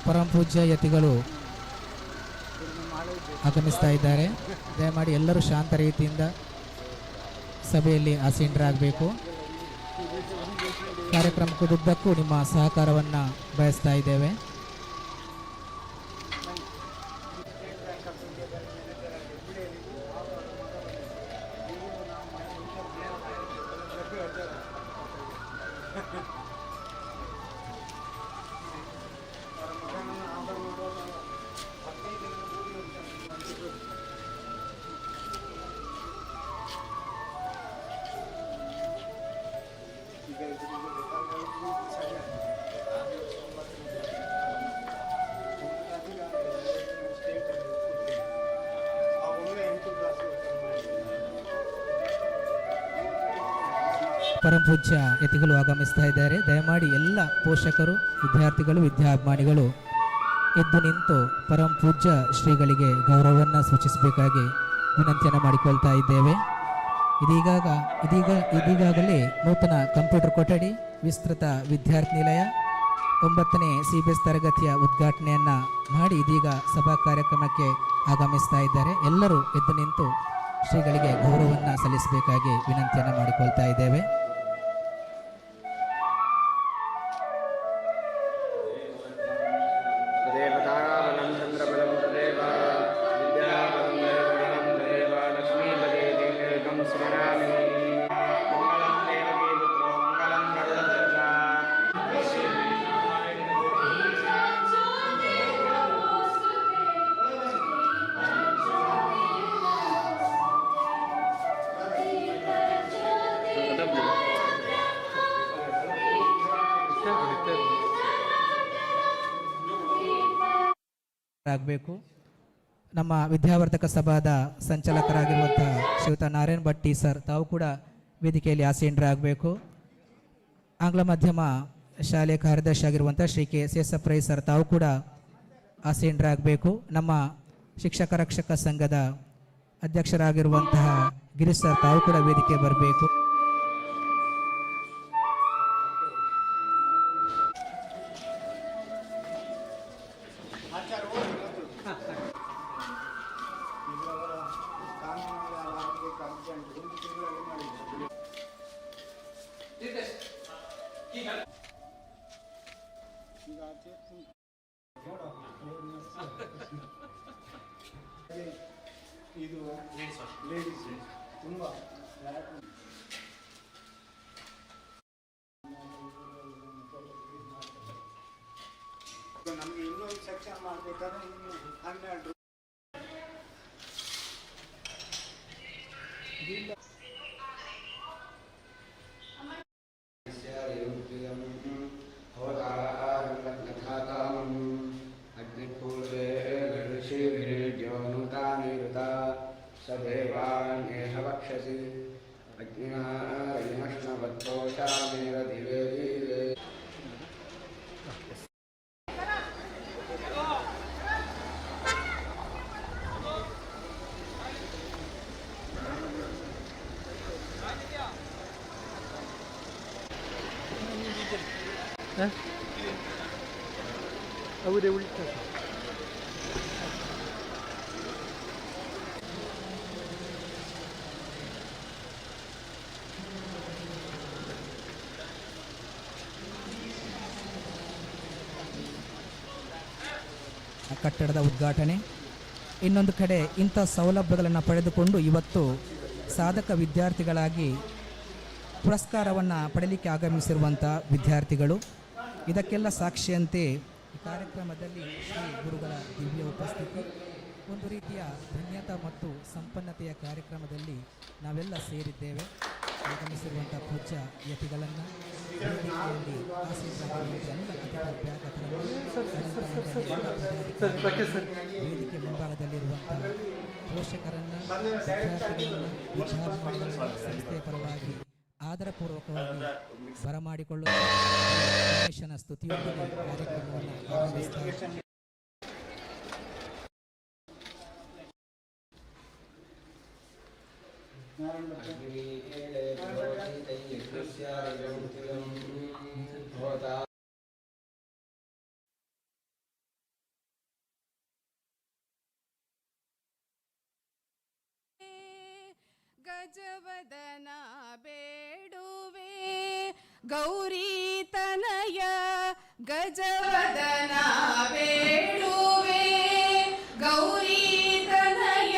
ಪರಮ ಪೂಜ್ಯ ಯತಿಗಳು ಆಗಮಿಸ್ತಾ ಇದ್ದಾರೆ. ದಯಮಾಡಿ ಎಲ್ಲರೂ ಶಾಂತ ರೀತಿಯಿಂದ ಸಭೆಯಲ್ಲಿ ಆಸೀನರಾಗಬೇಕು. ಕಾರ್ಯಕ್ರಮಕ್ಕುದ್ದಕ್ಕೂ ನಿಮ್ಮ ಸಹಕಾರವನ್ನು ಬಯಸ್ತಾ ಇದ್ದೇವೆ. ಪರಮ ಪೂಜ್ಯ ಯತಿಗಳು ಆಗಮಿಸ್ತಾ ಇದ್ದಾರೆ. ದಯಮಾಡಿ ಎಲ್ಲ ಪೋಷಕರು, ವಿದ್ಯಾರ್ಥಿಗಳು, ವಿದ್ಯಾಭಿಮಾನಿಗಳು ಎದ್ದು ನಿಂತು ಪರಮ ಪೂಜ್ಯ ಶ್ರೀಗಳಿಗೆ ಗೌರವವನ್ನು ಸೂಚಿಸಬೇಕಾಗಿ ವಿನಂತಿಯನ್ನು ಮಾಡಿಕೊಳ್ತಾ ಇದ್ದೇವೆ. ಇದೀಗಾಗಲೇ ನೂತನ ಕಂಪ್ಯೂಟರ್ ಕೊಠಡಿ, ವಿಸ್ತೃತ ವಿದ್ಯಾರ್ಥಿ ನಿಲಯ, 9ನೇ CBSE ತರಗತಿಯ ಉದ್ಘಾಟನೆಯನ್ನು ಮಾಡಿ ಇದೀಗ ಸಭಾ ಕಾರ್ಯಕ್ರಮಕ್ಕೆ ಆಗಮಿಸ್ತಾ ಇದ್ದಾರೆ. ಎಲ್ಲರೂ ಎದ್ದು ನಿಂತು ಶ್ರೀಗಳಿಗೆ ಗೌರವವನ್ನು ಸಲ್ಲಿಸಬೇಕಾಗಿ ವಿನಂತಿಯನ್ನು ಮಾಡಿಕೊಳ್ತಾ ಇದ್ದೇವೆ. ಆಗಬೇಕು. ನಮ್ಮ ವಿದ್ಯಾವರ್ಧಕ ಸಭಾದ ಸಂಚಾಲಕರಾಗಿರುವಂತಹ ಶ್ರೀಯುತ ನಾರಾಯಣ್ ಭಟ್ ಸರ್ ತಾವು ಕೂಡ ವೇದಿಕೆಯಲ್ಲಿ ಆಸೀನರಾಗಬೇಕು. ಆಂಗ್ಲ ಮಾಧ್ಯಮ ಶಾಲೆಯ ಕಾರ್ಯದರ್ಶಿ ಆಗಿರುವಂಥ ಶ್ರೀ ಕೆ ಸೇಸಪ್ಪ ರೈ ಸರ್ ತಾವು ಕೂಡ ಆಸೀನರಾಗಬೇಕು. ನಮ್ಮ ಶಿಕ್ಷಕ ರಕ್ಷಕ ಸಂಘದ ಅಧ್ಯಕ್ಷರಾಗಿರುವಂತಹ ಗಿರೀಶ್ ಸರ್ ತಾವು ಕೂಡ ವೇದಿಕೆ ಬರಬೇಕು. ಇದು ಲೇಡೀಸ್ ತುಂಬಾ ನಮ್ಗೆ ಇನ್ನೊಂದು ಸೆಕ್ಷನ್ ಮಾಡ್ಬೇಕಾದ್ರೆ 12 सदेवान्येह वक्षसि अज्ञायमश्नवत्तोषामेव दिवे दिवे അവിടെ വിളിക്കാം. ಕಟ್ಟಡದ ಉದ್ಘಾಟನೆ. ಇನ್ನೊಂದು ಕಡೆ ಇಂಥ ಸೌಲಭ್ಯಗಳನ್ನು ಪಡೆದುಕೊಂಡು ಇವತ್ತು ಸಾಧಕ ವಿದ್ಯಾರ್ಥಿಗಳಾಗಿ ಪುರಸ್ಕಾರವನ್ನು ಪಡೆಯಲಿಕ್ಕೆ ಆಗಮಿಸಿರುವಂಥ ವಿದ್ಯಾರ್ಥಿಗಳು. ಇದಕ್ಕೆಲ್ಲ ಸಾಕ್ಷಿಯಂತೆ ಈ ಕಾರ್ಯಕ್ರಮದಲ್ಲಿ ಶ್ರೀ ಗುರುಗಳ ದಿವ್ಯ ಉಪಸ್ಥಿತಿ ಒಂದು ರೀತಿಯ ಧನ್ಯತಾ ಮತ್ತು ಸಂಪನ್ನತೆಯ ಕಾರ್ಯಕ್ರಮದಲ್ಲಿ ನಾವೆಲ್ಲ ಸೇರಿದ್ದೇವೆ. ಆಗಮಿಸಿರುವಂಥ ಪೂಜ್ಯ ಯತಿಗಳನ್ನು ವೇದಿಕೆಯಲ್ಲಿ ವೇದಿಕೆ ಮುಂಭಾಗದಲ್ಲಿರುವಂಥ ಪೋಷಕರನ್ನು, ವಿದ್ಯಾರ್ಥಿಗಳನ್ನು, ಸಂಸ್ಥೆಯ ಪರವಾಗಿ ಆದರಪೂರ್ವಕವಾಗಿ ಬರಮಾಡಿಕೊಳ್ಳುವ ಗಣೇಶನ ಸ್ತುತಿಯೊಂದಿಗೆ ಕಾರ್ಯಕ್ರಮವನ್ನು ಆರಂಭಿಸುತ್ತಾರೆ. ಗಜವದನ ಬೇಡುವೆ ಗೌರಿ ತನಯ ಗಜವದನ ಬೇಡುವೆ ಗೌರಿ ತನಯ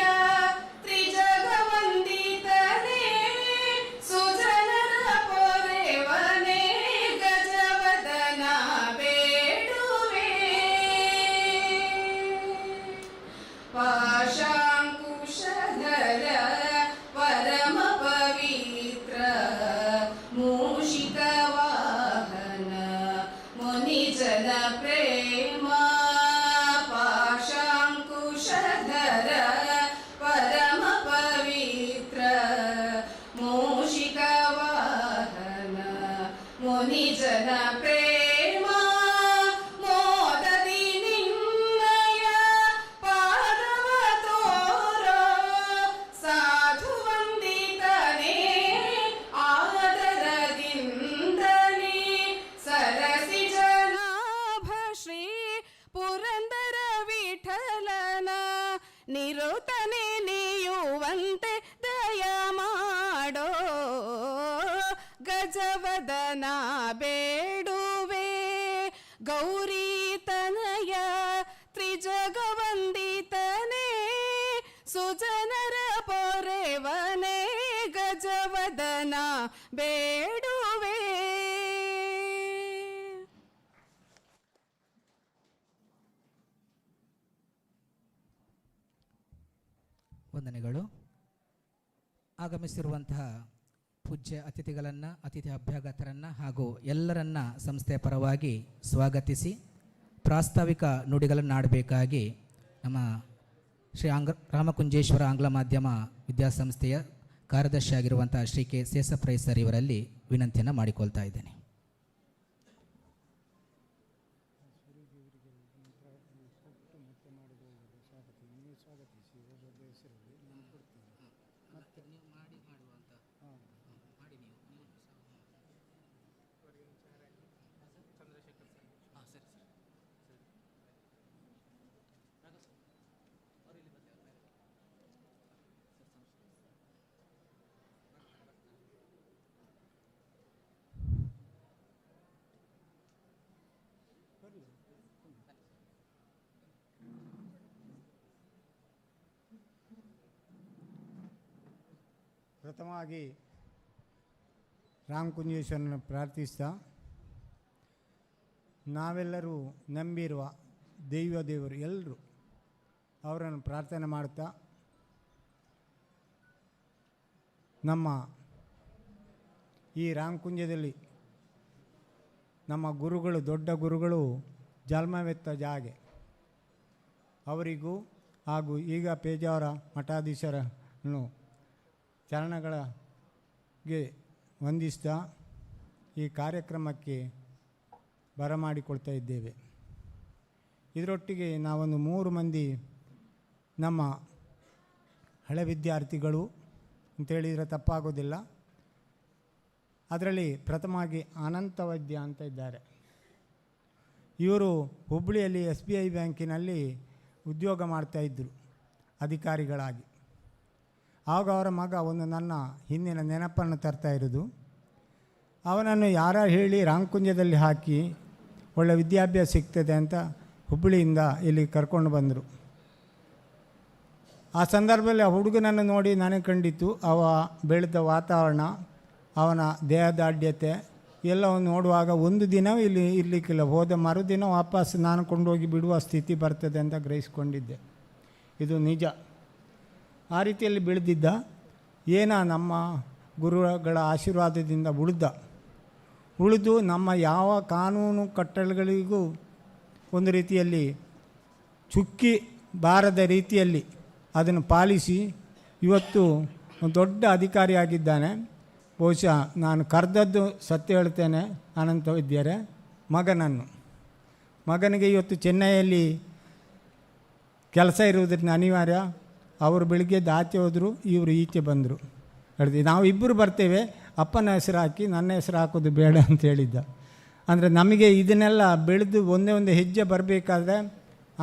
ತ್ರಿಜಗವಂದಿತನೇ ಸುಜನರ ಪೊರೆವನೇ ಗಜವದನ ಬೇಡುವೆ ಪಾಶಾಂಕುಶಧರ ಪರಮ ಪವಿತ್ರ ಮೂಷಿಕ ವಾಹನ ಮುನಿಜನ ಪ್ರೇಮ ಪಾಶಾಂಕುಶಧರ ಪರಮ ಪವಿತ್ರ ಮೂಷಿಕ ವಾಹನ ಮುನಿಜನ ಪ್ರೇಮ ಮೋದದಿ ನಿನ್ನಯ ಪಾದವ ತೋರೋ ಸಾಧು ವಂದಿತನೇ ಆದರದಿಂದಲೇ ಸರಸಿ ಜನಾಭ ಶ್ರೀ ಪುರಂದರ ವಿಠಲನ ನಿರುತನೆ ನೀಯುವಂತೆ ದಯ ಮಾಡೋ ಗಜವದನ ಬೇಡುವೆ ಗೌರಿ ತನಯ ತ್ರಿಜಗವಂದಿತನೇ ಸುಜನರ ಪೊರೆವನೇ ಗಜವದನ ಬೇಡುವೆ. ವಂದನೆಗಳು. ಆಗಮಿಸಿರುವಂತಹ ಪೂಜ್ಯ ಅತಿಥಿಗಳನ್ನು, ಅತಿಥಿ ಅಭ್ಯಾಗತರನ್ನು ಹಾಗೂ ಎಲ್ಲರನ್ನ ಸಂಸ್ಥೆಯ ಪರವಾಗಿ ಸ್ವಾಗತಿಸಿ ಪ್ರಾಸ್ತಾವಿಕ ನುಡಿಗಳನ್ನು ಆಡಬೇಕಾಗಿ ನಮ್ಮ ಶ್ರೀ ರಾಮಕುಂಜೇಶ್ವರ ಆಂಗ್ಲ ಮಾಧ್ಯಮ ವಿದ್ಯಾಸಂಸ್ಥೆಯ ಕಾರ್ಯದರ್ಶಿಯಾಗಿರುವಂಥ ಶ್ರೀ ಕೆ ಶೇಷಪ್ರೈ ಸರ್ ಇವರಲ್ಲಿ ವಿನಂತಿಯನ್ನು ಮಾಡಿಕೊಳ್ತಾ ಇದ್ದೇನೆ. ಪ್ರಥಮವಾಗಿ ರಾಮಕುಂಜೇಶ್ವರನ ಪ್ರಾರ್ಥಿಸ್ತಾ, ನಾವೆಲ್ಲರೂ ನಂಬಿರುವ ದೇವರು ಎಲ್ಲರೂ ಅವರನ್ನು ಪ್ರಾರ್ಥನೆ ಮಾಡ್ತಾ, ನಮ್ಮ ಈ ರಾಮಕುಂಜದಲ್ಲಿ ನಮ್ಮ ಗುರುಗಳು, ದೊಡ್ಡ ಗುರುಗಳು ಜನ್ಮವೆತ್ತ ಜಾಗೆ ಅವರಿಗೂ ಹಾಗೂ ಈಗ ಪೇಜಾವರ ಮಠಾಧೀಶರನ್ನು ಚರಣಗಳಿಗೆ ವಂದಿಸ್ತಾ ಈ ಕಾರ್ಯಕ್ರಮಕ್ಕೆ ಬರಮಾಡಿಕೊಳ್ತಾ ಇದ್ದೇವೆ. ಇದರೊಟ್ಟಿಗೆ ನಾವೊಂದು 3 ಮಂದಿ ನಮ್ಮ ಹಳೆ ವಿದ್ಯಾರ್ಥಿಗಳು ಅಂತೇಳಿದರೆ ತಪ್ಪಾಗೋದಿಲ್ಲ. ಅದರಲ್ಲಿ ಪ್ರಥಮವಾಗಿ ಅನಂತ ವೈದ್ಯ ಅಂತ ಇದ್ದಾರೆ. ಇವರು ಹುಬ್ಬಳ್ಳಿಯಲ್ಲಿ SBI ಬ್ಯಾಂಕಿನಲ್ಲಿ ಉದ್ಯೋಗ ಮಾಡ್ತಾಯಿದ್ದರು ಅಧಿಕಾರಿಗಳಾಗಿ. ಆಗ ಅವರ ಮಗ ಒಂದು ನನ್ನ ಹಿಂದಿನ ನೆನಪನ್ನು ತರ್ತಾ ಇರೋದು, ಅವನನ್ನು ಯಾರು ಹೇಳಿ ರಾಮಕುಂಜದಲ್ಲಿ ಹಾಕಿ ಒಳ್ಳೆ ವಿದ್ಯಾಭ್ಯಾಸ ಸಿಗ್ತದೆ ಅಂತ ಹುಬ್ಬಳ್ಳಿಯಿಂದ ಇಲ್ಲಿ ಕರ್ಕೊಂಡು ಬಂದರು. ಆ ಸಂದರ್ಭದಲ್ಲಿ ಆ ಹುಡುಗನನ್ನು ನೋಡಿ ನನಗೆ ಕಂಡಿತ್ತು ಅವ ಬೆಳೆದ ವಾತಾವರಣ, ಅವನ ದೇಹದಾಢ್ಯತೆ ಎಲ್ಲವನ್ನು ನೋಡುವಾಗ ಒಂದು ದಿನ ಇಲ್ಲಿ ಇರಲಿಕ್ಕಿಲ್ಲ, ಹೋದ ಮರುದಿನ ವಾಪಸ್ ನಾನು ಕೊಂಡೋಗಿ ಬಿಡುವ ಸ್ಥಿತಿ ಬರ್ತದೆ ಅಂತ ಗ್ರಹಿಸ್ಕೊಂಡಿದ್ದೆ. ಇದು ನಿಜ. ಆ ರೀತಿಯಲ್ಲಿ ಬೆಳೆದಿದ್ದ. ನಮ್ಮ ಗುರುಗಳ ಆಶೀರ್ವಾದದಿಂದ ಉಳಿದು ನಮ್ಮ ಯಾವ ಕಾನೂನು ಕಟ್ಟಳೆಗಳಿಗೂ ಒಂದು ರೀತಿಯಲ್ಲಿ ಚುಕ್ಕಿ ಬಾರದ ರೀತಿಯಲ್ಲಿ ಅದನ್ನು ಪಾಲಿಸಿ ಇವತ್ತು ಒಂದು ದೊಡ್ಡ ಅಧಿಕಾರಿಯಾಗಿದ್ದಾನೆ. ಬಹುಶಃ ನಾನು ಕರೆದದ್ದು ಸತ್ಯ ಹೇಳ್ತೇನೆ, ಅನಂತ ವೈದ್ಯರೇ ಮಗನಿಗೆ ಇವತ್ತು ಚೆನ್ನೈಯಲ್ಲಿ ಕೆಲಸ ಇರುವುದರಿಂದ ಅನಿವಾರ್ಯ. ಅವರು ಬೆಳಿಗ್ಗೆ ಆಚೆ ಹೋದರು, ಇವರು ಈಚೆ ಬಂದರು. ಹೇಳ್ತೀವಿ ನಾವು ಇಬ್ಬರು ಬರ್ತೇವೆ, ಅಪ್ಪನ ಹೆಸರು ಹಾಕಿ ನನ್ನ ಹೆಸರು ಹಾಕೋದು ಬೇಡ ಅಂತ ಹೇಳಿದ್ದ. ಅಂದರೆ ನಮಗೆ ಇದನ್ನೆಲ್ಲ ಬೆಳೆದು ಒಂದೇ ಹೆಜ್ಜೆ ಬರಬೇಕಾದ್ರೆ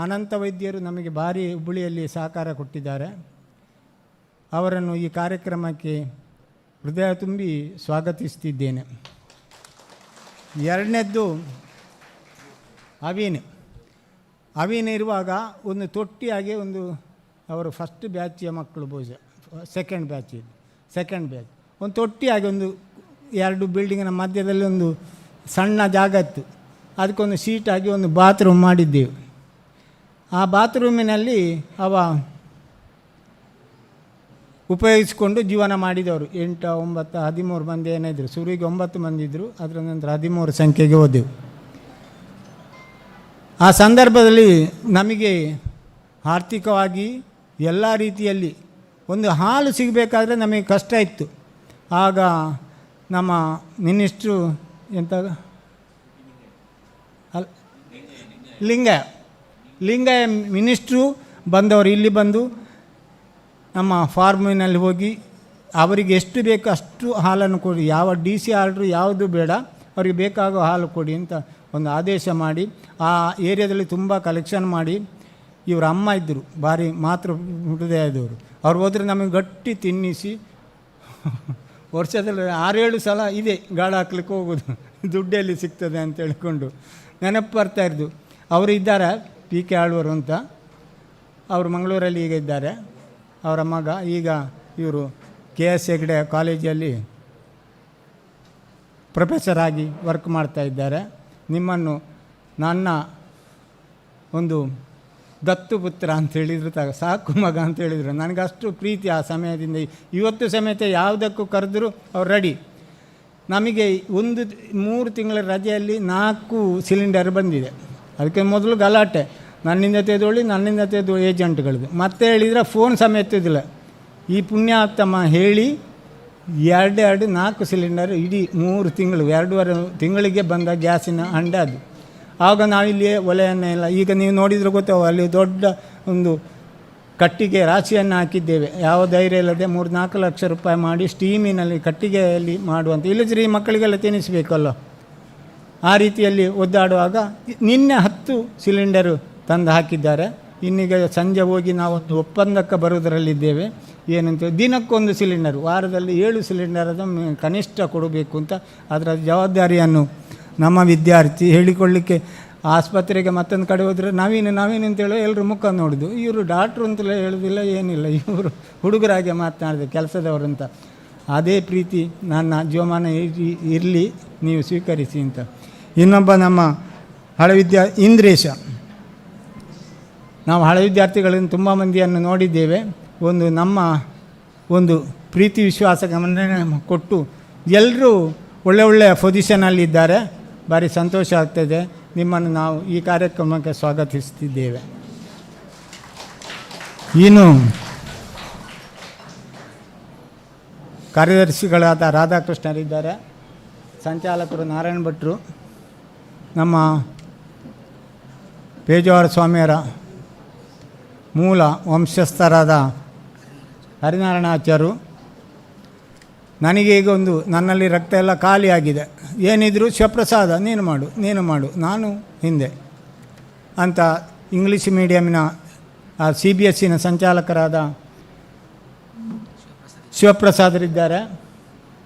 ಅನಂತ ವೈದ್ಯರು ನಮಗೆ ಭಾರಿ ಹುಬ್ಬಳ್ಳಿಯಲ್ಲಿ ಸಹಕಾರ ಕೊಟ್ಟಿದ್ದಾರೆ. ಅವರನ್ನು ಈ ಕಾರ್ಯಕ್ರಮಕ್ಕೆ ಹೃದಯ ತುಂಬಿ ಸ್ವಾಗತಿಸ್ತಿದ್ದೇನೆ. ಎರಡನೇದ್ದು ಅವಿನ್ ಇರುವಾಗ ಒಂದು ತೊಟ್ಟಿಯಾಗಿ ಒಂದು ಅವರು ಫಸ್ಟ್ ಬ್ಯಾಚಿಯ ಮಕ್ಕಳು ಬಹುಶಃ ಸೆಕೆಂಡ್ ಬ್ಯಾಚ್ ಒಂದು ತೊಟ್ಟಿಯಾಗಿ ಒಂದು 2 ಬಿಲ್ಡಿಂಗಿನ ಮಧ್ಯದಲ್ಲಿ ಒಂದು ಸಣ್ಣ ಜಾಗ ಇತ್ತು. ಅದಕ್ಕೊಂದು ಸೀಟಾಗಿ ಒಂದು ಬಾತ್ರೂಮ್ ಮಾಡಿದ್ದೆವು. ಆ ಬಾತ್ರೂಮಿನಲ್ಲಿ ಅವ ಉಪಯೋಗಿಸಿಕೊಂಡು ಜೀವನ ಮಾಡಿದವರು 8, 9, 13 ಮಂದಿ ಏನಿದ್ರು. ಶುರುವಿಗೆ 9 ಮಂದಿ ಇದ್ದರು, ಅದರ ನಂತರ 13 ಸಂಖ್ಯೆಗೆ ಹೋದೆವು. ಆ ಸಂದರ್ಭದಲ್ಲಿ ನಮಗೆ ಆರ್ಥಿಕವಾಗಿ ಎಲ್ಲ ರೀತಿಯಲ್ಲಿ ಒಂದು ಹಾಲು ಸಿಗಬೇಕಾದ್ರೆ ನಮಗೆ ಕಷ್ಟ ಇತ್ತು. ಆಗ ನಮ್ಮ ಮಿನಿಸ್ಟ್ರು ಎಂತ ಲಿಂಗಯ್ಯ ಮಿನಿಸ್ಟ್ರು ಬಂದವರು ಇಲ್ಲಿ ಬಂದು ನಮ್ಮ ಫಾರ್ಮಿನಲ್ಲಿ ಹೋಗಿ ಅವರಿಗೆ ಎಷ್ಟು ಬೇಕು ಅಷ್ಟು ಹಾಲನ್ನು ಕೊಡಿ, ಯಾವ DC ಆರ್ಡ್ರು ಯಾವುದು ಬೇಡ, ಅವರಿಗೆ ಬೇಕಾಗೋ ಹಾಲು ಕೊಡಿ ಅಂತ ಒಂದು ಆದೇಶ ಮಾಡಿ ಆ ಏರಿಯಾದಲ್ಲಿ ತುಂಬ ಕಲೆಕ್ಷನ್ ಮಾಡಿ. ಇವರ ಅಮ್ಮ ಇದ್ದರು, ಭಾರಿ ಮಾತೃ ಹೃದಯದವರು. ಅವ್ರು ಹೋದರೆ ನಮಗೆ ಗಟ್ಟಿ ತಿನ್ನಿಸಿ ವರ್ಷದಲ್ಲಿ 6-7 ಸಲ ಇದೆ ಗಾಳ ಹಾಕ್ಲಿಕ್ಕೆ ಹೋಗೋದು, ದುಡ್ಡೆಲ್ಲಿ ಸಿಗ್ತದೆ ಅಂತ ಹೇಳ್ಕೊಂಡು ನೆನಪು ಬರ್ತಾಯಿದ್ದು. ಅವರು ಇದ್ದಾರೆ PK ಆಳ್ವರು ಅಂತ, ಅವರು ಮಂಗಳೂರಲ್ಲಿ ಈಗ ಇದ್ದಾರೆ. ಅವರ ಮಗ ಈಗ ಇವರು KS ಹೆಗ್ಡೆ ಕಾಲೇಜಲ್ಲಿ ಪ್ರೊಫೆಸರ್ ಆಗಿ ವರ್ಕ್ ಮಾಡ್ತಾ ಇದ್ದಾರೆ. ನಿಮ್ಮನ್ನು ನನ್ನ ಒಂದು ದತ್ತು ಪುತ್ರ ಅಂತ ಹೇಳಿದ್ರು, ಸಾಕು ಮಗ ಅಂತ ಹೇಳಿದರು. ನನಗಷ್ಟು ಪ್ರೀತಿ ಆ ಸಮಯದಿಂದ. ಇವತ್ತು ಸಮೇತ ಯಾವುದಕ್ಕೂ ಕರೆದರೂ ಅವ್ರು ರೆಡಿ. ನಮಗೆ 3 ತಿಂಗಳ ರಜೆಯಲ್ಲಿ 4 ಸಿಲಿಂಡರ್ ಬಂದಿದೆ. ಅದಕ್ಕೆ ಮೊದಲು ಗಲಾಟೆ, ನನ್ನಿಂದ ತೆಗೆದು ಏಜೆಂಟ್ಗಳದ್ದು. ಮತ್ತೆ ಹೇಳಿದರೆ ಫೋನ್ ಸಮೇತ ಇದ್ದಿಲ್ಲ. ಈ ಪುಣ್ಯಾತ್ಮ ಹೇಳಿ 4 ಸಿಲಿಂಡರ್ ಇಡೀ 3 ತಿಂಗಳು 2.5 ತಿಂಗಳಿಗೆ ಬಂದ ಗ್ಯಾಸಿನ ಹಂಡೆ ಅದು. ಆಗ ನಾವಿಲ್ಲಿ ಒಲೆಯನ್ನೆಲ್ಲ ಈಗ ನೀವು ನೋಡಿದರೆ ಗೊತ್ತಾವ, ಅಲ್ಲಿ ದೊಡ್ಡ ಒಂದು ಕಟ್ಟಿಗೆ ರಾಶಿಯನ್ನು ಹಾಕಿದ್ದೇವೆ. ಯಾವ ಧೈರ್ಯ ಇಲ್ಲದೆ 3-4 ಲಕ್ಷ ರೂಪಾಯಿ ಮಾಡಿ ಸ್ಟೀಮಿನಲ್ಲಿ ಕಟ್ಟಿಗೆಯಲ್ಲಿ ಮಾಡುವಂಥ, ಇಲ್ಲದ್ರೆ ಈ ಮಕ್ಕಳಿಗೆಲ್ಲ ತಿನ್ನಿಸಬೇಕಲ್ಲ. ಆ ರೀತಿಯಲ್ಲಿ ಒದ್ದಾಡುವಾಗ ನಿನ್ನೆ 10 ಸಿಲಿಂಡರು ತಂದು ಹಾಕಿದ್ದಾರೆ. ಇನ್ನೀಗ ಸಂಜೆ ಹೋಗಿ ನಾವೊಂದು ಒಪ್ಪಂದಕ್ಕೆ ಬರುವುದರಲ್ಲಿದ್ದೇವೆ. ಏನಂತ ದಿನಕ್ಕೊಂದು ಸಿಲಿಂಡರ್, ವಾರದಲ್ಲಿ 7 ಸಿಲಿಂಡರ್ ಕನಿಷ್ಠ ಕೊಡಬೇಕು ಅಂತ. ಅದರ ಜವಾಬ್ದಾರಿಯನ್ನು ನಮ್ಮ ವಿದ್ಯಾರ್ಥಿ ಹೇಳಿಕೊಳ್ಳಲಿಕ್ಕೆ ಆಸ್ಪತ್ರೆಗೆ ಮತ್ತೊಂದು ಕಡೆ ಹೋದರೆ ನವೀನ್ ಅಂತೇಳಿ ಎಲ್ಲರೂ ಮುಖ ನೋಡೋದು. ಇವರು ಡಾಕ್ಟ್ರು ಅಂತಲೇ ಹೇಳೋದಿಲ್ಲ, ಏನಿಲ್ಲ, ಇವರು ಹುಡುಗರಾಗೆ ಮಾತನಾಡಿದೆ ಕೆಲಸದವರು ಅಂತ. ಅದೇ ಪ್ರೀತಿ ನನ್ನ ಜೀವಮಾನ ಇರಲಿ, ನೀವು ಸ್ವೀಕರಿಸಿ ಅಂತ. ಇನ್ನೊಬ್ಬ ನಮ್ಮ ಹಳೆ ಇಂದ್ರೇಶ, ನಾವು ಹಳೆ ವಿದ್ಯಾರ್ಥಿಗಳನ್ನು ತುಂಬ ಮಂದಿಯನ್ನು ನೋಡಿದ್ದೇವೆ. ನಮ್ಮ ಒಂದು ಪ್ರೀತಿ ವಿಶ್ವಾಸವನ್ನು ಕೊಟ್ಟು ಎಲ್ಲರೂ ಒಳ್ಳೆಯ ಪೊಸಿಷನಲ್ಲಿದ್ದಾರೆ. ಭಾರಿ ಸಂತೋಷ ಆಗ್ತದೆ. ನಿಮ್ಮನ್ನು ನಾವು ಈ ಕಾರ್ಯಕ್ರಮಕ್ಕೆ ಸ್ವಾಗತಿಸ್ತಿದ್ದೇವೆ. ಇನ್ನು ಕಾರ್ಯದರ್ಶಿಗಳಾದ ರಾಧಾಕೃಷ್ಣರಿದ್ದಾರೆ, ಸಂಚಾಲಕರು ನಾರಾಯಣ ಭಟ್ರು, ನಮ್ಮ ಪೇಜಾವರ ಸ್ವಾಮಿಯರ ಮೂಲ ವಂಶಸ್ಥರಾದ ಹರಿನಾರಾಯಣಾಚಾರ್ಯರು. ನನಗೆ ಈಗ ನನ್ನಲ್ಲಿ ರಕ್ತ ಎಲ್ಲ ಖಾಲಿಯಾಗಿದೆ, ಏನಿದ್ರು ಶಿವಪ್ರಸಾದ ನೀನು ಮಾಡು ನಾನು ಹಿಂದೆ ಅಂತ ಇಂಗ್ಲೀಷ್ ಮೀಡಿಯಮಿನ CBSEನ ಸಂಚಾಲಕರಾದ ಶಿವಪ್ರಸಾದರಿದ್ದಾರೆ.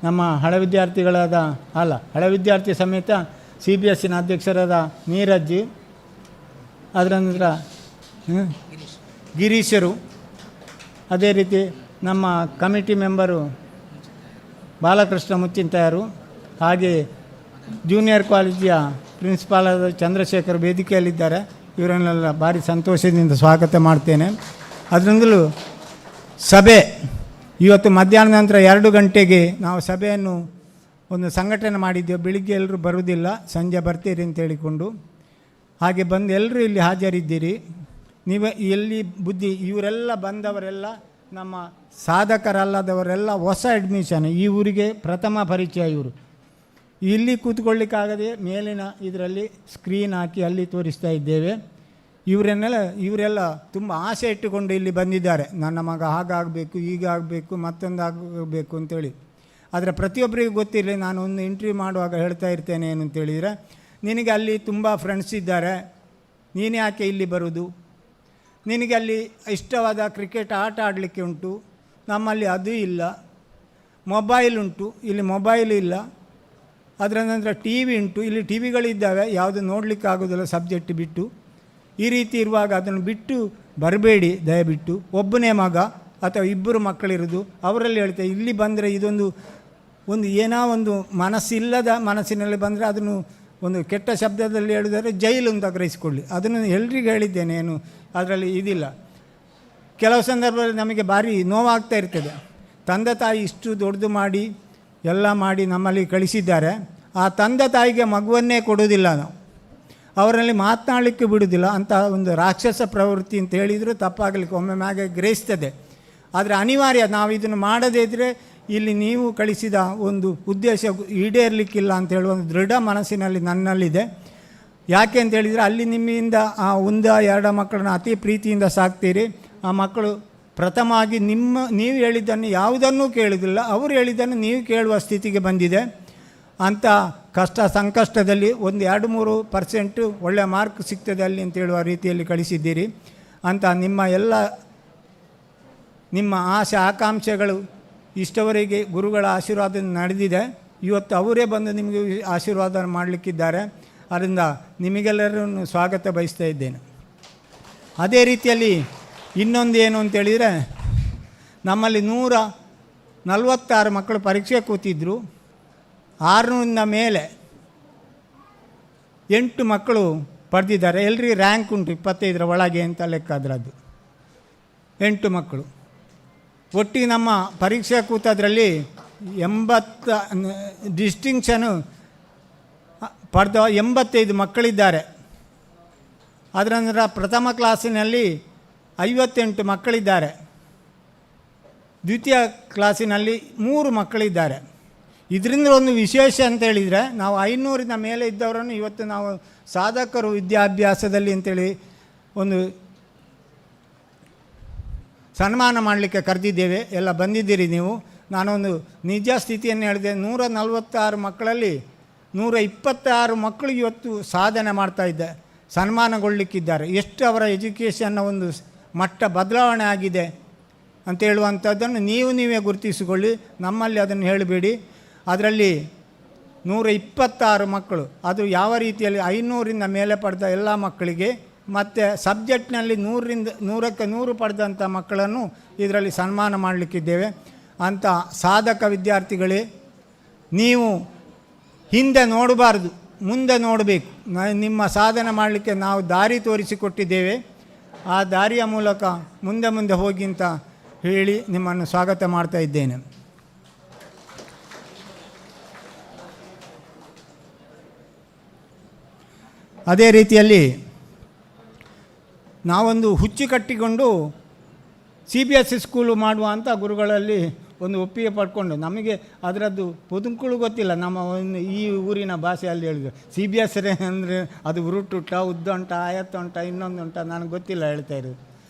ನಮ್ಮ ಹಳೆ ವಿದ್ಯಾರ್ಥಿ ಸಮೇತ CBSEನ ಅಧ್ಯಕ್ಷರಾದ ನೀರಜ್, ಅದರ ನಂತರ ಗಿರೀಶರು, ಅದೇ ರೀತಿ ನಮ್ಮ ಕಮಿಟಿ ಮೆಂಬರು ಬಾಲಕೃಷ್ಣ ಮುಚ್ಚಿಂತಾಯರು, ಹಾಗೆ ಜೂನಿಯರ್ ಕಾಲೇಜಿಯ ಪ್ರಿನ್ಸಿಪಾಲ್ ಆದ ಚಂದ್ರಶೇಖರ್ ವೇದಿಕೆಯಲ್ಲಿದ್ದಾರೆ. ಇವರನ್ನೆಲ್ಲ ಭಾರಿ ಸಂತೋಷದಿಂದ ಸ್ವಾಗತ ಮಾಡ್ತೇನೆ. ಅದರಿಂದಲೂ ಸಭೆ ಇವತ್ತು ಮಧ್ಯಾಹ್ನ ನಂತರ 2 ಗಂಟೆಗೆ ನಾವು ಸಭೆಯನ್ನು ಒಂದು ಸಂಘಟನೆ ಮಾಡಿದ್ದೇವೆ. ಬೆಳಿಗ್ಗೆ ಎಲ್ಲರೂ ಬರುವುದಿಲ್ಲ, ಸಂಜೆ ಬರ್ತೀರಿ ಅಂತ ಹೇಳಿಕೊಂಡು. ಹಾಗೆ ಬಂದು ಎಲ್ಲರೂ ಇಲ್ಲಿ ಹಾಜರಿದ್ದೀರಿ. ನೀವು ಎಲ್ಲಿ ಇವರೆಲ್ಲ ಬಂದವರೆಲ್ಲ ನಮ್ಮ ಸಾಧಕರಲ್ಲದವರೆಲ್ಲ ಹೊಸ ಅಡ್ಮಿಷನ್, ಈ ಊರಿಗೆ ಪ್ರಥಮ ಪರಿಚಯ. ಇವರು ಇಲ್ಲಿ ಕೂತ್ಕೊಳ್ಳಿಕ್ಕಾಗದೆ ಮೇಲಿನ ಇದರಲ್ಲಿ ಸ್ಕ್ರೀನ್ ಹಾಕಿ ಅಲ್ಲಿ ತೋರಿಸ್ತಾ ಇದ್ದೇವೆ. ಇವರೆಲ್ಲ ತುಂಬ ಆಸೆ ಇಟ್ಟುಕೊಂಡು ಇಲ್ಲಿ ಬಂದಿದ್ದಾರೆ. ನನ್ನ ಮಗ ಹಾಗಾಗಬೇಕು, ಹೀಗಾಗಬೇಕು, ಮತ್ತೊಂದು ಆಗಬೇಕು ಅಂತೇಳಿ. ಆದರೆ ಪ್ರತಿಯೊಬ್ಬರಿಗೂ ಗೊತ್ತಿರಲಿ, ನಾನು ಒಂದು ಇಂಟರ್ವ್ಯೂ ಮಾಡುವಾಗ ಹೇಳ್ತಾ ಇರ್ತೇನೆ ಏನು ಅಂತೇಳಿದರೆ, ನಿನಗೆ ಅಲ್ಲಿ ತುಂಬ ಫ್ರೆಂಡ್ಸ್ ಇದ್ದಾರೆ, ನೀನು ಯಾಕೆ ಇಲ್ಲಿ ಬರೋದು? ನಿನಗೆ ಅಲ್ಲಿ ಇಷ್ಟವಾದ ಕ್ರಿಕೆಟ್ ಆಟ ಆಡಲಿಕ್ಕೆ ಉಂಟು, ನಮ್ಮಲ್ಲಿ ಅದು ಇಲ್ಲ. ಮೊಬೈಲ್ ಉಂಟು, ಇಲ್ಲಿ ಮೊಬೈಲ್ ಇಲ್ಲ. ಅದರ ನಂತರ ಟಿ ವಿ ಉಂಟು, ಇಲ್ಲಿ ಟಿ ವಿಗಳಿದ್ದಾವೆ, ಯಾವುದು ನೋಡಲಿಕ್ಕೆ ಆಗೋದಿಲ್ಲ ಸಬ್ಜೆಕ್ಟ್ ಬಿಟ್ಟು. ಈ ರೀತಿ ಇರುವಾಗ ಅದನ್ನು ಬಿಟ್ಟು ಬರಬೇಡಿ ದಯವಿಟ್ಟು. ಒಬ್ಬನೇ ಮಗ ಅಥವಾ ಇಬ್ಬರು ಮಕ್ಕಳಿರೋದು ಅವರಲ್ಲಿ ಹೇಳ್ತೇವೆ, ಇಲ್ಲಿ ಬಂದರೆ ಇದೊಂದು ಏನೋ ಒಂದು ಮನಸ್ಸಿಲ್ಲದ ಮನಸ್ಸಿನಲ್ಲಿ ಬಂದರೆ ಅದನ್ನು ಒಂದು ಕೆಟ್ಟ ಶಬ್ದದಲ್ಲಿ ಹೇಳಿದರೆ ಜೈಲು ಅಂತ ಗ್ರಹಿಸಿಕೊಳ್ಳಿ. ಅದನ್ನು ಎಲ್ರಿಗೂ ಹೇಳಿದ್ದೇನೆ, ಏನು ಅದರಲ್ಲಿ ಇದಿಲ್ಲ. ಕೆಲವು ಸಂದರ್ಭದಲ್ಲಿ ನಮಗೆ ಭಾರಿ ನೋವಾಗ್ತಾ ಇರ್ತದೆ. ತಂದೆ ತಾಯಿ ಇಷ್ಟು ದೊಡ್ಡದು ಮಾಡಿ ಎಲ್ಲ ಮಾಡಿ ನಮ್ಮಲ್ಲಿ ಕಳಿಸಿದ್ದಾರೆ, ಆ ತಂದೆ ತಾಯಿಗೆ ಮಗುವನ್ನೇ ಕೊಡೋದಿಲ್ಲ, ನಾವು ಅವರಲ್ಲಿ ಮಾತನಾಡಲಿಕ್ಕೆ ಬಿಡೋದಿಲ್ಲ. ಅಂತ ಒಂದು ರಾಕ್ಷಸ ಪ್ರವೃತ್ತಿ ಅಂತ ಹೇಳಿದರೂ ತಪ್ಪಾಗಲಿಕ್ಕೆ ಒಮ್ಮೆ ಮ್ಯಾಗೆ ಗ್ರಹಿಸ್ತದೆ. ಆದರೆ ಅನಿವಾರ್ಯ, ನಾವು ಇದನ್ನು ಮಾಡದೇ ಇದ್ದರೆ ಇಲ್ಲಿ ನೀವು ಕಳಿಸಿದ ಒಂದು ಉದ್ದೇಶ ಈಡೇರಲಿಕ್ಕಿಲ್ಲ ಅಂತ ಹೇಳುವ ಒಂದು ದೃಢ ಮನಸ್ಸಿನಲ್ಲಿ ನನ್ನಲ್ಲಿದೆ. ಯಾಕೆ ಅಂತ ಹೇಳಿದರೆ ಅಲ್ಲಿ ನಿಮ್ಮಿಂದ ಆ 1-2 ಮಕ್ಕಳನ್ನ ಅತಿ ಪ್ರೀತಿಯಿಂದ ಸಾಕ್ತೀರಿ. ಆ ಮಕ್ಕಳು ಪ್ರಥಮವಾಗಿ ನೀವು ಹೇಳಿದ್ದನ್ನು ಯಾವುದನ್ನೂ ಕೇಳೋದಿಲ್ಲ, ಅವರು ಹೇಳಿದ್ದನ್ನು ನೀವು ಕೇಳುವ ಸ್ಥಿತಿಗೆ ಬಂದಿದೆ. ಅಂಥ ಕಷ್ಟ ಸಂಕಷ್ಟದಲ್ಲಿ 1-2-3% ಒಳ್ಳೆಯ ಮಾರ್ಕ್ ಸಿಗ್ತದೆ ಅಲ್ಲಿ ಅಂತ ಹೇಳುವ ರೀತಿಯಲ್ಲಿ ಕಳಿಸಿದ್ದೀರಿ. ಅಂತ ನಿಮ್ಮ ಆಸೆ ಆಕಾಂಕ್ಷೆಗಳು ಇಷ್ಟವರೆಗೆ ಗುರುಗಳ ಆಶೀರ್ವಾದ ನಡೆದಿದೆ. ಇವತ್ತು ಅವರೇ ಬಂದು ನಿಮಗೆ ಆಶೀರ್ವಾದ ಮಾಡಲಿಕ್ಕಿದ್ದಾರೆ. ಅದರಿಂದ ನಿಮಗೆಲ್ಲರನ್ನು ಸ್ವಾಗತ ಬಯಸ್ತಾ ಇದ್ದೇನೆ. ಅದೇ ರೀತಿಯಲ್ಲಿ ಇನ್ನೊಂದು ಏನು ಅಂತೇಳಿದರೆ, ನಮ್ಮಲ್ಲಿ 146 ಮಕ್ಕಳು ಪರೀಕ್ಷೆ ಕೂತಿದ್ದರು. 600ರಿಂದ ಮೇಲೆ 8 ಮಕ್ಕಳು ಪಡೆದಿದ್ದಾರೆ. ಎಲ್ರಿಗೂ ರ್ಯಾಂಕ್ ಉಂಟು 25ರ ಒಳಗೆ ಅಂತ ಲೆಕ್ಕ ಅದರದ್ದು 8 ಮಕ್ಕಳು. ಒಟ್ಟಿಗೆ ನಮ್ಮ ಪರೀಕ್ಷೆ ಕೂತದ್ರಲ್ಲಿ 80 ಡಿಸ್ಟಿಂಕ್ಷನು ಪಡೆದ 85 ಮಕ್ಕಳಿದ್ದಾರೆ. ಅದರ ನಂತರ ಪ್ರಥಮ ಕ್ಲಾಸಿನಲ್ಲಿ 58 ಮಕ್ಕಳಿದ್ದಾರೆ. ದ್ವಿತೀಯ ಕ್ಲಾಸಿನಲ್ಲಿ 3 ಮಕ್ಕಳಿದ್ದಾರೆ. ಇದರಿಂದ ಒಂದು ವಿಶೇಷ ಅಂತ ಹೇಳಿದರೆ, ನಾವು 500ರಿಂದ ಮೇಲೆ ಇದ್ದವರನ್ನು ಇವತ್ತು ನಾವು ಸಾಧಕರು ವಿದ್ಯಾಭ್ಯಾಸದಲ್ಲಿ ಅಂತೇಳಿ ಒಂದು ಸನ್ಮಾನ ಮಾಡಲಿಕ್ಕೆ ಕರೆದಿದ್ದೇವೆ. ಎಲ್ಲ ಬಂದಿದ್ದೀರಿ ನೀವು. ನಾನೊಂದು ನಿಜ ಸ್ಥಿತಿಯನ್ನು ಹೇಳಿದೆ. 146 ಮಕ್ಕಳಲ್ಲಿ 126 ಮಕ್ಕಳು ಇವತ್ತು ಸಾಧನೆ ಮಾಡ್ತಾಯಿದ್ದೆ, ಸನ್ಮಾನಗೊಳ್ಳಲಿಕ್ಕಿದ್ದಾರೆ. ಎಷ್ಟು ಅವರ ಎಜುಕೇಷನ್ನ ಒಂದು ಮಟ್ಟ ಬದಲಾವಣೆ ಆಗಿದೆ ಅಂತ ಹೇಳುವಂಥದ್ದನ್ನು ನೀವೇ ಗುರುತಿಸಿಕೊಳ್ಳಿ, ನಮ್ಮಲ್ಲಿ ಅದನ್ನು ಹೇಳಬೇಡಿ. ಅದರಲ್ಲಿ 126 ಮಕ್ಕಳು, ಅದು ಯಾವ ರೀತಿಯಲ್ಲಿ 500ರಿಂದ ಮೇಲೆ ಪಡೆದ ಎಲ್ಲ ಮಕ್ಕಳಿಗೆ, ಮತ್ತು ಸಬ್ಜೆಕ್ಟ್ನಲ್ಲಿ 100ಕ್ಕೆ 100 ಪಡೆದಂಥ ಮಕ್ಕಳನ್ನು ಇದರಲ್ಲಿ ಸನ್ಮಾನ ಮಾಡಲಿಕ್ಕಿದ್ದೇವೆ. ಅಂಥ ಸಾಧಕ ವಿದ್ಯಾರ್ಥಿಗಳೇ, ನೀವು ಹಿಂದೆ ನೋಡಬಾರ್ದು, ಮುಂದೆ ನೋಡಬೇಕು. ನಿಮ್ಮ ಸಾಧನೆ ಮಾಡಲಿಕ್ಕೆ ನಾವು ದಾರಿ ತೋರಿಸಿಕೊಟ್ಟಿದ್ದೇವೆ. ಆ ದಾರಿಯ ಮೂಲಕ ಮುಂದೆ ಹೋಗಿ ಅಂತ ಹೇಳಿ ನಿಮ್ಮನ್ನು ಸ್ವಾಗತ ಮಾಡ್ತಾ ಇದ್ದೇನೆ. ಅದೇ ರೀತಿಯಲ್ಲಿ ನಾವೊಂದು ಹುಚ್ಚು ಕಟ್ಟಿಕೊಂಡು CBSE ಸ್ಕೂಲು ಮಾಡುವ ಅಂತ ಗುರುಗಳಲ್ಲಿ ಒಂದು ಒಪ್ಪಿಗೆ ಪಡ್ಕೊಂಡು, ನಮಗೆ ಅದರದ್ದು ಪುದುಂಕುಳು ಗೊತ್ತಿಲ್ಲ, ನಮ್ಮ ಒಂದು ಈ ಊರಿನ ಭಾಷೆಯಲ್ಲಿ ಹೇಳಿದ್ರು CBSE ಅಂದರೆ ಅದು ಉರುಟುಂಟ, ಉದ್ದುಂಟ, ಆಯತ್ತುಂಟ, ಇನ್ನೊಂದುಂಟ, ನನಗೆ ಗೊತ್ತಿಲ್ಲ ಹೇಳ್ತಾ ಇರೋದು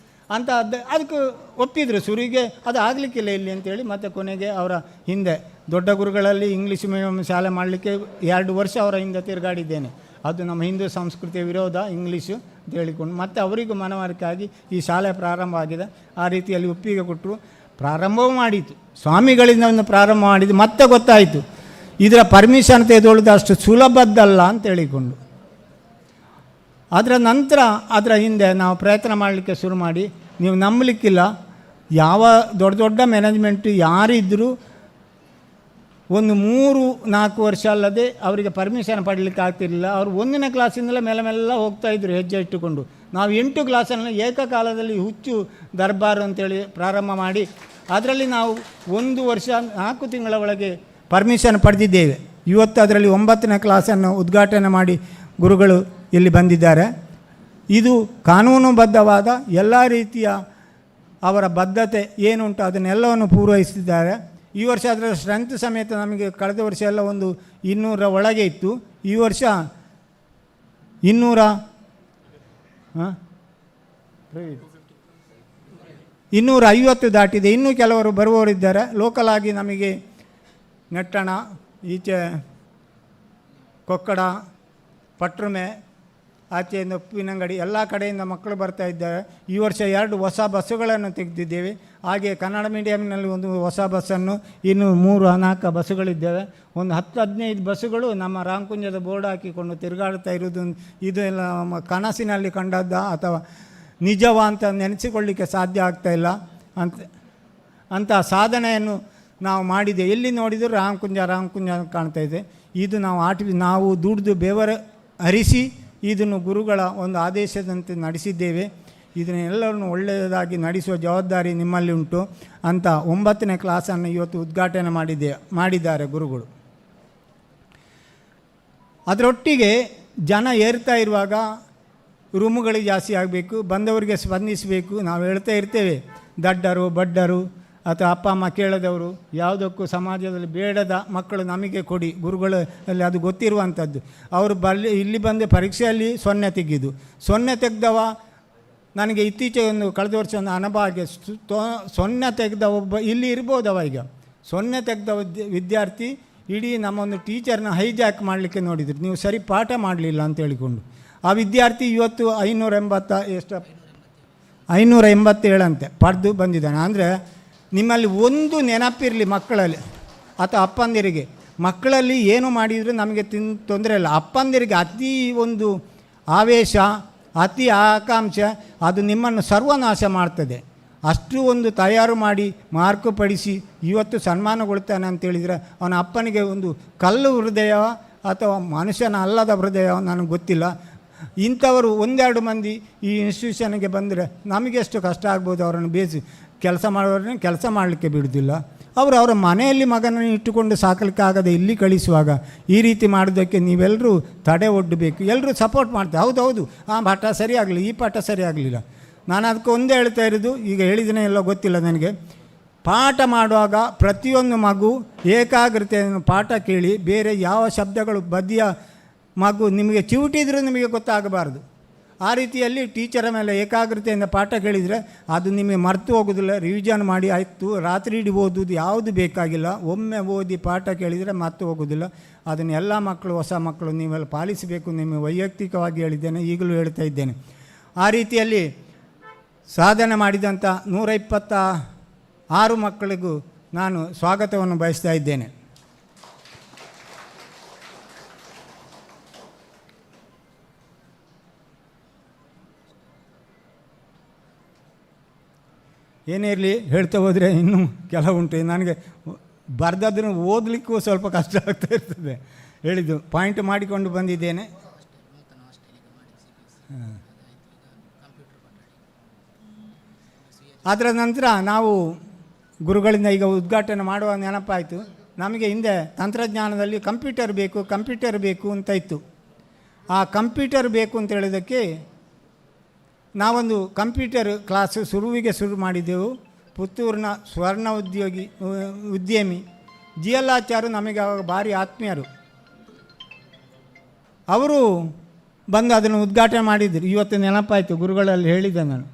ಅಂತ. ಅದಕ್ಕೆ ಒಪ್ಪಿದ್ರು ಶುರುವಿಗೆ, ಅದು ಆಗಲಿಕ್ಕಿಲ್ಲ ಇಲ್ಲಿ ಅಂತೇಳಿ. ಮತ್ತು ಕೊನೆಗೆ ಅವರ ಹಿಂದೆ ದೊಡ್ಡ ಗುರುಗಳಲ್ಲಿ ಇಂಗ್ಲೀಷ್ ಮೀಡಿಯಮ್ ಶಾಲೆ ಮಾಡಲಿಕ್ಕೆ 2 ವರ್ಷ ಅವರ ಹಿಂದೆ ತಿರುಗಾಡಿದ್ದೇನೆ. ಅದು ನಮ್ಮ ಹಿಂದೂ ಸಂಸ್ಕೃತಿಯ ವಿರೋಧ ಇಂಗ್ಲೀಷು ಅಂತ ಹೇಳಿಕೊಂಡು, ಮತ್ತು ಅವರಿಗೂ ಮನವರಿಕೆಯಾಗಿ ಈ ಶಾಲೆ ಪ್ರಾರಂಭ ಆಗಿದೆ. ಆ ರೀತಿಯಲ್ಲಿ ಒಪ್ಪಿಗೆ ಕೊಟ್ಟರು, ಪ್ರಾರಂಭವೂ ಮಾಡಿತು. ಸ್ವಾಮಿಗಳಿಂದ ಒಂದು ಪ್ರಾರಂಭ ಮಾಡಿದ್ದು, ಮತ್ತೆ ಗೊತ್ತಾಯಿತು ಇದರ ಪರ್ಮಿಷನ್ ತೆಗೆದುಕೊಳ್ಳೋದು ಅಷ್ಟು ಸುಲಭದ್ದಲ್ಲ ಅಂತ ಹೇಳಿಕೊಂಡು. ಅದರ ನಂತರ ಅದರ ಹಿಂದೆ ನಾವು ಪ್ರಯತ್ನ ಮಾಡಲಿಕ್ಕೆ ಶುರು ಮಾಡಿ, ನೀವು ನಂಬಲಿಕ್ಕಿಲ್ಲ, ಯಾವ ದೊಡ್ಡ ಮ್ಯಾನೇಜ್ಮೆಂಟು ಯಾರಿದ್ದರೂ ಒಂದು 3-4 ವರ್ಷ ಅಲ್ಲದೆ ಅವರಿಗೆ ಪರ್ಮಿಷನ್ ಪಡಲಿಕ್ಕೆ ಆಗ್ತಿರಲಿಲ್ಲ. ಅವರು 1ನೇ ಕ್ಲಾಸಿಂದಲೇ ಮೆಲ್ಲ ಹೋಗ್ತಾಯಿದ್ರು ಹೆಜ್ಜೆ ಇಟ್ಟುಕೊಂಡು. ನಾವು 8 ಕ್ಲಾಸನ್ನು ಏಕಕಾಲದಲ್ಲಿ ಹುಚ್ಚು ದರ್ಬಾರು ಅಂತೇಳಿ ಪ್ರಾರಂಭ ಮಾಡಿ, ಅದರಲ್ಲಿ ನಾವು 1 ವರ್ಷ 4 ತಿಂಗಳ ಒಳಗೆ ಪರ್ಮಿಷನ್ ಪಡೆದಿದ್ದೇವೆ. ಇವತ್ತು ಅದರಲ್ಲಿ 9ನೇ ಕ್ಲಾಸನ್ನು ಉದ್ಘಾಟನೆ ಮಾಡಿ ಗುರುಗಳು ಇಲ್ಲಿ ಬಂದಿದ್ದಾರೆ. ಇದು ಕಾನೂನುಬದ್ಧವಾದ ಎಲ್ಲ ರೀತಿಯ ಅವರ ಬದ್ಧತೆ ಏನುಂಟು ಅದನ್ನೆಲ್ಲವನ್ನು ಪೂರೈಸಿದ್ದಾರೆ. ಈ ವರ್ಷ ಅದರ ಸ್ಟ್ರೆಂತ್ ಸಮೇತ ನಮಗೆ ಕಳೆದ ವರ್ಷ ಎಲ್ಲ ಒಂದು 200ರ ಒಳಗೆ ಇತ್ತು. ಈ ವರ್ಷ 250 ದಾಟಿದೆ. ಇನ್ನೂ ಕೆಲವರು ಬರುವವರಿದ್ದಾರೆ. ಲೋಕಲ್ ಆಗಿ ನಮಗೆ ನೆಟ್ಟಣ, ಈಚೆ ಕೊಕ್ಕಡ, ಪಟ್ರುಮೆ, ಆಚೆಯಿಂದ ಉಪ್ಪಿನಂಗಡಿ ಎಲ್ಲ ಕಡೆಯಿಂದ ಮಕ್ಕಳು ಬರ್ತಾ ಇದ್ದಾರೆ. ಈ ವರ್ಷ 2 ಹೊಸ ಬಸ್ಸುಗಳನ್ನು ತೆಗೆದಿದ್ದೇವೆ. ಹಾಗೆ ಕನ್ನಡ ಮೀಡಿಯಮ್ನಲ್ಲಿ ಒಂದು ಹೊಸ ಬಸ್ಸನ್ನು, ಇನ್ನು 3-4 ಬಸ್ಸುಗಳಿದ್ದೇವೆ. ಒಂದು 10-15 ಬಸ್ಸುಗಳು ನಮ್ಮ ರಾಮಕುಂಜದ ಬೋರ್ಡ್ ಹಾಕಿಕೊಂಡು ತಿರುಗಾಡ್ತಾ ಇರೋದು. ಇದು ಎಲ್ಲ ನಮ್ಮ ಕನಸಿನಲ್ಲಿ ಕಂಡದ್ದ ಅಥವಾ ನಿಜವಾ ಅಂತ ನೆನೆಸಿಕೊಳ್ಳಿಕ್ಕೆ ಸಾಧ್ಯ ಆಗ್ತಾಯಿಲ್ಲ. ಅಂಥ ಸಾಧನೆಯನ್ನು ನಾವು ಮಾಡಿದೆ. ಎಲ್ಲಿ ನೋಡಿದರೂ ರಾಮಕುಂಜ ಕಾಣ್ತಾ ಇದೆ. ಇದು ನಾವು ದುಡಿದು ಬೆವರು ಹರಿಸಿ ಇದನ್ನು ಗುರುಗಳ ಒಂದು ಆದೇಶದಂತೆ ನಡೆಸಿದ್ದೇವೆ. ಇದನ್ನೆಲ್ಲರನ್ನು ಒಳ್ಳೆಯದಾಗಿ ನಡೆಸುವ ಜವಾಬ್ದಾರಿ ನಿಮ್ಮಲ್ಲಿ ಉಂಟು ಅಂತ 9ನೇ ಕ್ಲಾಸನ್ನು ಇವತ್ತು ಉದ್ಘಾಟನೆ ಮಾಡಿದ್ದಾರೆ ಗುರುಗಳು. ಅದರೊಟ್ಟಿಗೆ ಜನ ಏರ್ತಾ ಇರುವಾಗ ರೂಮುಗಳಿಗೆ ಜಾಸ್ತಿ ಆಗಬೇಕು, ಬಂದವರಿಗೆ ಸ್ಪಂದಿಸಬೇಕು. ನಾವು ಹೇಳ್ತಾ ಇರ್ತೇವೆ, ದಡ್ಡರು ಬಡ್ಡರು ಅಥವಾ ಅಪ್ಪ ಅಮ್ಮ ಕೇಳದವರು ಯಾವುದಕ್ಕೂ ಸಮಾಜದಲ್ಲಿ ಬೇಡದ ಮಕ್ಕಳು ನಮಗೆ ಕೊಡಿ. ಗುರುಗಳಲ್ಲಿ ಅದು ಗೊತ್ತಿರುವಂಥದ್ದು. ಅವರು ಇಲ್ಲಿ ಬಂದು ಪರೀಕ್ಷೆಯಲ್ಲಿ 0 ತೆಗೆದು 0 ತೆಗೆದವ ನನಗೆ ಇತ್ತೀಚೆಗೆ ಕಳೆದ ವರ್ಷ ಒಂದು ಅನುಭವ ಆಗಿ 0 ತೆಗೆದ ಒಬ್ಬ ಇಲ್ಲಿ ಇರ್ಬೋದವ. ಈಗ 0 ತೆಗೆದ ವಿದ್ಯಾರ್ಥಿ ಇಡೀ ನಮ್ಮೊಂದು ಟೀಚರ್ನ ಹೈಜಾಕ್ ಮಾಡಲಿಕ್ಕೆ ನೋಡಿದ್ರು. ನೀವು ಸರಿ ಪಾಠ ಮಾಡಲಿಲ್ಲ ಅಂತ ಹೇಳಿಕೊಂಡು ಆ ವಿದ್ಯಾರ್ಥಿ ಇವತ್ತು 587 ಅಂತೆ ಪಡೆದು ಬಂದಿದ್ದಾನೆ. ಅಂದರೆ ನಿಮ್ಮಲ್ಲಿ ಒಂದು ನೆನಪಿರಲಿ ಮಕ್ಕಳಲ್ಲಿ ಅಥವಾ ಅಪ್ಪಂದಿರಿಗೆ, ಮಕ್ಕಳಲ್ಲಿ ಏನು ಮಾಡಿದರೂ ನಮಗೆ ತೊಂದರೆ ಇಲ್ಲ. ಅಪ್ಪಂದಿರಿಗೆ ಅತಿ ಒಂದು ಆವೇಶ, ಅತಿ ಆಕಾಂಕ್ಷೆ, ಅದು ನಿಮ್ಮನ್ನು ಸರ್ವನಾಶ ಮಾಡ್ತದೆ. ಅಷ್ಟು ಒಂದು ತಯಾರು ಮಾಡಿ ಮಾರ್ಕು ಪಡಿಸಿ ಇವತ್ತು ಸನ್ಮಾನಗೊಳ್ತಾನೆ ಅಂತೇಳಿದರೆ ಅವನ ಅಪ್ಪನಿಗೆ ಒಂದು ಕಲ್ಲು ಹೃದಯ ಅಥವಾ ಮನುಷ್ಯನ ಅಲ್ಲದ ಹೃದಯ ನನಗೆ ಗೊತ್ತಿಲ್ಲ. ಇಂಥವರು 1-2 ಮಂದಿ ಈ ಇನ್ಸ್ಟಿಟ್ಯೂಷನ್ಗೆ ಬಂದರೆ ನಮಗೆ ಎಷ್ಟು ಕಷ್ಟ ಆಗ್ಬೋದು. ಅವರನ್ನು ಬೇಸಿ ಕೆಲಸ ಮಾಡೋರನ್ನ ಕೆಲಸ ಮಾಡಲಿಕ್ಕೆ ಬಿಡೋದಿಲ್ಲ. ಅವರ ಮನೆಯಲ್ಲಿ ಮಗನನ್ನು ಇಟ್ಟುಕೊಂಡು ಸಾಕಲಿಕ್ಕಾಗದೆ ಇಲ್ಲಿ ಕಳಿಸುವಾಗ ಈ ರೀತಿ ಮಾಡೋದಕ್ಕೆ ನೀವೆಲ್ಲರೂ ತಡೆ ಒಡ್ಡಬೇಕು. ಎಲ್ಲರೂ ಸಪೋರ್ಟ್ ಮಾಡ್ತಾರೆ. ಹೌದು ಆ ಪಾಠ ಸರಿಯಾಗಲಿ, ಈ ಪಾಠ ಸರಿಯಾಗಲಿಲ್ಲ. ನಾನು ಅದಕ್ಕೆ ಒಂದೇ ಹೇಳ್ತಾ ಇರೋದು, ಈಗ ಹೇಳಿದನೇ ಎಲ್ಲ ಗೊತ್ತಿಲ್ಲ ನನಗೆ. ಪಾಠ ಮಾಡುವಾಗ ಪ್ರತಿಯೊಂದು ಮಗು ಏಕಾಗ್ರತೆಯನ್ನು ಪಾಠ ಕೇಳಿ, ಬೇರೆ ಯಾವ ಶಬ್ದಗಳು ಬದಿಯ ಮಗು ನಿಮಗೆ ಚಿವುಟಿದ್ರೂ ನಿಮಗೆ ಗೊತ್ತಾಗಬಾರ್ದು. ಆ ರೀತಿಯಲ್ಲಿ ಟೀಚರ ಮೇಲೆ ಏಕಾಗ್ರತೆಯಿಂದ ಪಾಠ ಕೇಳಿದರೆ ಅದು ನಿಮಗೆ ಮರೆತು ಹೋಗೋದಿಲ್ಲ. ರಿವಿಷನ್ ಮಾಡಿ ಆಯಿತು, ರಾತ್ರಿ ಇಡೀ ಓದೋದು ಯಾವುದು ಬೇಕಾಗಿಲ್ಲ. ಒಮ್ಮೆ ಓದಿ ಪಾಠ ಕೇಳಿದರೆ ಮರೆತು ಹೋಗೋದಿಲ್ಲ. ಅದನ್ನು ಎಲ್ಲ ಮಕ್ಕಳು, ಹೊಸ ಮಕ್ಕಳು ನೀವೆಲ್ಲ ಪಾಲಿಸಬೇಕು. ನಿಮಗೆ ವೈಯಕ್ತಿಕವಾಗಿ ಹೇಳಿದ್ದೇನೆ, ಈಗಲೂ ಹೇಳ್ತಾ ಇದ್ದೇನೆ. ಆ ರೀತಿಯಲ್ಲಿ ಸಾಧನೆ ಮಾಡಿದಂಥ 126 ಮಕ್ಕಳಿಗೂ ನಾನು ಸ್ವಾಗತವನ್ನು ಬಯಸ್ತಾ ಇದ್ದೇನೆ. ಏನೇ ಇರಲಿ, ಹೇಳ್ತಾ ಹೋದರೆ ಇನ್ನೂ ಕೆಲವುಂಟು. ನನಗೆ ಬರೆದದನ್ನು ಓದಲಿಕ್ಕೂ ಸ್ವಲ್ಪ ಕಷ್ಟ ಆಗ್ತಾ ಇರ್ತದೆ. ಹೇಳಿದ್ದು ಪಾಯಿಂಟ್ ಮಾಡಿಕೊಂಡು ಬಂದಿದ್ದೇನೆ. ಅದರ ನಂತರ ನಾವು ಗುರುಗಳಿಂದ ಈಗ ಉದ್ಘಾಟನೆ ಮಾಡುವ ನೆನಪಾಯಿತು. ನಮಗೆ ಹಿಂದೆ ತಂತ್ರಜ್ಞಾನದಲ್ಲಿ ಕಂಪ್ಯೂಟರ್ ಬೇಕು ಅಂತ ಇತ್ತು. ಆ ಕಂಪ್ಯೂಟರ್ ಬೇಕು ಅಂತ ಹೇಳಿದ್ದಕ್ಕೆ ನಾವೊಂದು ಕಂಪ್ಯೂಟರ್ ಕ್ಲಾಸು ಶುರು ಮಾಡಿದ್ದೆವು. ಪುತ್ತೂರಿನ ಸ್ವರ್ಣ ಉದ್ಯಮಿ GL ಆಚಾರ್ಯರು ನಮಗೆ ಆವಾಗ ಭಾರಿ ಆತ್ಮೀಯರು. ಅವರು ಬಂದು ಅದನ್ನು ಉದ್ಘಾಟನೆ ಮಾಡಿದ್ರು. ಇವತ್ತು ನೆನಪಾಯಿತು, ಗುರುಗಳಲ್ಲಿ ಹೇಳಿದ್ದೆ ನಾನು.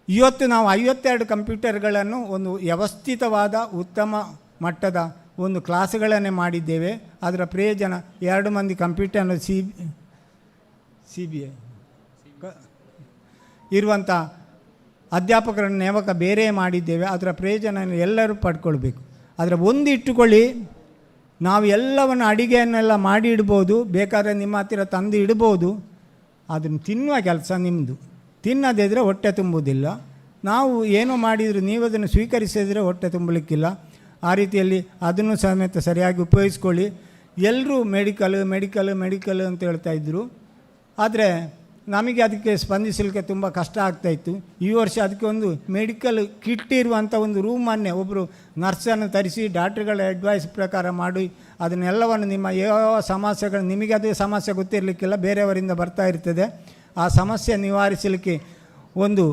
ಇವತ್ತು ನಾವು 52 ಕಂಪ್ಯೂಟರ್ಗಳನ್ನು ಒಂದು ವ್ಯವಸ್ಥಿತವಾದ ಉತ್ತಮ ಮಟ್ಟದ ಒಂದು ಕ್ಲಾಸುಗಳನ್ನೇ ಮಾಡಿದ್ದೇವೆ. ಅದರ ಪ್ರಯೋಜನ 2 ಮಂದಿ ಕಂಪ್ಯೂಟರ್ CBI ಇರುವಂಥ ಅಧ್ಯಾಪಕರನ್ನು ನೇಮಕ ಬೇರೆ ಮಾಡಿದ್ದೇವೆ. ಅದರ ಪ್ರಯೋಜನ ಎಲ್ಲರೂ ಪಡ್ಕೊಳ್ಬೇಕು. ಅದರ ಒಂದು ಇಟ್ಟುಕೊಳ್ಳಿ, ನಾವು ಎಲ್ಲವನ್ನು ಅಡಿಗೆಯನ್ನೆಲ್ಲ ಮಾಡಿ ಇಡ್ಬೋದು, ಬೇಕಾದರೆ ನಿಮ್ಮ ಹತ್ತಿರ ತಂದು ಇಡ್ಬೋದು. ಅದನ್ನು ತಿನ್ನುವ ಕೆಲಸ ನಿಮ್ಮದು. ತಿನ್ನದಿದ್ದರೆ ಹೊಟ್ಟೆ ತುಂಬುವುದಿಲ್ಲ. ನಾವು ಏನು ಮಾಡಿದರೂ ನೀವು ಅದನ್ನು ಸ್ವೀಕರಿಸಿದರೆ ಹೊಟ್ಟೆ ತುಂಬಲಿಕ್ಕಿಲ್ಲ. ಆ ರೀತಿಯಲ್ಲಿ ಅದನ್ನು ಸಮೇತ ಸರಿಯಾಗಿ ಉಪಯೋಗಿಸ್ಕೊಳ್ಳಿ. ಎಲ್ಲರೂ ಮೆಡಿಕಲ್ ಅಂತ ಹೇಳ್ತಾಯಿದ್ರು. ಆದರೆ ನಮಗೆ ಅದಕ್ಕೆ ಸ್ಪಂದಿಸಲಿಕ್ಕೆ ತುಂಬ ಕಷ್ಟ ಆಗ್ತಾಯಿತ್ತು. ಈ ವರ್ಷ ಅದಕ್ಕೆ ಒಂದು ಮೆಡಿಕಲ್ ಕಿಟ್ ಇರುವಂಥ ಒಂದು ರೂಮನ್ನೇ ಒಬ್ಬರು ನರ್ಸನ್ನು ತರಿಸಿ ಡಾಕ್ಟ್ರುಗಳ ಅಡ್ವೈಸ್ ಪ್ರಕಾರ ಮಾಡಿ ಅದನ್ನೆಲ್ಲವನ್ನು ನಿಮ್ಮ ಯಾವ ಸಮಸ್ಯೆಗಳು, ನಿಮಗೆ ಅದೇ ಸಮಸ್ಯೆ ಗೊತ್ತಿರಲಿಕ್ಕಿಲ್ಲ, ಬೇರೆಯವರಿಂದ ಬರ್ತಾ ಇರ್ತದೆ. ಆ ಸಮಸ್ಯೆ ನಿವಾರಿಸಲಿಕ್ಕೆ ಒಂದು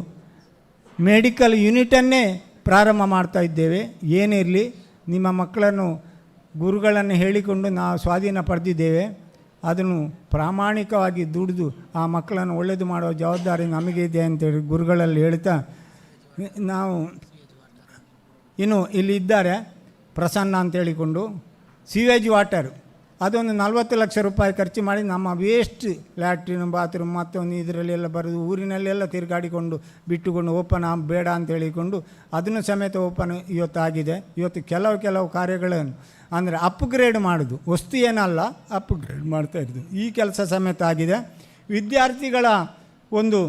ಮೆಡಿಕಲ್ ಯೂನಿಟನ್ನೇ ಪ್ರಾರಂಭ ಮಾಡ್ತಾ ಇದ್ದೇವೆ. ಏನೇ ಇರಲಿ, ನಿಮ್ಮ ಮಕ್ಕಳನ್ನು ಗುರುಗಳನ್ನು ಹೇಳಿಕೊಂಡು ನಾವು ಸ್ವಾಧೀನ ಪಡೆದಿದ್ದೇವೆ. ಅದನ್ನು ಪ್ರಾಮಾಣಿಕವಾಗಿ ದುಡಿದು ಆ ಮಕ್ಕಳನ್ನು ಒಳ್ಳೆಯದು ಮಾಡುವ ಜವಾಬ್ದಾರಿ ನಮಗೆ ಇದೆ ಅಂತೇಳಿ ಗುರುಗಳಲ್ಲಿ ಹೇಳ್ತಾ, ನಾವು ಇನ್ನು ಇಲ್ಲಿ ಇದ್ದಾರೆ ಪ್ರಸನ್ನ ಅಂತ ಹೇಳಿಕೊಂಡು, ಸಿವೇಜ್ ವಾಟರ್ ಅದೊಂದು 40 ಲಕ್ಷ ರೂಪಾಯಿ ಖರ್ಚು ಮಾಡಿ ನಮ್ಮ ವೇಸ್ಟ್ ಲ್ಯಾಟ್ರಿನ್ ಬಾತ್ರೂಮ್ ಮತ್ತೊಂದು ಇದರಲ್ಲೆಲ್ಲ ಬರೋದು ಊರಿನಲ್ಲೆಲ್ಲ ತಿರುಗಾಡಿಕೊಂಡು ಬಿಟ್ಟುಕೊಂಡು ಓಪನ್ ಬೇಡ ಅಂತ ಹೇಳಿಕೊಂಡು ಅದನ್ನು ಸಮೇತ ಓಪನ್ ಇವತ್ತಾಗಿದೆ. ಇವತ್ತು ಕೆಲವು ಕಾರ್ಯಗಳನ್ನು ಅಂದರೆ ಅಪ್ಗ್ರೇಡ್ ಮಾಡೋದು, ವಸ್ತು ಏನಲ್ಲ ಅಪ್ಗ್ರೇಡ್ ಮಾಡ್ತಾಯಿದ್ದು ಈ ಕೆಲಸ ಸಮೇತ ಆಗಿದೆ. ವಿದ್ಯಾರ್ಥಿಗಳ ಒಂದು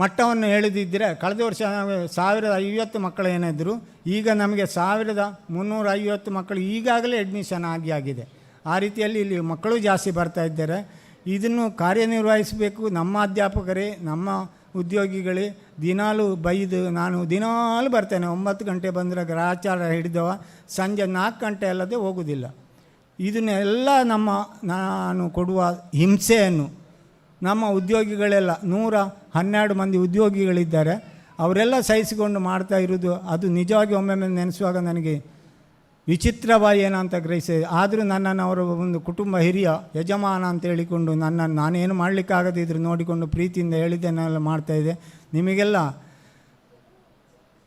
ಮಟ್ಟವನ್ನು ಹೇಳಿದಿದ್ದರೆ ಕಳೆದ ವರ್ಷ 1050 ಮಕ್ಕಳು ಏನಿದ್ರು, ಈಗ ನಮಗೆ 1350 ಮಕ್ಕಳು ಈಗಾಗಲೇ ಅಡ್ಮಿಷನ್ ಆಗಿದೆ. ಆ ರೀತಿಯಲ್ಲಿ ಇಲ್ಲಿ ಮಕ್ಕಳು ಜಾಸ್ತಿ ಬರ್ತಾ ಇದ್ದಾರೆ. ಇದನ್ನು ಕಾರ್ಯನಿರ್ವಹಿಸಬೇಕು ನಮ್ಮ ಅಧ್ಯಾಪಕರೇ, ನಮ್ಮ ಉದ್ಯೋಗಿಗಳೇ. ದಿನಾಲೂ ಬೈದು ನಾನು ದಿನಾಲೂ ಬರ್ತೇನೆ, 9 ಗಂಟೆ ಬಂದರೆ ಗ್ರಹಚಾರ ಹಿಡಿದವ ಸಂಜೆ 4 ಗಂಟೆ ಅಲ್ಲದೆ ಹೋಗುವುದಿಲ್ಲ. ಇದನ್ನೆಲ್ಲ ನಾನು ಕೊಡುವ ಹಿಂಸೆಯನ್ನು ನಮ್ಮ ಉದ್ಯೋಗಿಗಳೆಲ್ಲ 112 ಮಂದಿ ಉದ್ಯೋಗಿಗಳಿದ್ದಾರೆ, ಅವರೆಲ್ಲ ಸಹಿಸಿಕೊಂಡು ಮಾಡ್ತಾ ಇರೋದು ಅದು ನಿಜವಾಗಿ ಒಮ್ಮೊಮ್ಮೆ ನೆನೆಸುವಾಗ ನನಗೆ ವಿಚಿತ್ರವಾಗಿ ಏನಂತ ಗ್ರಹಿಸಿದೆ. ಆದರೂ ನನ್ನನ್ನು ಅವರ ಒಂದು ಕುಟುಂಬ ಹಿರಿಯ ಯಜಮಾನ ಅಂತ ಹೇಳಿಕೊಂಡು ನನ್ನನ್ನು ನಾನೇನು ಮಾಡಲಿಕ್ಕಾಗದಿದ್ರು ನೋಡಿಕೊಂಡು ಪ್ರೀತಿಯಿಂದ ಹೇಳಿದ್ದನ್ನೆಲ್ಲ ಮಾಡ್ತಾಯಿದ್ದೆ.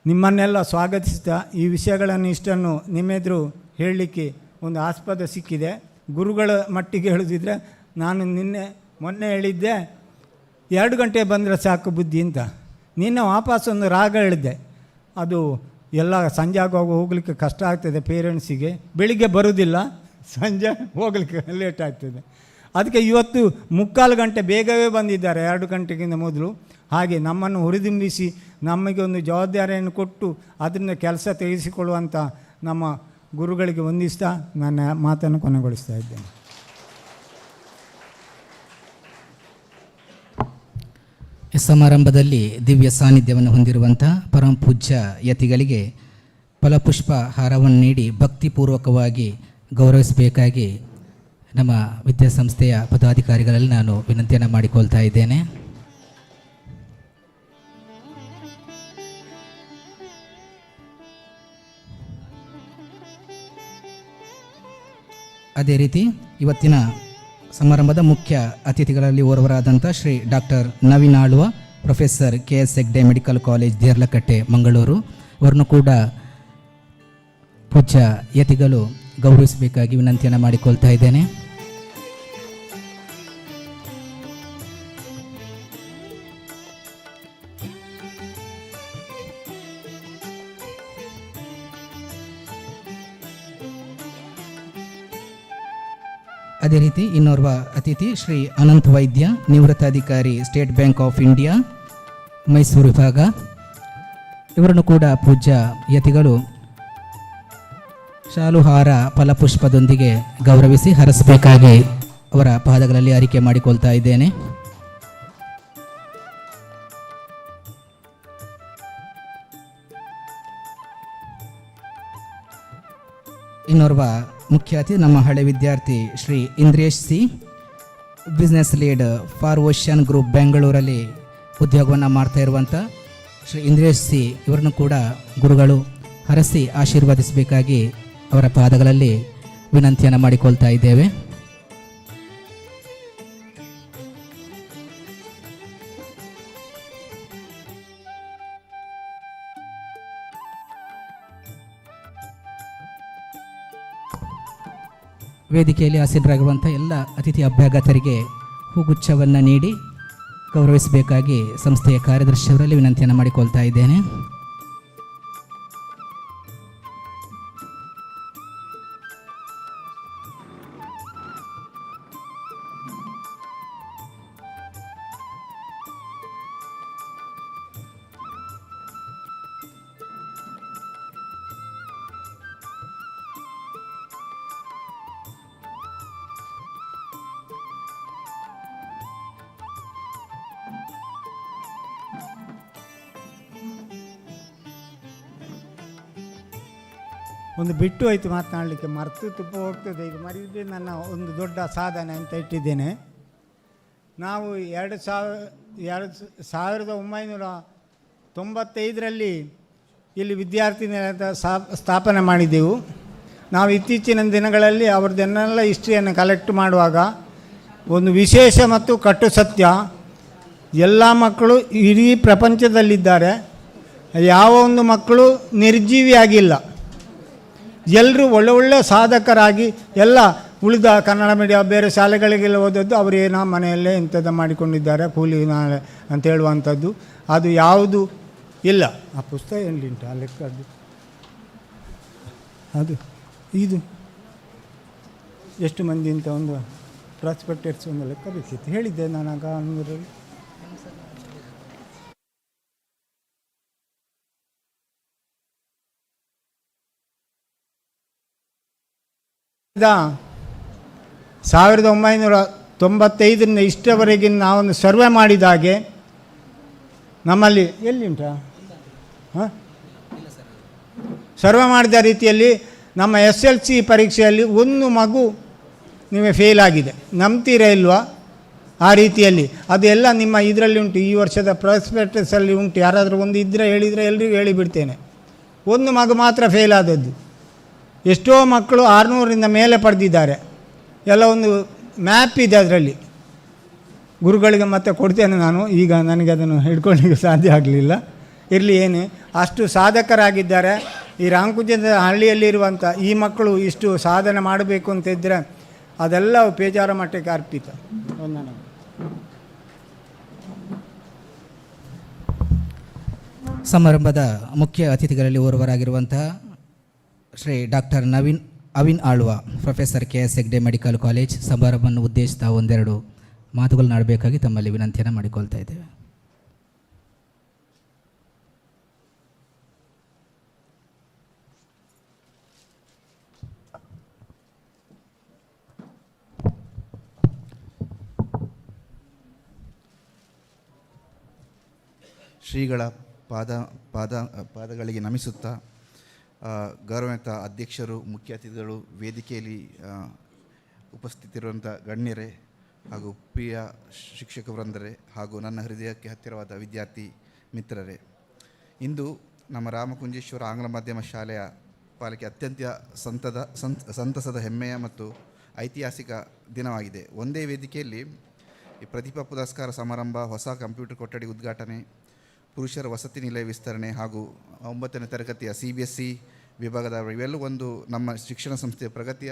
ನಿಮ್ಮನ್ನೆಲ್ಲ ಸ್ವಾಗತಿಸ್ತಾ ಈ ವಿಷಯಗಳನ್ನು ಇಷ್ಟನ್ನು ನಿಮ್ಮೆದುರು ಹೇಳಲಿಕ್ಕೆ ಒಂದು ಆಸ್ಪದ ಸಿಕ್ಕಿದೆ. ಗುರುಗಳ ಮಟ್ಟಿಗೆ ಹೇಳೋದಿದ್ರೆ ನಾನು ಮೊನ್ನೆ ಹೇಳಿದ್ದೆ 2 ಗಂಟೆ ಬಂದರೆ ಸಾಕು ಬುದ್ಧಿ ಅಂತ. ನಿನ್ನೆ ವಾಪಸ್ಸೊಂದು ರಾಗ ಹೇಳಿದ್ದೆ, ಅದು ಎಲ್ಲ ಸಂಜೆ ಆಗುವಾಗ ಹೋಗಲಿಕ್ಕೆ ಕಷ್ಟ ಆಗ್ತದೆ ಪೇರೆಂಟ್ಸಿಗೆ, ಬೆಳಿಗ್ಗೆ ಬರೋದಿಲ್ಲ, ಸಂಜೆ ಹೋಗಲಿಕ್ಕೆ ಲೇಟ್ ಆಗ್ತದೆ. ಅದಕ್ಕೆ ಇವತ್ತು 3/4 ಗಂಟೆ ಬೇಗವೇ ಬಂದಿದ್ದಾರೆ 2 ಗಂಟೆಗಿಂತ ಮೊದಲು. ಹಾಗೆ ನಮ್ಮನ್ನು ಹುರಿದುಂಬಿಸಿ ನಮಗೆ ಒಂದು ಜವಾಬ್ದಾರಿಯನ್ನು ಕೊಟ್ಟು ಅದರಿಂದ ಕೆಲಸ ತೆಗೆಸಿಕೊಳ್ಳುವಂಥ ನಮ್ಮ ಗುರುಗಳಿಗೆ ವಂದಿಸ್ತಾ ನನ್ನ ಮಾತನ್ನು ಕೊನೆಗೊಳಿಸ್ತಾ ಇದ್ದೇನೆ. ಈ ಸಮಾರಂಭದಲ್ಲಿ ದಿವ್ಯ ಸಾನ್ನಿಧ್ಯವನ್ನು ಹೊಂದಿರುವಂಥ ಪರಮ ಪೂಜ್ಯ ಯತಿಗಳಿಗೆ ಫಲಪುಷ್ಪ ಹಾರವನ್ನು ನೀಡಿ ಭಕ್ತಿಪೂರ್ವಕವಾಗಿ ಗೌರವಿಸಬೇಕಾಗಿ ನಮ್ಮ ವಿದ್ಯಾಸಂಸ್ಥೆಯ ಪದಾಧಿಕಾರಿಗಳಲ್ಲಿ ನಾನು ವಿನಂತಿಯನ್ನು ಮಾಡಿಕೊಳ್ತಾ ಇದ್ದೇನೆ. ಅದೇ ರೀತಿ ಇವತ್ತಿನ ಸಮಾರಂಭದ ಮುಖ್ಯ ಅತಿಥಿಗಳಲ್ಲಿ ಓರ್ವರಾದಂಥ Shri doctor Naveen Alva, professor KS Hegde medical college Derlakatte Mangaluru, ಅವರನ್ನು ಕೂಡ ಪೂಜ್ಯ ಯತಿಗಳು ಗೌರವಿಸಬೇಕಾಗಿ ವಿನಂತಿಯನ್ನು ಮಾಡಿಕೊಳ್ತಾ ಇದ್ದೇನೆ. ಅದೇ ರೀತಿ ಇನ್ನೋರ್ವ ಅತಿಥಿ ಶ್ರೀ ಅನಂತ್ ವೈದ್ಯ, ನಿವೃತ್ತ ಅಧಿಕಾರಿ, state bank of India Mysuru ವಿಭಾಗ, ಇವರನ್ನು ಕೂಡ ಪೂಜ್ಯ ಯತಿಗಳು ಶಾಲುಹಾರ ಫಲಪುಷ್ಪದೊಂದಿಗೆ ಗೌರವಿಸಿ ಹರಸಬೇಕಾಗಿ ಅವರ ಪಾದಗಳಲ್ಲಿ ಅರಿಕೆ ಮಾಡಿಕೊಳ್ತಾ ಇದ್ದೇನೆ. ಇನ್ನೋರ್ವ ಮುಖ್ಯ ಅತಿಥಿ ನಮ್ಮ ಹಳೆ ವಿದ್ಯಾರ್ಥಿ Shri Indresh C, business lead for ocean group ಬೆಂಗಳೂರಲ್ಲಿ ಉದ್ಯೋಗವನ್ನು ಮಾಡ್ತಾ ಇರುವಂಥ ಶ್ರೀ ಇಂದ್ರೇಶ್ ಸಿ, ಇವರನ್ನು ಕೂಡ ಗುರುಗಳು ಹರಸಿ ಆಶೀರ್ವದಿಸಬೇಕಾಗಿ ಅವರ ಪಾದಗಳಲ್ಲಿ ವಿನಂತಿಯನ್ನು ಮಾಡಿಕೊಳ್ತಾ ಇದ್ದೇವೆ. ವೇದಿಕೆಯಲ್ಲಿ ಆಸೀನರಾಗಿರುವಂಥ ಎಲ್ಲ ಅತಿಥಿ ಅಭ್ಯಾಗತರಿಗೆ ಹೂಗುಚ್ಛವನ್ನು ನೀಡಿ ಗೌರವಿಸಬೇಕಾಗಿ ಸಂಸ್ಥೆಯ ಕಾರ್ಯದರ್ಶಿಯವರಲ್ಲಿ ವಿನಂತಿಯನ್ನು ಮಾಡಿಕೊಳ್ತಾ ಇದ್ದೇನೆ. ಒಂದು ಬಿಟ್ಟು ಹೋಯ್ತು ಮಾತನಾಡಲಿಕ್ಕೆ, ಮರೆತು ತುಪ್ಪ ಹೋಗ್ತದೆ. ಇದು ಮರೆಯುವುದೇ ನನ್ನ ಒಂದು ದೊಡ್ಡ ಸಾಧನೆ ಅಂತ ಇಟ್ಟಿದ್ದೇನೆ. ನಾವು 1995ರಲ್ಲಿ ಇಲ್ಲಿ ವಿದ್ಯಾರ್ಥಿ ನಿಲಯದ ಸ್ಥಾಪನೆ ಮಾಡಿದ್ದೆವು. ನಾವು ಇತ್ತೀಚಿನ ದಿನಗಳಲ್ಲಿ ಅವ್ರದ್ದನ್ನೆಲ್ಲ ಹಿಸ್ಟ್ರಿಯನ್ನು ಕಲೆಕ್ಟ್ ಮಾಡುವಾಗ ಒಂದು ವಿಶೇಷ ಮತ್ತು ಕಟ್ಟು ಸತ್ಯ, ಎಲ್ಲ ಮಕ್ಕಳು ಇಡೀ ಪ್ರಪಂಚದಲ್ಲಿದ್ದಾರೆ, ಯಾವ ಒಂದು ಮಕ್ಕಳು ನಿರ್ಜೀವಿಯಾಗಿಲ್ಲ. ಎಲ್ಲರೂ ಒಳ್ಳೆ ಸಾಧಕರಾಗಿ ಎಲ್ಲ ಉಳಿದ ಕನ್ನಡ ಮೀಡಿಯಂ ಬೇರೆ ಶಾಲೆಗಳಿಗೆಲ್ಲ ಓದದ್ದು ಅವರೇನೋ ಮನೆಯಲ್ಲೇ ಇಂಥದ್ದು ಮಾಡಿಕೊಂಡಿದ್ದಾರೆ ಕೂಲಿ ನಾಳೆ ಅಂತ ಹೇಳುವಂಥದ್ದು ಅದು ಯಾವುದು ಇಲ್ಲ. ಆ ಪುಸ್ತಕ ಎಲ್ಲಿಂಟು ಆ ಲೆಕ್ಕದ್ದು ಅದು ಇದು ಎಷ್ಟು ಮಂದಿ ಅಂತ ಒಂದು ಪ್ರಾಸ್ಪೆಕ್ಟರ್ಸ್ ಒಂದು ಲೆಕ್ಕ ಬೇಕಿತ್ತು, ಹೇಳಿದ್ದೆ ನಾನು ಆಗ 100ರಲ್ಲಿ. ದ 1995ರಿಂದ ಇಷ್ಟವರೆಗಿನ ನಾವೊಂದು ಸರ್ವೆ ಮಾಡಿದಾಗೆ ನಮ್ಮಲ್ಲಿ ಎಲ್ಲಿಂಟ ಹಾಂ ಸರ್ವೆ ಮಾಡಿದ ರೀತಿಯಲ್ಲಿ ನಮ್ಮ SLC ಪರೀಕ್ಷೆಯಲ್ಲಿ ಒಂದು ಮಗು ನಿಮಗೆ ಫೇಲ್ ಆಗಿದೆ, ನಂಬ್ತೀರಾ ಇಲ್ವಾ? ಆ ರೀತಿಯಲ್ಲಿ ಅದೆಲ್ಲ ನಿಮ್ಮ ಇದರಲ್ಲಿ ಉಂಟು, ಈ ವರ್ಷದ ಪ್ರಾಸ್ಪೆಕ್ಟಸಲ್ಲಿ ಉಂಟು. ಯಾರಾದರೂ ಒಂದು ಇದ್ದರೆ ಹೇಳಿದರೆ ಎಲ್ರಿಗೂ ಹೇಳಿಬಿಡ್ತೇನೆ. ಒಂದು ಮಗು ಮಾತ್ರ ಫೇಲ್ ಆದದ್ದು. ಎಷ್ಟೋ ಮಕ್ಕಳು 600ರಿಂದ ಮೇಲೆ ಪಡೆದಿದ್ದಾರೆ. ಎಲ್ಲ ಒಂದು ಮ್ಯಾಪ್ ಇದೆ ಅದರಲ್ಲಿ. ಗುರುಗಳಿಗೆ ಮತ್ತೆ ಕೊಡ್ತೇನೆ ನಾನು, ಈಗ ನನಗೆ ಅದನ್ನು ಹಿಡ್ಕೊಳ್ಳಿಕ್ಕೆ ಸಾಧ್ಯ ಆಗಲಿಲ್ಲ. ಇರಲಿ, ಏನೇ ಅಷ್ಟು ಸಾಧಕರಾಗಿದ್ದಾರೆ. ಈ ರಾಮಕುಂಜದ ಹಳ್ಳಿಯಲ್ಲಿರುವಂಥ ಈ ಮಕ್ಕಳು ಇಷ್ಟು ಸಾಧನೆ ಮಾಡಬೇಕು ಅಂತಿದ್ದರೆ ಅದೆಲ್ಲ ಪೇಜಾರ ಮಟ್ಟಕ್ಕೆ ಅರ್ಪಿತ. ಸಮಾರಂಭದ ಮುಖ್ಯ ಅತಿಥಿಗಳಲ್ಲಿ ಓರ್ವರಾಗಿರುವಂತಹ Shri doctor Avin Alva, professor KS Hegde medical college, ಸಮಾರಂಭವನ್ನು ಉದ್ದೇಶಿತ ಒಂದೆರಡು ಮಾತುಗಳನ್ನಾಡಬೇಕಾಗಿ ತಮ್ಮಲ್ಲಿ ವಿನಂತಿಯನ್ನು ಮಾಡಿಕೊಳ್ತಾ ಇದ್ದೇವೆ. ಶ್ರೀಗಳ ಪಾದಗಳಿಗೆ ನಮಿಸುತ್ತಾ, ಗೌರವಾನ್ವಿತ ಅಧ್ಯಕ್ಷರು, ಮುಖ್ಯ ಅತಿಥಿಗಳು, ವೇದಿಕೆಯಲ್ಲಿ ಉಪಸ್ಥಿತಿರುವಂಥ ಗಣ್ಯರೇ ಹಾಗೂ ಪ್ರಿಯ ಶಿಕ್ಷಕ ವೃಂದರೇ ಹಾಗೂ ನನ್ನ ಹೃದಯಕ್ಕೆ ಹತ್ತಿರವಾದ ವಿದ್ಯಾರ್ಥಿ ಮಿತ್ರರೇ, ಇಂದು ನಮ್ಮ ರಾಮಕುಂಜೇಶ್ವರ ಆಂಗ್ಲ ಮಾಧ್ಯಮ ಶಾಲೆಯ ಪಾಲಿಕೆ ಅತ್ಯಂತ ಸಂತಸದ ಹೆಮ್ಮೆಯ ಮತ್ತು ಐತಿಹಾಸಿಕ ದಿನವಾಗಿದೆ. ಒಂದೇ ವೇದಿಕೆಯಲ್ಲಿ ಈ ಪ್ರತಿಭಾ ಪುರಸ್ಕಾರ ಸಮಾರಂಭ, ಹೊಸ ಕಂಪ್ಯೂಟರ್ ಕೊಠಡಿ ಉದ್ಘಾಟನೆ, ಪುರುಷರ ವಸತಿ ನಿಲಯ ವಿಸ್ತರಣೆ ಹಾಗೂ 9ನೇ ತರಗತಿಯ CBSE ವಿಭಾಗದ ಇವೆಲ್ಲವೂ ಒಂದು ನಮ್ಮ ಶಿಕ್ಷಣ ಸಂಸ್ಥೆಯ ಪ್ರಗತಿಯ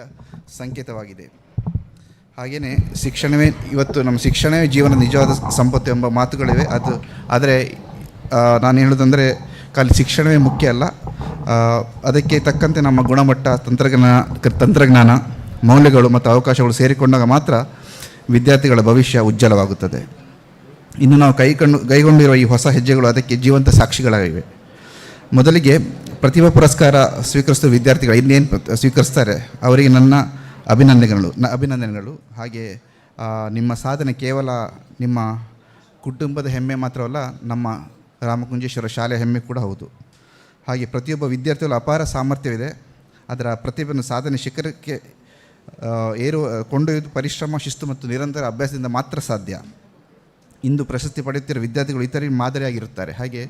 ಸಂಕೇತವಾಗಿದೆ. ಹಾಗೆಯೇ ಶಿಕ್ಷಣವೇ ಇವತ್ತು ನಮ್ಮ ಶಿಕ್ಷಣವೇ ಜೀವನ ನಿಜವಾದ ಸಂಪತ್ತು ಎಂಬ ಮಾತುಗಳಿವೆ. ಆದರೆ ನಾನು ಹೇಳೋದಂದರೆ ಖಾಲಿ ಶಿಕ್ಷಣವೇ ಮುಖ್ಯ ಅಲ್ಲ, ಅದಕ್ಕೆ ತಕ್ಕಂತೆ ನಮ್ಮ ಗುಣಮಟ್ಟ, ತಂತ್ರಜ್ಞಾನ, ಮೌಲ್ಯಗಳು ಮತ್ತು ಅವಕಾಶಗಳು ಸೇರಿಕೊಂಡಾಗ ಮಾತ್ರ ವಿದ್ಯಾರ್ಥಿಗಳ ಭವಿಷ್ಯ ಉಜ್ವಲವಾಗುತ್ತದೆ. ಇನ್ನು ನಾವು ಕೈಗೊಂಡಿರುವ ಈ ಹೊಸ ಹೆಜ್ಜೆಗಳು ಅದಕ್ಕೆ ಜೀವಂತ ಸಾಕ್ಷಿಗಳಾಗಿವೆ. ಮೊದಲಿಗೆ ಪ್ರತಿಭಾ ಪುರಸ್ಕಾರ ಸ್ವೀಕರಿಸಿದ ವಿದ್ಯಾರ್ಥಿಗಳು ಇನ್ನೇನು ಸ್ವೀಕರಿಸ್ತಾರೆ ಅವರಿಗೆ ನನ್ನ ಅಭಿನಂದನೆಗಳು. ಹಾಗೆ ನಿಮ್ಮ ಸಾಧನೆ ಕೇವಲ ನಿಮ್ಮ ಕುಟುಂಬದ ಹೆಮ್ಮೆ ಮಾತ್ರವಲ್ಲ, ನಮ್ಮ ರಾಮಕುಂಜೇಶ್ವರ ಶಾಲೆಯ ಹೆಮ್ಮೆ ಕೂಡ ಹೌದು. ಹಾಗೆ ಪ್ರತಿಯೊಬ್ಬ ವಿದ್ಯಾರ್ಥಿಗಳು ಅಪಾರ ಸಾಮರ್ಥ್ಯವಿದೆ. ಅದರ ಪ್ರತಿಭೆಯನ್ನು ಸಾಧನೆ ಶಿಖರಕ್ಕೆ ಕೊಂಡೊಯ್ಯುವುದು ಪರಿಶ್ರಮ, ಶಿಸ್ತು ಮತ್ತು ನಿರಂತರ ಅಭ್ಯಾಸದಿಂದ ಮಾತ್ರ ಸಾಧ್ಯ. ಇಂದು ಪ್ರಶಸ್ತಿ ಪಡೆಯುತ್ತಿರುವ ವಿದ್ಯಾರ್ಥಿಗಳು ಇತರರಿಗೆ ಮಾದರಿಯಾಗಿರುತ್ತಾರೆ. ಹಾಗೆ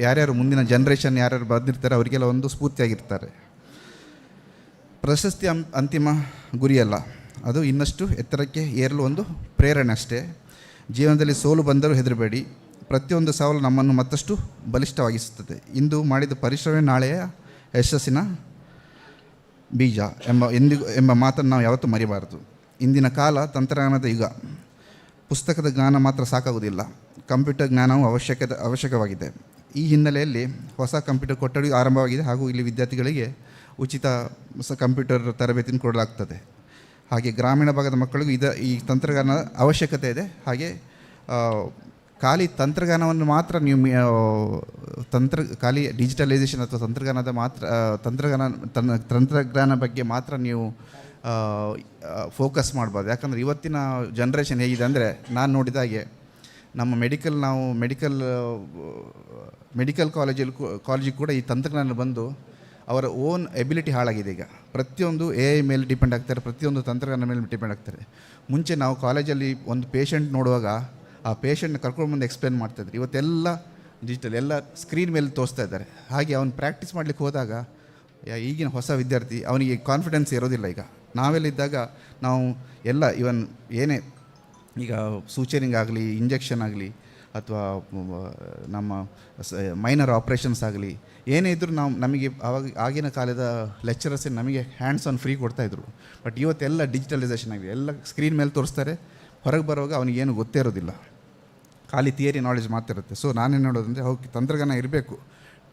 ಯಾರ್ಯಾರು ಮುಂದಿನ ಜನ್ರೇಷನ್ ಯಾರ್ಯಾರು ಬಂದಿರ್ತಾರೆ ಅವರಿಗೆಲ್ಲ ಒಂದು ಸ್ಫೂರ್ತಿಯಾಗಿರ್ತಾರೆ. ಪ್ರಶಸ್ತಿ ಅಂತಿಮ ಗುರಿಯಲ್ಲ, ಅದು ಇನ್ನಷ್ಟು ಎತ್ತರಕ್ಕೆ ಏರಲು ಒಂದು ಪ್ರೇರಣೆ ಅಷ್ಟೇ. ಜೀವನದಲ್ಲಿ ಸೋಲು ಬಂದರೂ ಹೆದರಬೇಡಿ, ಪ್ರತಿಯೊಂದು ಸವಾಲು ನಮ್ಮನ್ನು ಮತ್ತಷ್ಟು ಬಲಿಷ್ಠವಾಗಿಸುತ್ತದೆ. ಇಂದು ಮಾಡಿದ ಪರಿಶ್ರಮವೇ ನಾಳೆಯ ಯಶಸ್ಸಿನ ಬೀಜ ಎಂಬ ಮಾತನ್ನು ನಾವು ಯಾವತ್ತೂ ಮರಿಬಾರದು. ಇಂದಿನ ಕಾಲ ತಂತ್ರಜ್ಞಾನದ ಯುಗ. ಪುಸ್ತಕದ ಜ್ಞಾನ ಮಾತ್ರ ಸಾಕಾಗುವುದಿಲ್ಲ, ಕಂಪ್ಯೂಟರ್ ಜ್ಞಾನವೂ ಅವಶ್ಯಕವಾಗಿದೆ. ಈ ಹಿನ್ನೆಲೆಯಲ್ಲಿ ಹೊಸ ಕಂಪ್ಯೂಟರ್ ಕೊಠಡಿ ಆರಂಭವಾಗಿದೆ ಹಾಗೂ ಇಲ್ಲಿ ವಿದ್ಯಾರ್ಥಿಗಳಿಗೆ ಉಚಿತ ಕಂಪ್ಯೂಟರ್ ತರಬೇತಿಯನ್ನು ಕೊಡಲಾಗ್ತದೆ. ಹಾಗೆ ಗ್ರಾಮೀಣ ಭಾಗದ ಮಕ್ಕಳಿಗೂ ಈ ತಂತ್ರಜ್ಞಾನದ ಅವಶ್ಯಕತೆ ಇದೆ. ಹಾಗೆ ಖಾಲಿ ತಂತ್ರಜ್ಞಾನವನ್ನು ಮಾತ್ರ ನೀವು ಖಾಲಿ ಡಿಜಿಟಲೈಸೇಷನ್ ಅಥವಾ ತಂತ್ರಜ್ಞಾನ ಬಗ್ಗೆ ಮಾತ್ರ ನೀವು ಫೋಕಸ್ ಮಾಡ್ಬೋದು. ಯಾಕಂದರೆ ಇವತ್ತಿನ ಜನ್ರೇಷನ್ ಹೇಗಿದೆ ಅಂದರೆ, ನಾನು ನೋಡಿದ ಹಾಗೆ ನಮ್ಮ ಮೆಡಿಕಲ್ ಕಾಲೇಜಿಗೆ ಕೂಡ ಈ ತಂತ್ರಜ್ಞಾನ ಬಂದು ಅವರ ಓನ್ ಎಬಿಲಿಟಿ ಹಾಳಾಗಿದೆ. ಈಗ ಪ್ರತಿಯೊಂದು AI ಮೇಲೆ ಡಿಪೆಂಡ್ ಆಗ್ತಾರೆ, ಪ್ರತಿಯೊಂದು ತಂತ್ರಜ್ಞಾನ ಮೇಲೆ ಡಿಪೆಂಡ್ ಆಗ್ತಾರೆ. ಮುಂಚೆ ನಾವು ಕಾಲೇಜಲ್ಲಿ ಒಂದು ಪೇಷಂಟ್ ನೋಡುವಾಗ ಆ ಪೇಷಂಟ್ನ ಕರ್ಕೊಂಡು ಬಂದು ಎಕ್ಸ್ಪ್ಲೇನ್ ಮಾಡ್ತಾಯಿದ್ರು. ಇವತ್ತೆಲ್ಲ ಡಿಜಿಟಲ್, ಎಲ್ಲ ಸ್ಕ್ರೀನ್ ಮೇಲೆ ತೋರಿಸ್ತಾ ಇದ್ದಾರೆ. ಹಾಗೆ ಅವನು ಪ್ರಾಕ್ಟೀಸ್ ಮಾಡಲಿಕ್ಕೆ ಹೋದಾಗ ಈಗಿನ ಹೊಸ ವಿದ್ಯಾರ್ಥಿ ಅವನಿಗೆ ಕಾನ್ಫಿಡೆನ್ಸ್ ಇರೋದಿಲ್ಲ. ಈಗ ನಾವೆಲ್ಲಿದ್ದಾಗ ನಾವು ಎಲ್ಲ ಏನೇ ಈಗ ಸೂಚನೆಗಾಗಲಿ, ಇಂಜೆಕ್ಷನ್ ಆಗಲಿ ಅಥವಾ ನಮ್ಮ ಮೈನರ್ ಆಪ್ರೇಷನ್ಸ್ ಆಗಲಿ ಏನೇ ಇದ್ದರೂ ನಮಗೆ ಆಗಿನ ಕಾಲದ ಲೆಕ್ಚರರ್ಸ್ ನಮಗೆ ಹ್ಯಾಂಡ್ಸ್ ಆನ್ ಫ್ರೀ ಕೊಡ್ತಾಯಿದ್ರು. ಬಟ್ ಇವತ್ತೆಲ್ಲ ಡಿಜಿಟಲೈಸೇಷನ್ ಆಗಿದೆ, ಎಲ್ಲ ಸ್ಕ್ರೀನ್ ಮೇಲೆ ತೋರಿಸ್ತಾರೆ. ಹೊರಗೆ ಬರುವಾಗ ಅವನಿಗೇನು ಗೊತ್ತೇ ಇರೋದಿಲ್ಲ, ಖಾಲಿ ಥಿಯರಿ ನಾಲೆಜ್ ಮಾತ್ರ ಇರುತ್ತೆ. ಸೊ ನಾನೇನು ನೋಡೋದಂದರೆ ಹೋಗಿ ತಂತ್ರಜ್ಞಾನ ಇರಬೇಕು,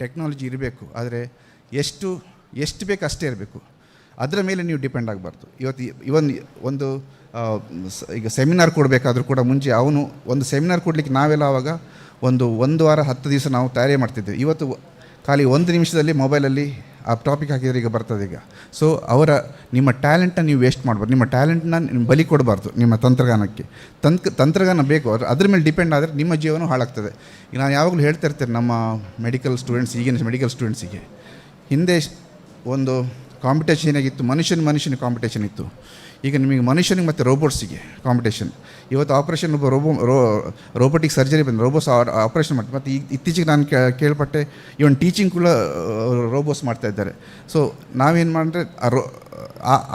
ಟೆಕ್ನಾಲಜಿ ಇರಬೇಕು, ಆದರೆ ಎಷ್ಟು ಬೇಕು ಅಷ್ಟೇ ಇರಬೇಕು. ಅದರ ಮೇಲೆ ನೀವು ಡಿಪೆಂಡ್ ಆಗಬಾರ್ದು. ಒಂದು ಈಗ ಸೆಮಿನಾರ್ ಕೊಡಬೇಕಾದ್ರೂ ಕೂಡ ಮುಂಚೆ ಅವನು ಒಂದು ಸೆಮಿನಾರ್ ಕೊಡಲಿಕ್ಕೆ ನಾವೆಲ್ಲ ಆವಾಗ ಒಂದು ವಾರ 10 ದಿವಸ ನಾವು ತಯಾರಿ ಮಾಡ್ತಿದ್ವಿ. ಇವತ್ತು ಖಾಲಿ 1 ನಿಮಿಷದಲ್ಲಿ ಮೊಬೈಲಲ್ಲಿ ಆ ಟಾಪಿಕ್ ಹಾಕಿದರೆ ಈಗ ಬರ್ತದೆ ಈಗ. ಸೊ ನಿಮ್ಮ ಟ್ಯಾಲೆಂಟನ್ನು ನೀವು ವೇಸ್ಟ್ ಮಾಡಬಾರ್ದು, ನಿಮ್ಮ ಟ್ಯಾಲೆಂಟ್ನ ನೀವು ಬಲಿ ಕೊಡಬಾರ್ದು ನಿಮ್ಮ ತಂತ್ರಜ್ಞಾನಕ್ಕೆ. ತಂತ್ರಜ್ಞಾನ ಬೇಕು, ಅದ್ರ ಮೇಲೆ ಡಿಪೆಂಡ್ ಆದರೆ ನಿಮ್ಮ ಜೀವನ ಹಾಳಾಗ್ತದೆ. ಈಗ ನಾನು ಯಾವಾಗಲೂ ಹೇಳ್ತಾ ಇರ್ತೇನೆ ನಮ್ಮ ಮೆಡಿಕಲ್ ಸ್ಟೂಡೆಂಟ್ಸ್, ಈಗಿನ ಮೆಡಿಕಲ್ ಸ್ಟೂಡೆಂಟ್ಸಿಗೆ, ಹಿಂದೆ ಒಂದು ಕಾಂಪಿಟೇಷನ್ ಆಗಿತ್ತು, ಮನುಷ್ಯನ ಕಾಂಪಿಟೇಷನ್ ಇತ್ತು. ಈಗ ನಿಮಗೆ ಮನುಷ್ಯನಿಗೆ ಮತ್ತು ರೋಬೋಟ್ಸಿಗೆ ಕಾಂಪಿಟೇಷನ್. ಇವತ್ತು ಆಪ್ರೇಷನ್ ಒಬ್ಬ ರೋಬೋಟಿಕ್ ಸರ್ಜರಿ ಬಂದು ರೋಬೋಸ್ ಆಪ್ರೇಷನ್ ಮಾಡ್ತಾರೆ. ಮತ್ತು ಇತ್ತೀಚೆಗೆ ನಾನು ಕೇಳ್ಪಟ್ಟೆ ಇವನ್ ಟೀಚಿಂಗ್ ಕೂಡ ರೋಬೋಸ್ ಮಾಡ್ತಾಯಿದ್ದಾರೆ. ಸೊ ನಾವೇನು ಮಾಡಿದ್ರೆ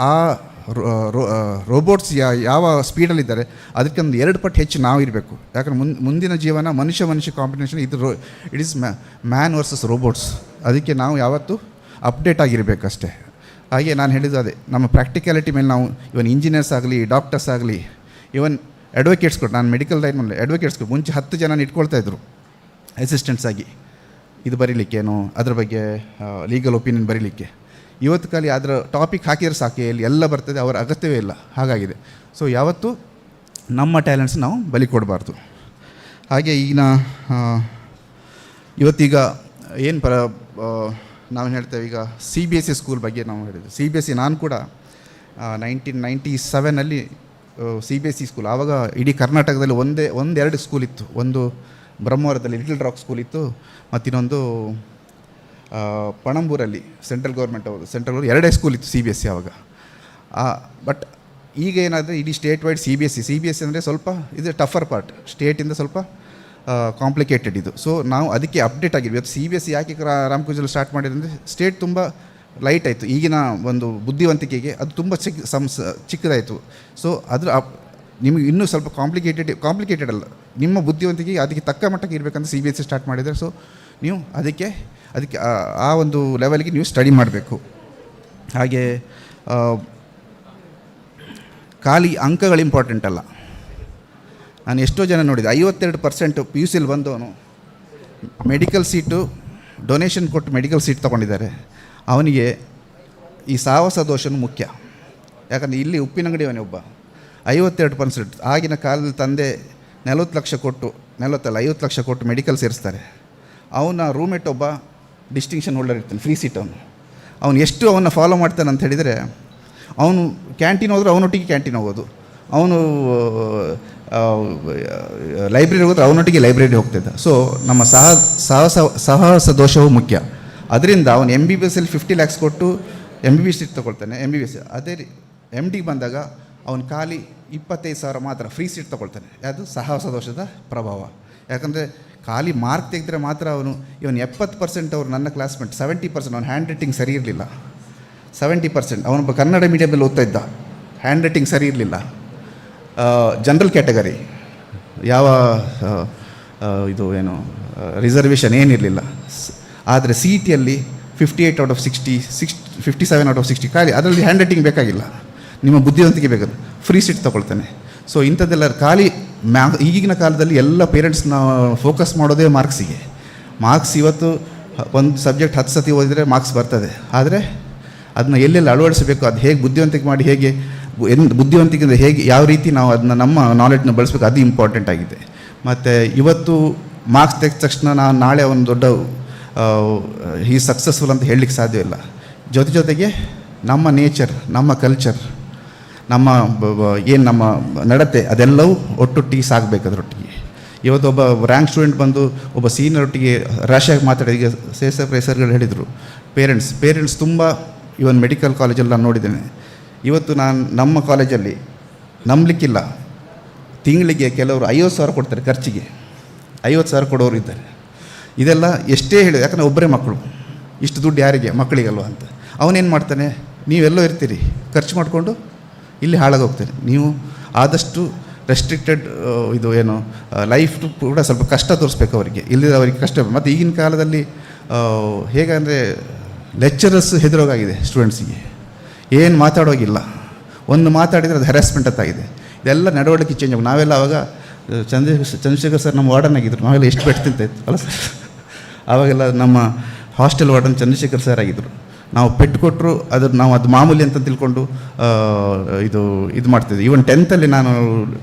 ಆ ರೋಬೋಟ್ಸ್ ಯಾವ ಸ್ಪೀಡಲ್ಲಿದ್ದಾರೆ ಅದಕ್ಕೆ ಒಂದು 2 ಪಟ್ಟು ಹೆಚ್ಚು ನಾವು ಇರಬೇಕು. ಯಾಕಂದರೆ ಮುಂದಿನ ಜೀವನ ಮನುಷ್ಯ ಕಾಂಪಿಟೇಷನ್ ಇದು. It is man versus robots. ಅದಕ್ಕೆ ನಾವು ಯಾವತ್ತೂ ಅಪ್ಡೇಟ್ ಆಗಿರಬೇಕಷ್ಟೇ. ಹಾಗೆ ನಾನು ಹೇಳಿದ್ದು ಅದೇ, ನಮ್ಮ ಪ್ರಾಕ್ಟಿಕ್ಯಾಲಿಟಿ ಮೇಲೆ ನಾವು ಇವನ್ ಇಂಜಿನಿಯರ್ಸ್ ಆಗಲಿ, ಡಾಕ್ಟರ್ಸ್ ಆಗಲಿ, ಇವನ್ ಅಡ್ವೊಕೇಟ್ಸ್ ಕೊಟ್ಟು, ನಾನು ಮೆಡಿಕಲ್ ಲೈನ್ ಮೇಲೆ ಅಡ್ವೊಕೇಟ್ಸ್ ಕೊಟ್ಟು ಮುಂಚೆ 10 ಜನ ಇಟ್ಕೊಳ್ತಾಯಿದ್ರು ಅಸಿಸ್ಟೆಂಟ್ಸ್ ಆಗಿ, ಇದು ಬರೀಲಿಕ್ಕೇನು ಅದ್ರ ಬಗ್ಗೆ ಲೀಗಲ್ ಒಪಿನಿಯನ್ ಬರೀಲಿಕ್ಕೆ. ಇವತ್ತು ಖಾಲಿ ಅದರ ಟಾಪಿಕ್ ಹಾಕಿದ್ರೆ ಸಾಕು, ಇಲ್ಲಿ ಎಲ್ಲ ಬರ್ತದೆ, ಅವರ ಅಗತ್ಯವೇ ಇಲ್ಲ, ಹಾಗಾಗಿದೆ. ಸೊ ಯಾವತ್ತೂ ನಮ್ಮ ಟ್ಯಾಲೆಂಟ್ಸ್ ನಾವು ಬಲಿ ಕೊಡಬಾರ್ದು. ಹಾಗೆ ಈಗಿನ ಇವತ್ತೀಗ ಏನು ನಾವು ಹೇಳ್ತೇವೆ, ಈಗ CBSE ಸ್ಕೂಲ್ ಬಗ್ಗೆ ನಾವು ಹೇಳಿದ್ವಿ. CBSE ನಾನು ಕೂಡ 1997 CBSE ಸ್ಕೂಲ್, ಆವಾಗ ಇಡೀ ಕರ್ನಾಟಕದಲ್ಲಿ ಒಂದೆರಡು ಸ್ಕೂಲ್ ಇತ್ತು. ಒಂದು ಬ್ರಹ್ಮವರದಲ್ಲಿ ಲಿಟಲ್ ರಾಕ್ ಸ್ಕೂಲ್ ಇತ್ತು, ಮತ್ತಿನ್ನೊಂದು ಪಣಂಬೂರಲ್ಲಿ ಸೆಂಟ್ರಲ್ ಗೌರ್ಮೆಂಟ್ ಎರಡೇ ಸ್ಕೂಲ್ ಇತ್ತು CBSE ಆವಾಗ. ಬಟ್ ಈಗ ಏನಾದರೆ ಇಡೀ ಸ್ಟೇಟ್ ವೈಡ್ CBSE ಅಂದರೆ ಸ್ವಲ್ಪ ಇದು ಟಫರ್ ಪಾರ್ಟ್, ಸ್ಟೇಟಿಂದ ಸ್ವಲ್ಪ ಕಾಂಪ್ಲಿಕೇಟೆಡ್ ಇದು. ಸೊ ನಾವು ಅದಕ್ಕೆ ಅಪ್ಡೇಟ್ ಆಗಿದ್ವಿ. ಇವತ್ತು CBSE ಯಾಕೆ ರಾಮಕುಂಜಲ್ಲಿ ಸ್ಟಾರ್ಟ್ ಮಾಡಿದ್ರೆ ಸ್ಟೇಟ್ ತುಂಬ ಲೈಟ್ ಆಯಿತು. ಈಗಿನ ಒಂದು ಬುದ್ಧಿವಂತಿಕೆಗೆ ಅದು ತುಂಬ ಚಿಕ್ಕದಾಯಿತು. ಸೊ ನಿಮಗೆ ಇನ್ನೂ ಸ್ವಲ್ಪ ಕಾಂಪ್ಲಿಕೇಟೆಡ್ ಅಲ್ಲ, ನಿಮ್ಮ ಬುದ್ಧಿವಂತಿಕೆಗೆ ಅದಕ್ಕೆ ತಕ್ಕ ಮಟ್ಟಕ್ಕೆ ಇರಬೇಕಂತ CBSE ಸ್ಟಾರ್ಟ್ ಮಾಡಿದರೆ. ಸೊ ನೀವು ಅದಕ್ಕೆ ಆ ಒಂದು ಲೆವೆಲ್ಗೆ ನೀವು ಸ್ಟಡಿ ಮಾಡಬೇಕು. ಹಾಗೆ ಖಾಲಿ ಅಂಕಗಳು ಇಂಪಾರ್ಟೆಂಟ್ ಅಲ್ಲ. ನಾನು ಎಷ್ಟೋ ಜನ ನೋಡಿದೆ 52% PUCಲಿ ಬಂದವನು ಮೆಡಿಕಲ್ ಸೀಟು ಡೊನೇಷನ್ ಕೊಟ್ಟು ಮೆಡಿಕಲ್ ಸೀಟ್ ತೊಗೊಂಡಿದ್ದಾರೆ. ಅವನಿಗೆ ಈ ಸಾಹಸ ದೋಷನೂ ಮುಖ್ಯ. ಯಾಕಂದರೆ ಇಲ್ಲಿ ಉಪ್ಪಿನಂಗಡಿಯವನೇ ಒಬ್ಬ 52%. ಆಗಿನ ಕಾಲದಲ್ಲಿ ತಂದೆ 40 ಲಕ್ಷ ಕೊಟ್ಟು 50 ಲಕ್ಷ ಕೊಟ್ಟು ಮೆಡಿಕಲ್ ಸೇರಿಸ್ತಾರೆ. ಅವನ ರೂಮೇಟ್ ಒಬ್ಬ ಡಿಸ್ಟಿಂಕ್ಷನ್ ಹೋಲ್ಡರ್ ಇರ್ತಾನೆ, ಫ್ರೀ ಸೀಟ್. ಅವನು ಎಷ್ಟು ಅವನ್ನ ಫಾಲೋ ಮಾಡ್ತಾನೆ ಅಂತ ಹೇಳಿದರೆ, ಅವನು ಕ್ಯಾಂಟೀನ್ ಹೋದ್ರೆ ಅವನೊಟ್ಟಿಗೆ ಕ್ಯಾಂಟೀನ್ ಹೋಗೋದು, ಅವನು ಲೈಬ್ರರಿ ಹೋದ್ರೆ ಅವನೊಟ್ಟಿಗೆ ಲೈಬ್ರರಿ ಹೋಗ್ತಿದ್ದ. ಸೊ ನಮ್ಮ ಸಾಹಸ ದೋಷವೂ ಮುಖ್ಯ. ಅದರಿಂದ ಅವನು MBBSಲ್ಲಿ 50 lakhs ಕೊಟ್ಟು MBBS ಸೀಟ್ ತೊಗೊಳ್ತಾನೆ. MBBS ಅದೇ MD ಬಂದಾಗ ಅವನು ಖಾಲಿ 25,000 ಮಾತ್ರ ಫ್ರೀ ಸೀಟ್ ತೊಗೊಳ್ತಾನೆ. ಅದು ಸಾಹಸ ದೋಷದ ಪ್ರಭಾವ. ಯಾಕಂದರೆ ಖಾಲಿ ಮಾರ್ಕ್ ತೆಗೆದ್ರೆ ಮಾತ್ರ ಇವನು 70% ಅವರು ನನ್ನ ಕ್ಲಾಸ್ಮೇಟ್ 70%, ಅವನು ಹ್ಯಾಂಡ್ ರೈಟಿಂಗ್ ಸರಿ ಇರಲಿಲ್ಲ. 70% ಅವನೊಬ್ಬ ಕನ್ನಡ ಮೀಡಿಯಮಲ್ಲಿ ಓದ್ತಾ ಇದ್ದ, ಹ್ಯಾಂಡ್ ರೈಟಿಂಗ್ ಸರಿ ಇರಲಿಲ್ಲ. ಜನರಲ್ ಕ್ಯಾಟಗರಿ, ಯಾವ ಇದು ಏನು ರಿಸರ್ವೇಷನ್ ಏನಿರಲಿಲ್ಲ. ಆದರೆ CETಯಲ್ಲಿ 58 out of 60, 57 out of 60 ಖಾಲಿ. ಅದರಲ್ಲಿ ಹ್ಯಾಂಡ್ ರೈಟಿಂಗ್ ಬೇಕಾಗಿಲ್ಲ, ನಿಮ್ಮ ಬುದ್ಧಿವಂತಿಕೆ ಬೇಕಾದ ಫ್ರೀ ಸೀಟ್ ತೊಗೊಳ್ತಾನೆ. ಸೊ ಇಂಥದ್ದೆಲ್ಲ ಖಾಲಿ ಈಗಿನ ಕಾಲದಲ್ಲಿ ಎಲ್ಲ ಪೇರೆಂಟ್ಸ್ನ ಫೋಕಸ್ ಮಾಡೋದೇ ಮಾರ್ಕ್ಸಿಗೆ. ಮಾರ್ಕ್ಸ್ ಇವತ್ತು ಒಂದು ಸಬ್ಜೆಕ್ಟ್ 10 ಸತಿ ಓದಿದರೆ ಮಾರ್ಕ್ಸ್ ಬರ್ತದೆ, ಆದರೆ ಅದನ್ನ ಎಲ್ಲೆಲ್ಲಿ ಅಳವಡಿಸಬೇಕು, ಅದು ಹೇಗೆ ಬುದ್ಧಿವಂತಿಕೆ ಮಾಡಿ, ಹೇಗೆ ಬುದ್ಧಿವಂತಿಕೆಯಿಂದ ಹೇಗೆ ಯಾವ ರೀತಿ ನಾವು ಅದನ್ನ ನಮ್ಮ ನಾಲೆಡ್ಜನ್ನ ಬಳಸಬೇಕು, ಅದು ಇಂಪಾರ್ಟೆಂಟ್ ಆಗಿದೆ. ಮತ್ತು ಇವತ್ತು ಮಾರ್ಕ್ಸ್ ತೆಗೆದ ತಕ್ಷಣ ನಾನು ನಾಳೆ ಒಂದು ದೊಡ್ಡ ಈ ಸಕ್ಸಸ್ಫುಲ್ ಅಂತ ಹೇಳಲಿಕ್ಕೆ ಸಾಧ್ಯ ಇಲ್ಲ. ಜೊತೆಗೆ ನಮ್ಮ ನೇಚರ್, ನಮ್ಮ ಕಲ್ಚರ್, ನಮ್ಮ ನಮ್ಮ ನಡತೆ ಅದೆಲ್ಲವೂ ಒಟ್ಟೊಟ್ಟಿಗೆ ಸಾಗಬೇಕು. ಅದರೊಟ್ಟಿಗೆ ಇವತ್ತು ಒಬ್ಬ ರ್ಯಾಂಕ್ ಸ್ಟೂಡೆಂಟ್ ಬಂದು ಒಬ್ಬ ಸೀನಿಯರ್ ಒಟ್ಟಿಗೆ ರ್ಯಾಶಾಗಿ ಮಾತಾಡಿದ. ಈಗ ಸರ್ಗಳು ಹೇಳಿದರು, ಪೇರೆಂಟ್ಸ್ ತುಂಬ ಇವನ್ ಮೆಡಿಕಲ್ ಕಾಲೇಜಲ್ಲಿ ನಾನು ನೋಡಿದ್ದೇನೆ. ಇವತ್ತು ನಾನು ನಮ್ಮ ಕಾಲೇಜಲ್ಲಿ ನಂಬಲಿಕ್ಕಿಲ್ಲ, ತಿಂಗಳಿಗೆ ಕೆಲವರು 50,000 ಕೊಡ್ತಾರೆ ಖರ್ಚಿಗೆ, 50,000 ಕೊಡೋರು ಇದ್ದಾರೆ. ಇದೆಲ್ಲ ಎಷ್ಟೇ ಹೇಳಿ, ಯಾಕಂದರೆ ಒಬ್ಬರೇ ಮಕ್ಕಳು, ಇಷ್ಟು ದುಡ್ಡು ಯಾರಿಗೆ, ಮಕ್ಕಳಿಗಲ್ವ ಅಂತ. ಅವನೇನು ಮಾಡ್ತಾನೆ, ನೀವೆಲ್ಲೋ ಇರ್ತೀರಿ, ಖರ್ಚು ಮಾಡಿಕೊಂಡು ಇಲ್ಲಿ ಹಾಳಾಗೋಗ್ತಾರೆ. ನೀವು ಆದಷ್ಟು ರೆಸ್ಟ್ರಿಕ್ಟೆಡ್ ಇದು ಏನು ಲೈಫ್ ಕೂಡ ಸ್ವಲ್ಪ ಕಷ್ಟ ತೋರಿಸ್ಬೇಕು ಅವರಿಗೆ, ಇಲ್ಲದ ಅವರಿಗೆ ಕಷ್ಟ. ಮತ್ತು ಈಗಿನ ಕಾಲದಲ್ಲಿ ಹೇಗಂದರೆ ಲೆಕ್ಚರರ್ಸ್ ಹೆದರೋಗಾಗಿದೆ ಸ್ಟೂಡೆಂಟ್ಸಿಗೆ, ಏನು ಮಾತಾಡೋಗಿಲ್ಲ, ಒಂದು ಮಾತಾಡಿದರೆ ಅದು ಹ್ಯಾರಾಸ್ಮೆಂಟ್ ಅಂತಾಗಿದೆ. ಇದೆಲ್ಲ ನಡವಳಿಕೆ ಚೇಂಜ್ ಆಗಿ ನಾವೆಲ್ಲ ಆವಾಗ ಚಂದ್ರಶೇಖರ್ ಸರ್ ನಮ್ಮ ವಾರ್ಡನ್ ಆಗಿದ್ದರು, ನಾವೆಲ್ಲ ಎಷ್ಟು ಬೆಟ್ಟು ತಿಂತಾಯಿತ್ತು ಅಲ್ಲ ಸರ್. ಆವಾಗೆಲ್ಲ ನಮ್ಮ ಹಾಸ್ಟೆಲ್ ವಾರ್ಡನ್ ಚಂದ್ರಶೇಖರ್ ಸರ್ ಆಗಿದ್ದರು. ನಾವು ಪೆಟ್ಟು ಕೊಟ್ಟರು ನಾವು ಅದು ಮಾಮೂಲಿ ಅಂತ ತಿಳ್ಕೊಂಡು ಇದು ಮಾಡ್ತಿದ್ದೆ. ಈವನ್ 10th ನಾನು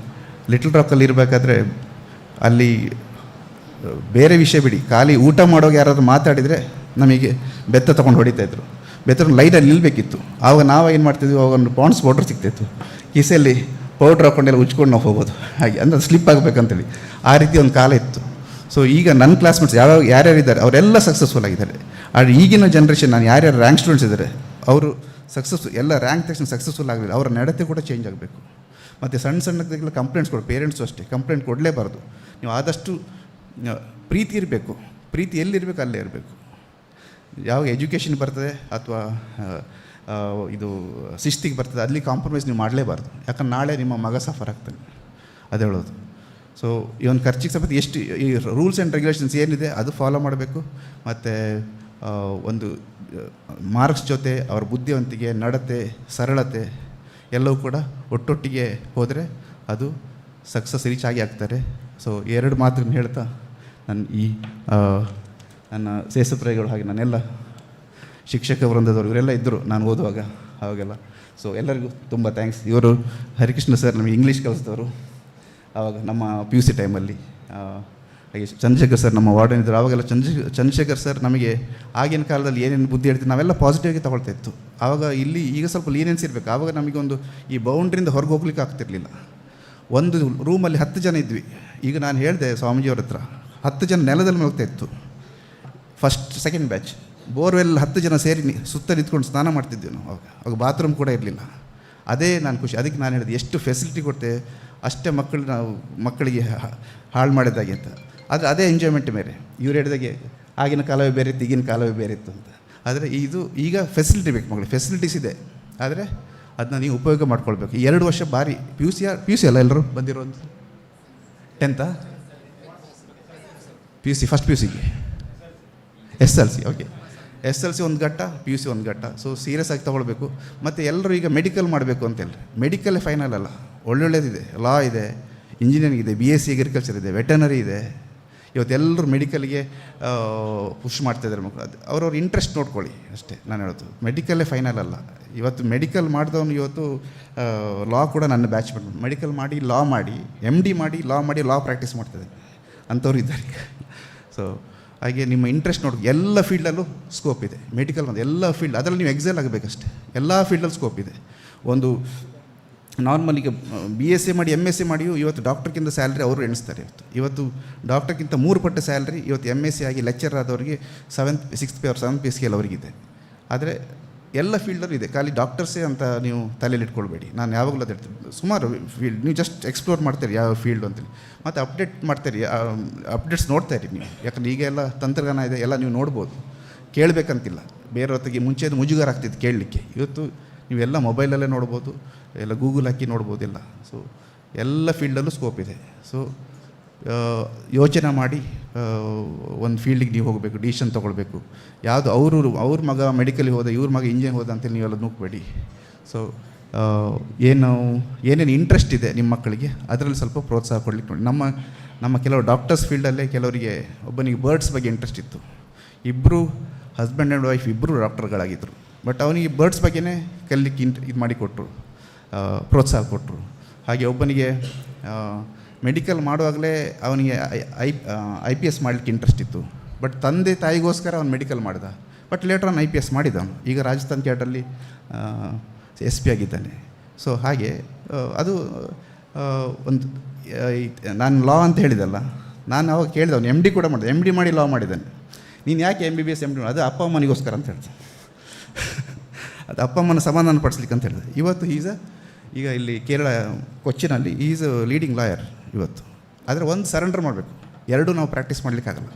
ಲಿಟಲ್ ರಾಕಲ್ಲಿ ಇರಬೇಕಾದ್ರೆ ಅಲ್ಲಿ ಬೇರೆ ವಿಷಯ ಬಿಡಿ, ಖಾಲಿ ಊಟ ಮಾಡೋವಾಗ ಯಾರಾದರೂ ಮಾತಾಡಿದರೆ ನಮಗೆ ಬೆತ್ತ ತೊಗೊಂಡು ಹೊಡಿತಾಯಿದ್ರು. ಬೆತ್ತ ಲೈನಲ್ಲಿ ನಿಲ್ಲಬೇಕಿತ್ತು. ಆವಾಗ ನಾವು ಏನು ಮಾಡ್ತಿದ್ವಿ, ಆವಾಗ ಒಂದು ಪಾಂಡ್ಸ್ ಪೌಡ್ರ್ ಸಿಗ್ತಾಯಿತ್ತು, ಕಿಸೆಯಲ್ಲಿ ಪೌಡ್ರ್ ಹಾಕ್ಕೊಂಡೆಲ್ಲ ಉಜ್ಕೊಂಡು ನಾವು ಹೋಗೋದು, ಹಾಗೆ ಅಂದರೆ ಸ್ಲಿಪ್ ಆಗಬೇಕಂತೇಳಿ ಆ ರೀತಿ ಒಂದು ಕಾಲ ಇತ್ತು. ಸೊ ಈಗ ನನ್ನ ಕ್ಲಾಸ್ಮೇಟ್ಸ್ ಯಾರ್ಯಾರಿದ್ದಾರೆ ಅವರೆಲ್ಲ ಸಕ್ಸಸ್ಫುಲ್ ಆಗಿದ್ದಾರೆ. ಆದರೆ ಈಗಿನ ಜನ್ರೇಷನ್ ನಾನು ಯಾರ್ಯಾರು ರ್ಯಾಂಕ್ ಸ್ಟೂಡೆಂಟ್ಸ್ ಇದ್ದಾರೆ ಅವರು ಎಲ್ಲ ರ್ಯಾಂಕ್ ತಕ್ಷಣ ಸಕ್ಸಸ್ಫುಲ್ ಆಗಲಿಲ್ಲ. ಅವರ ನಡತೆ ಕೂಡ ಚೇಂಜ್ ಆಗಬೇಕು. ಮತ್ತು ಸಣ್ಣದಕ್ಕೆಲ್ಲ ಕಂಪ್ಲೇಂಟ್ಸ್ ಕೊಡು, ಪೇರೆಂಟ್ಸು ಅಷ್ಟೇ ಕಂಪ್ಲೇಂಟ್ ಕೊಡಲೇಬಾರ್ದು. ನೀವು ಆದಷ್ಟು ಪ್ರೀತಿ ಇರಬೇಕು, ಪ್ರೀತಿ ಎಲ್ಲಿರಬೇಕು ಅಲ್ಲೇ ಇರಬೇಕು. ಯಾವಾಗ ಎಜುಕೇಷನ್ ಬರ್ತದೆ ಅಥವಾ ಇದು ಶಿಸ್ತಿಗೆ ಬರ್ತದೆ ಅಲ್ಲಿ ಕಾಂಪ್ರಮೈಸ್ ನೀವು ಮಾಡಲೇಬಾರ್ದು. ಯಾಕಂದ್ರೆ ನಾಳೆ ನಿಮ್ಮ ಮಗ ಸಫರ್ ಆಗ್ತಾನೆ, ಅದು ಹೇಳೋದು. ಸೊ ಈ ಒಂದು ಖರ್ಚಿಗೆ ಸಮೇತ ಎಷ್ಟು ಈ ರೂಲ್ಸ್ ಆ್ಯಂಡ್ ರೆಗ್ಯುಲೇಷನ್ಸ್ ಏನಿದೆ ಅದು ಫಾಲೋ ಮಾಡಬೇಕು. ಮತ್ತು ಒಂದು ಮಾರ್ಕ್ಸ್ ಜೊತೆ ಅವರ ಬುದ್ಧಿವಂತಿಕೆ, ನಡತೆ, ಸರಳತೆ ಎಲ್ಲವೂ ಕೂಡ ಒಟ್ಟೊಟ್ಟಿಗೆ ಹೋದರೆ ಅದು ಸಕ್ಸಸ್ ರೀಚ್ ಆಗಿ ಆಗ್ತಾರೆ. ಸೊ 2 ಮಾತನ್ನು ಹೇಳ್ತಾ ನನ್ನ ಸೇಸಪ್ರಾಯಗಳು ಹಾಗೆ ನನ್ನೆಲ್ಲ ಶಿಕ್ಷಕ ವೃಂದದವರು ಇವರೆಲ್ಲ ಇದ್ದರು ನಾನು ಓದುವಾಗ ಅವಾಗೆಲ್ಲ. ಸೊ ಎಲ್ಲರಿಗೂ ತುಂಬ ಥ್ಯಾಂಕ್ಸ್. ಇವರು ಹರಿಕೃಷ್ಣ ಸರ್ ನಮಗೆ ಇಂಗ್ಲೀಷ್ ಕಲಿಸಿದವರು ಆವಾಗ ನಮ್ಮ PUC ಟೈಮಲ್ಲಿ. ಹಾಗೆ ಚಂದ್ರಶೇಖರ್ ಸರ್ ನಮ್ಮ ವಾರ್ಡನ್ ಇದ್ದರು. ಆವಾಗೆಲ್ಲ ಚಂದ್ರಶೇಖರ್ ಸರ್ ನಮಗೆ ಆಗಿನ ಕಾಲದಲ್ಲಿ ಏನೇನು ಬುದ್ಧಿ ಹೇಳ್ತೀವಿ ನಾವೆಲ್ಲ ಪಾಸಿಟಿವಾಗಿ ತಗೊಳ್ತಾ ಇತ್ತು. ಆವಾಗ ಈಗ ಸ್ವಲ್ಪ ಲೀನಿಯನ್ಸ್ ಇರಬೇಕು. ಆವಾಗ ನಮಗೊಂದು ಈ ಬೌಂಡ್ರಿಂದ ಹೊರಗೆ ಹೋಗ್ಲಿಕ್ಕೆ ಆಗ್ತಿರ್ಲಿಲ್ಲ. ಒಂದು ರೂಮಲ್ಲಿ 10 ಜನ ಇದ್ವಿ. ಈಗ ನಾನು ಹೇಳಿದೆ ಸ್ವಾಮೀಜಿಯವ್ರ ಹತ್ರ 10 ಜನ ನೆಲದಲ್ಲಿ ಮಲಗ್ತಾ ಇತ್ತು. ಫಸ್ಟ್ ಸೆಕೆಂಡ್ ಬ್ಯಾಚ್ ಬೋರ್ವೆಲ್ 10 ಜನ ಸೇರಿ ಸುತ್ತ ನಿಂತ್ಕೊಂಡು ಸ್ನಾನ ಮಾಡ್ತಿದ್ವಿ ನಾವು. ಅವಾಗ ಬಾತ್ರೂಮ್ ಕೂಡ ಇರಲಿಲ್ಲ. ಅದೇ ನಾನು ಖುಷಿ. ಅದಕ್ಕೆ ನಾನು ಹೇಳಿದೆ ಎಷ್ಟು ಫೆಸಿಲಿಟಿ ಕೊಡ್ತೇವೆ ಅಷ್ಟೇ ಮಕ್ಕಳಿಗೆ ಹಾಳು ಮಾಡಿದಾಗೆ ಅಂತ. ಆದರೆ ಅದೇ ಎಂಜಾಯ್ಮೆಂಟ್ ಬೇರೆ. ಇವ್ರು ಹೇಳಿದಾಗೆ ಆಗಿನ ಕಾಲವೇ ಬೇರೆ ಇತ್ತು, ಈಗಿನ ಕಾಲವೇ ಬೇರೆ ಇತ್ತು ಅಂತ. ಆದರೆ ಈಗ ಫೆಸಿಲಿಟಿ ಬೇಕು ಮಕ್ಕಳಿಗೆ, ಫೆಸಿಲಿಟೀಸ್ ಇದೆ. ಆದರೆ ಅದನ್ನ ನೀವು ಉಪಯೋಗ ಮಾಡ್ಕೊಳ್ಬೇಕು. 2 ವರ್ಷ ಭಾರಿ PUC ಅಲ್ಲ ಎಲ್ಲರೂ ಬಂದಿರೋದು 10th PUC ಫಸ್ಟ್ PUCಗೆ SLC ಓಕೆ SLC ಒಂದು ಘಟ್ಟ, PUC ಒಂದು ಘಟ್ಟ. ಸೊ ಸೀರಿಯಸ್ ಆಗಿ ತೊಗೊಳ್ಬೇಕು. ಮತ್ತು ಎಲ್ಲರೂ ಈಗ ಮೆಡಿಕಲ್ ಮಾಡಬೇಕು ಅಂತೇಳಿ, ಮೆಡಿಕಲ್ಲೇ ಫೈನಲ್ ಅಲ್ಲ, ಒಳ್ಳೊಳ್ಳೇದಿದೆ, ಲಾ ಇದೆ, ಇಂಜಿನಿಯರಿಂಗ್ ಇದೆ, BSc ಅಗ್ರಿಕಲ್ಚರ್ ಇದೆ, ವೆಟನರಿ ಇದೆ. ಇವತ್ತೆಲ್ಲರೂ ಮೆಡಿಕಲ್ಗೆ ಪುಷ್ ಮಾಡ್ತಾಯಿದ್ದಾರೆ ಮಕ್ಕಳು. ಅದು ಅವ್ರವ್ರ ಇಂಟ್ರೆಸ್ಟ್ ನೋಡ್ಕೊಳ್ಳಿ ಅಷ್ಟೇ ನಾನು ಹೇಳೋದು. ಮೆಡಿಕಲ್ಲೇ ಫೈನಲ್ ಅಲ್ಲ. ಇವತ್ತು ಮೆಡಿಕಲ್ ಮಾಡಿದವನು ಇವತ್ತು ಲಾ ಕೂಡ ನನ್ನ ಬ್ಯಾಚ್ ಮೆಡಿಕಲ್ ಮಾಡಿ ಲಾ ಮಾಡಿ MD ಮಾಡಿ ಲಾ ಪ್ರಾಕ್ಟೀಸ್ ಮಾಡ್ತಿದ್ದಾರೆ ಅಂಥವ್ರು ಇದ್ದಾರೆ. ಸೊ ಹಾಗೆ ನಿಮ್ಮ ಇಂಟ್ರೆಸ್ಟ್ ನೋಡಿ ಎಲ್ಲ ಫೀಲ್ಡಲ್ಲೂ ಸ್ಕೋಪ್ ಇದೆ. ಮೆಡಿಕಲ್ ಒಂದು ಎಲ್ಲ ಫೀಲ್ಡ್ ಅದರಲ್ಲಿ ನೀವು ಎಕ್ಸೆಲ್ ಆಗಬೇಕಷ್ಟೆ. ಎಲ್ಲ ಫೀಲ್ಡಲ್ಲಿ ಸ್ಕೋಪ್ ಇದೆ. ಒಂದು ನಾರ್ಮಲಿಗೆ BSc ಮಾಡಿ MSc ಮಾಡಿಯೂ ಇವತ್ತು ಡಾಕ್ಟರ್ಗಿಂತ ಸ್ಯಾಲ್ರಿ ಅವರು ಎಣಿಸ್ತಾರೆ. ಇವತ್ತು ಡಾಕ್ಟರ್ಗಿಂತ 3 ಪಟ್ಟು ಸ್ಯಾಲ್ರಿ ಇವತ್ತು MSc ಆಗಿ ಲೆಕ್ಚರ್ ಆದವರಿಗೆ 6th pay 7th pay scale ಅವರಿಗಿದೆ. ಆದರೆ ಎಲ್ಲ ಫೀಲ್ಡಲ್ಲೂ ಇದೆ. ಖಾಲಿ ಡಾಕ್ಟರ್ಸೇ ಅಂತ ನೀವು ತಲೆಯಲ್ಲಿ ಇಟ್ಕೊಳ್ಬೇಡಿ. ನಾನು ಯಾವಾಗಲೂ ಅದು ಹೇಳ್ತೀನಿ, ಸುಮಾರು ಫೀಲ್ಡ್ ನೀವು ಜಸ್ಟ್ ಎಕ್ಸ್ಪ್ಲೋರ್ ಮಾಡ್ತೀರಿ ಯಾವ ಫೀಲ್ಡು ಅಂತೇಳಿ. ಮತ್ತು ಅಪ್ಡೇಟ್ ಮಾಡ್ತೀರಿ, ಅಪ್ಡೇಟ್ಸ್ ನೋಡ್ತಾ ಇರಿ ನೀವು. ಯಾಕಂದರೆ ಈಗ ಎಲ್ಲ ತಂತ್ರಜ್ಞಾನ ಇದೆ, ಎಲ್ಲ ನೀವು ನೋಡ್ಬೋದು, ಕೇಳಬೇಕಂತಿಲ್ಲ. ಬೇರೆ ಹೊತ್ತಿಗೆ ಮುಂಚೆ ಅದು ಮುಜುಗರ ಆಗ್ತಿತ್ತು ಕೇಳಲಿಕ್ಕೆ. ಇವತ್ತು ನೀವೆಲ್ಲ ಮೊಬೈಲಲ್ಲೇ ನೋಡ್ಬೋದು, ಎಲ್ಲ ಗೂಗಲ್ ಹಾಕಿ ನೋಡ್ಬೋದು ಎಲ್ಲ. ಸೊ ಎಲ್ಲ ಫೀಲ್ಡಲ್ಲೂ ಸ್ಕೋಪ್ ಇದೆ. ಸೊ ಯೋಚನೆ ಮಾಡಿ ಒಂದು ಫೀಲ್ಡಿಗೆ ನೀವು ಹೋಗಬೇಕು, ಡಿಸಿಷನ್ ತೊಗೊಳ್ಬೇಕು. ಯಾವುದು ಅವ್ರ ಮಗ ಮೆಡಿಕಲಿಗೆ ಹೋದ, ಇವ್ರ ಮಗ ಇಂಜಿನಿಯರಿಂಗ್ ಹೋದ ಅಂತೇಳಿ ನೀವೆಲ್ಲ ನುಗ್ಬೇಡಿ. ಸೊ ಏನೇನು ಇಂಟ್ರೆಸ್ಟ್ ಇದೆ ನಿಮ್ಮ ಮಕ್ಕಳಿಗೆ ಅದರಲ್ಲಿ ಸ್ವಲ್ಪ ಪ್ರೋತ್ಸಾಹ ಕೊಡ್ಲಿಕ್ಕೆ ನೋಡಿ. ನಮ್ಮ ಕೆಲವು ಡಾಕ್ಟರ್ಸ್ ಫೀಲ್ಡಲ್ಲೇ ಕೆಲವರಿಗೆ ಒಬ್ಬನಿಗೆ ಬರ್ಡ್ಸ್ ಬಗ್ಗೆ ಇಂಟ್ರೆಸ್ಟ್ ಇತ್ತು. ಇಬ್ಬರು ಹಸ್ಬೆಂಡ್ ಆ್ಯಂಡ್ ವೈಫ್ ಇಬ್ಬರು ಡಾಕ್ಟರ್ಗಳಾಗಿದ್ದರು. ಬಟ್ ಅವನಿಗೆ ಬರ್ಡ್ಸ್ ಬಗ್ಗೆನೇ ಕಲಿಲಿಕ್ಕೆ ಇದು ಮಾಡಿಕೊಟ್ರು, ಪ್ರೋತ್ಸಾಹ ಕೊಟ್ಟರು. ಹಾಗೆ ಒಬ್ಬನಿಗೆ ಮೆಡಿಕಲ್ ಮಾಡುವಾಗಲೇ ಅವನಿಗೆ IPS ಮಾಡಲಿಕ್ಕೆ ಇಂಟ್ರೆಸ್ಟ್ ಇತ್ತು. ಬಟ್ ತಂದೆ ತಾಯಿಗೋಸ್ಕರ ಅವನು ಮೆಡಿಕಲ್ ಮಾಡಿದ. ಬಟ್ ಲೇಟರ್ ಆನ್ IPS ಮಾಡಿದ ಅವನು. ಈಗ ರಾಜಸ್ಥಾನ್ ಕ್ಯಾಡಲ್ಲಿ SP ಆಗಿದ್ದಾನೆ. ಸೊ ಹಾಗೆ ಅದು ಒಂದು ನಾನು ಲಾ ಅಂತ ಹೇಳಿದಲ್ಲ, ನಾನು ಅವಾಗ ಕೇಳಿದೆ ಅವನು MD ಕೂಡ ಮಾಡಿದೆ. MD ಮಾಡಿ ಲಾ ಮಾಡಿದ್ದಾನೆ. ನೀನು ಯಾಕೆ MBBS MD ಅದು ಅಪ್ಪ ಅಮ್ಮನಿಗೋಸ್ಕರ ಅಂತ ಹೇಳ್ದೆ. ಅದು ಅಪ್ಪ ಅಮ್ಮನ ಸಮಾಧಾನ ಪಡಿಸ್ಲಿಕ್ಕೆ ಅಂತ ಹೇಳಿದೆ. ಇವತ್ತು ಈಗ ಇಲ್ಲಿ ಕೇರಳ ಕೊಚ್ಚಿನಲ್ಲಿ ಈಸ್ ಲೀಡಿಂಗ್ ಲಾಯರ್ ಇವತ್ತು. ಆದರೆ ಒಂದು ಸರೆಂಡರ್ ಮಾಡಬೇಕು, 2 ನಾವು ಪ್ರಾಕ್ಟೀಸ್ ಮಾಡಲಿಕ್ಕಾಗಲ್ಲ.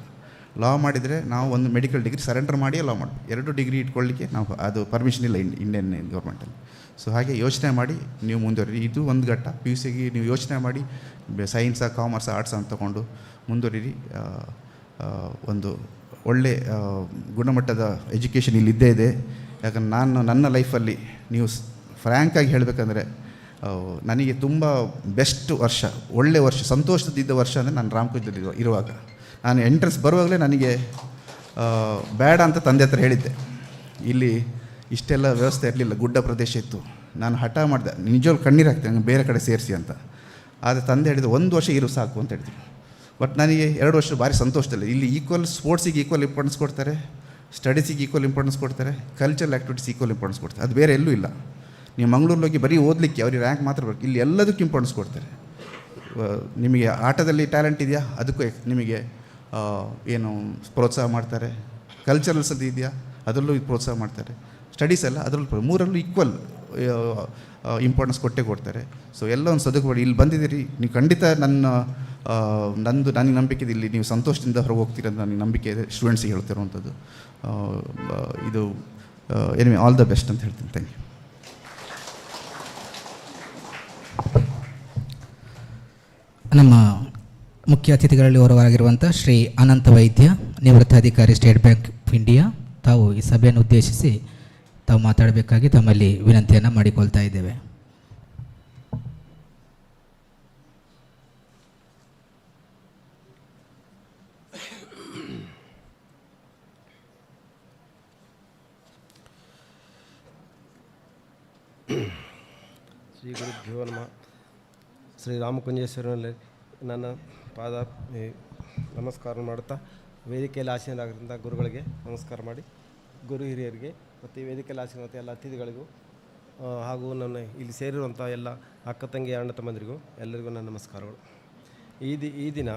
ಲಾ ಮಾಡಿದರೆ ನಾವು ಒಂದು ಮೆಡಿಕಲ್ ಡಿಗ್ರಿ ಸರೆಂಡರ್ ಮಾಡಿ ಲಾ ಮಾಡಬೇಕು. 2 ಡಿಗ್ರಿ ಇಟ್ಕೊಳ್ಳಿಕ್ಕೆ ನಾವು ಅದು ಪರ್ಮಿಷನ್ ಇಲ್ಲ ಇಂಡಿಯನ್ ಗೌರ್ಮೆಂಟಲ್ಲಿ. ಸೊ ಹಾಗೆ ಯೋಚನೆ ಮಾಡಿ ನೀವು ಮುಂದುವರಿ. ಇದು ಒಂದು ಘಟ್ಟ. PUCಗೆ ನೀವು ಯೋಚನೆ ಮಾಡಿ ಸೈನ್ಸಾ, ಕಾಮರ್ಸಾ, ಆರ್ಟ್ಸ್ ಅಂತ ತೊಗೊಂಡು ಮುಂದುವರಿರಿ. ಒಂದು ಒಳ್ಳೆ ಗುಣಮಟ್ಟದ ಎಜುಕೇಷನ್ ಇಲ್ಲಿದ್ದೇ ಇದೆ. ಯಾಕಂದ್ರೆ ನಾನು ನನ್ನ ಲೈಫಲ್ಲಿ ನೀವು ಫ್ರ್ಯಾಂಕಾಗಿ ಹೇಳಬೇಕಂದ್ರೆ ನನಗೆ ತುಂಬ ಬೆಸ್ಟ್ ವರ್ಷ, ಒಳ್ಳೆ ವರ್ಷ, ಸಂತೋಷದಿದ್ದ ವರ್ಷ ಅಂದರೆ ನಾನು ರಾಮಕುಂಜದಲ್ಲಿ ಇರುವಾಗ. ನಾನು ಎಂಟ್ರೆನ್ಸ್ ಬರುವಾಗಲೇ ನನಗೆ ಬೇಡ ಅಂತ ತಂದೆ ಹತ್ರ ಹೇಳಿದ್ದೆ. ಇಲ್ಲಿ ಇಷ್ಟೆಲ್ಲ ವ್ಯವಸ್ಥೆ ಇರಲಿಲ್ಲ, ಗುಡ್ಡ ಪ್ರದೇಶ ಇತ್ತು. ನಾನು ಹಠ ಮಾಡಿದೆ, ನಿಜವಾಗ್ಲೂ ಕಣ್ಣೀರು ಹಾಕ್ತೇನೆ ನಂಗೆ ಬೇರೆ ಕಡೆ ಸೇರಿಸಿ ಅಂತ. ಆದರೆ ತಂದೆ ಹೇಳಿದೆ 1 ವರ್ಷ ಇರು ಸಾಕು ಅಂತ ಹೇಳಿದ್ರು. ಬಟ್ ನನಗೆ 2 ವರ್ಷ ಭಾರಿ ಸಂತೋಷದಲ್ಲಿ. ಇಲ್ಲಿ ಸ್ಪೋರ್ಟ್ಸಿಗೆ ಈಕ್ವಲ್ ಇಂಪಾರ್ಟೆನ್ಸ್ ಕೊಡ್ತಾರೆ, ಸ್ಟಡೀಸಿಗೆ ಈಕ್ವಲ್ ಇಂಪಾರ್ಟೆನ್ಸ್ ಕೊಡ್ತಾರೆ, ಕಲ್ಚರಲ್ ಆ್ಯಕ್ಟಿವಿಟೀಸ್ ಈಕ್ವಲ್ ಇಂಪಾರ್ಟೆನ್ಸ್ ಕೊಡ್ತಾರೆ. ಅದು ಬೇರೆ ಎಲ್ಲೂ ಇಲ್ಲ. ನೀವು ಮಂಗಳೂರಲ್ಲಿ ಹೋಗಿ ಬರೀ ಓದಲಿಕ್ಕೆ ಅವ್ರಿಗೆ ರ್ಯಾಂಕ್ ಮಾತ್ರ ಬರಬೇಕು, ಇಲ್ಲಿ ಎಲ್ಲದಕ್ಕೂ ಇಂಪಾರ್ಟೆನ್ಸ್ ಕೊಡ್ತಾರೆ. ನಿಮಗೆ ಆಟದಲ್ಲಿ ಟ್ಯಾಲೆಂಟ್ ಇದೆಯಾ, ಅದಕ್ಕೂ ನಿಮಗೆ ಏನು ಪ್ರೋತ್ಸಾಹ ಮಾಡ್ತಾರೆ. ಕಲ್ಚರಲ್ಸಲ್ಲಿ ಇದೆಯಾ, ಅದರಲ್ಲೂ ಪ್ರೋತ್ಸಾಹ ಮಾಡ್ತಾರೆ. ಸ್ಟಡೀಸ್ ಎಲ್ಲ ಅದರಲ್ಲೂ 3ರಲ್ಲೂ ಈಕ್ವಲ್ ಇಂಪಾರ್ಟೆನ್ಸ್ ಕೊಡ್ತಾರೆ. ಸೊ ಎಲ್ಲ ಒಂದು ಸದುಪಡಿ ಇಲ್ಲಿ ಬಂದಿದ್ದೀರಿ ನೀವು, ಖಂಡಿತ ನನಗೆ ನಂಬಿಕೆ ಇದೆ. ಇಲ್ಲಿ ನೀವು ಸಂತೋಷದಿಂದ ಹೊರಗೆ ಹೋಗ್ತೀರಂತ ನನಗೆ ನಂಬಿಕೆ ಇದೆ. ಸ್ಟೂಡೆಂಟ್ಸಿಗೆ ಹೇಳ್ತಿರುವಂಥದ್ದು ಇದು ಎನಿವೆ ಆಲ್ ದ ಬೆಸ್ಟ್ ಅಂತ ಹೇಳ್ತೀನಿ. Thank you. ನಮ್ಮ ಮುಖ್ಯ ಅತಿಥಿಗಳಲ್ಲಿ ಓರ್ವರಾಗಿರುವಂಥ ಶ್ರೀ ಅನಂತ ವೈದ್ಯ, ನಿವೃತ್ತ ಅಧಿಕಾರಿ, ಸ್ಟೇಟ್ ಬ್ಯಾಂಕ್ ಆಫ್ ಇಂಡಿಯಾ, ತಾವು ಈ ಸಭೆಯನ್ನು ಉದ್ದೇಶಿಸಿ ತಾವು ಮಾತಾಡಬೇಕಾಗಿ ತಮ್ಮಲ್ಲಿ ವಿನಂತಿಯನ್ನು ಮಾಡಿಕೊಳ್ತಾ ಇದ್ದೇವೆ. ಶ್ರೀ ಗುರುಭ್ಯೋ ನಮಃ. ಶ್ರೀ ರಾಮಕುಂಜೇಶ್ವರನಲ್ಲಿ ನನ್ನ ಪಾದ ನಮಸ್ಕಾರ ಮಾಡುತ್ತಾ, ವೇದಿಕೆಯಲ್ಲಿ ಆಸೀನರಾಗಿರುವಂಥ ಗುರುಗಳಿಗೆ ನಮಸ್ಕಾರ ಮಾಡಿ, ಗುರು ಹಿರಿಯರಿಗೆ ಮತ್ತು ವೇದಿಕೆಯಲ್ಲಿ ಆಸೀನವಂಥ ಎಲ್ಲ ಅತಿಥಿಗಳಿಗೂ ಹಾಗೂ ನನ್ನ ಇಲ್ಲಿ ಸೇರಿರುವಂಥ ಎಲ್ಲ ಅಕ್ಕ ತಂಗಿ ಅಣ್ಣ ತಮ್ಮಂದಿರಿಗೂ ಎಲ್ಲರಿಗೂ ನನ್ನ ನಮಸ್ಕಾರಗಳು. ಈ ದಿನ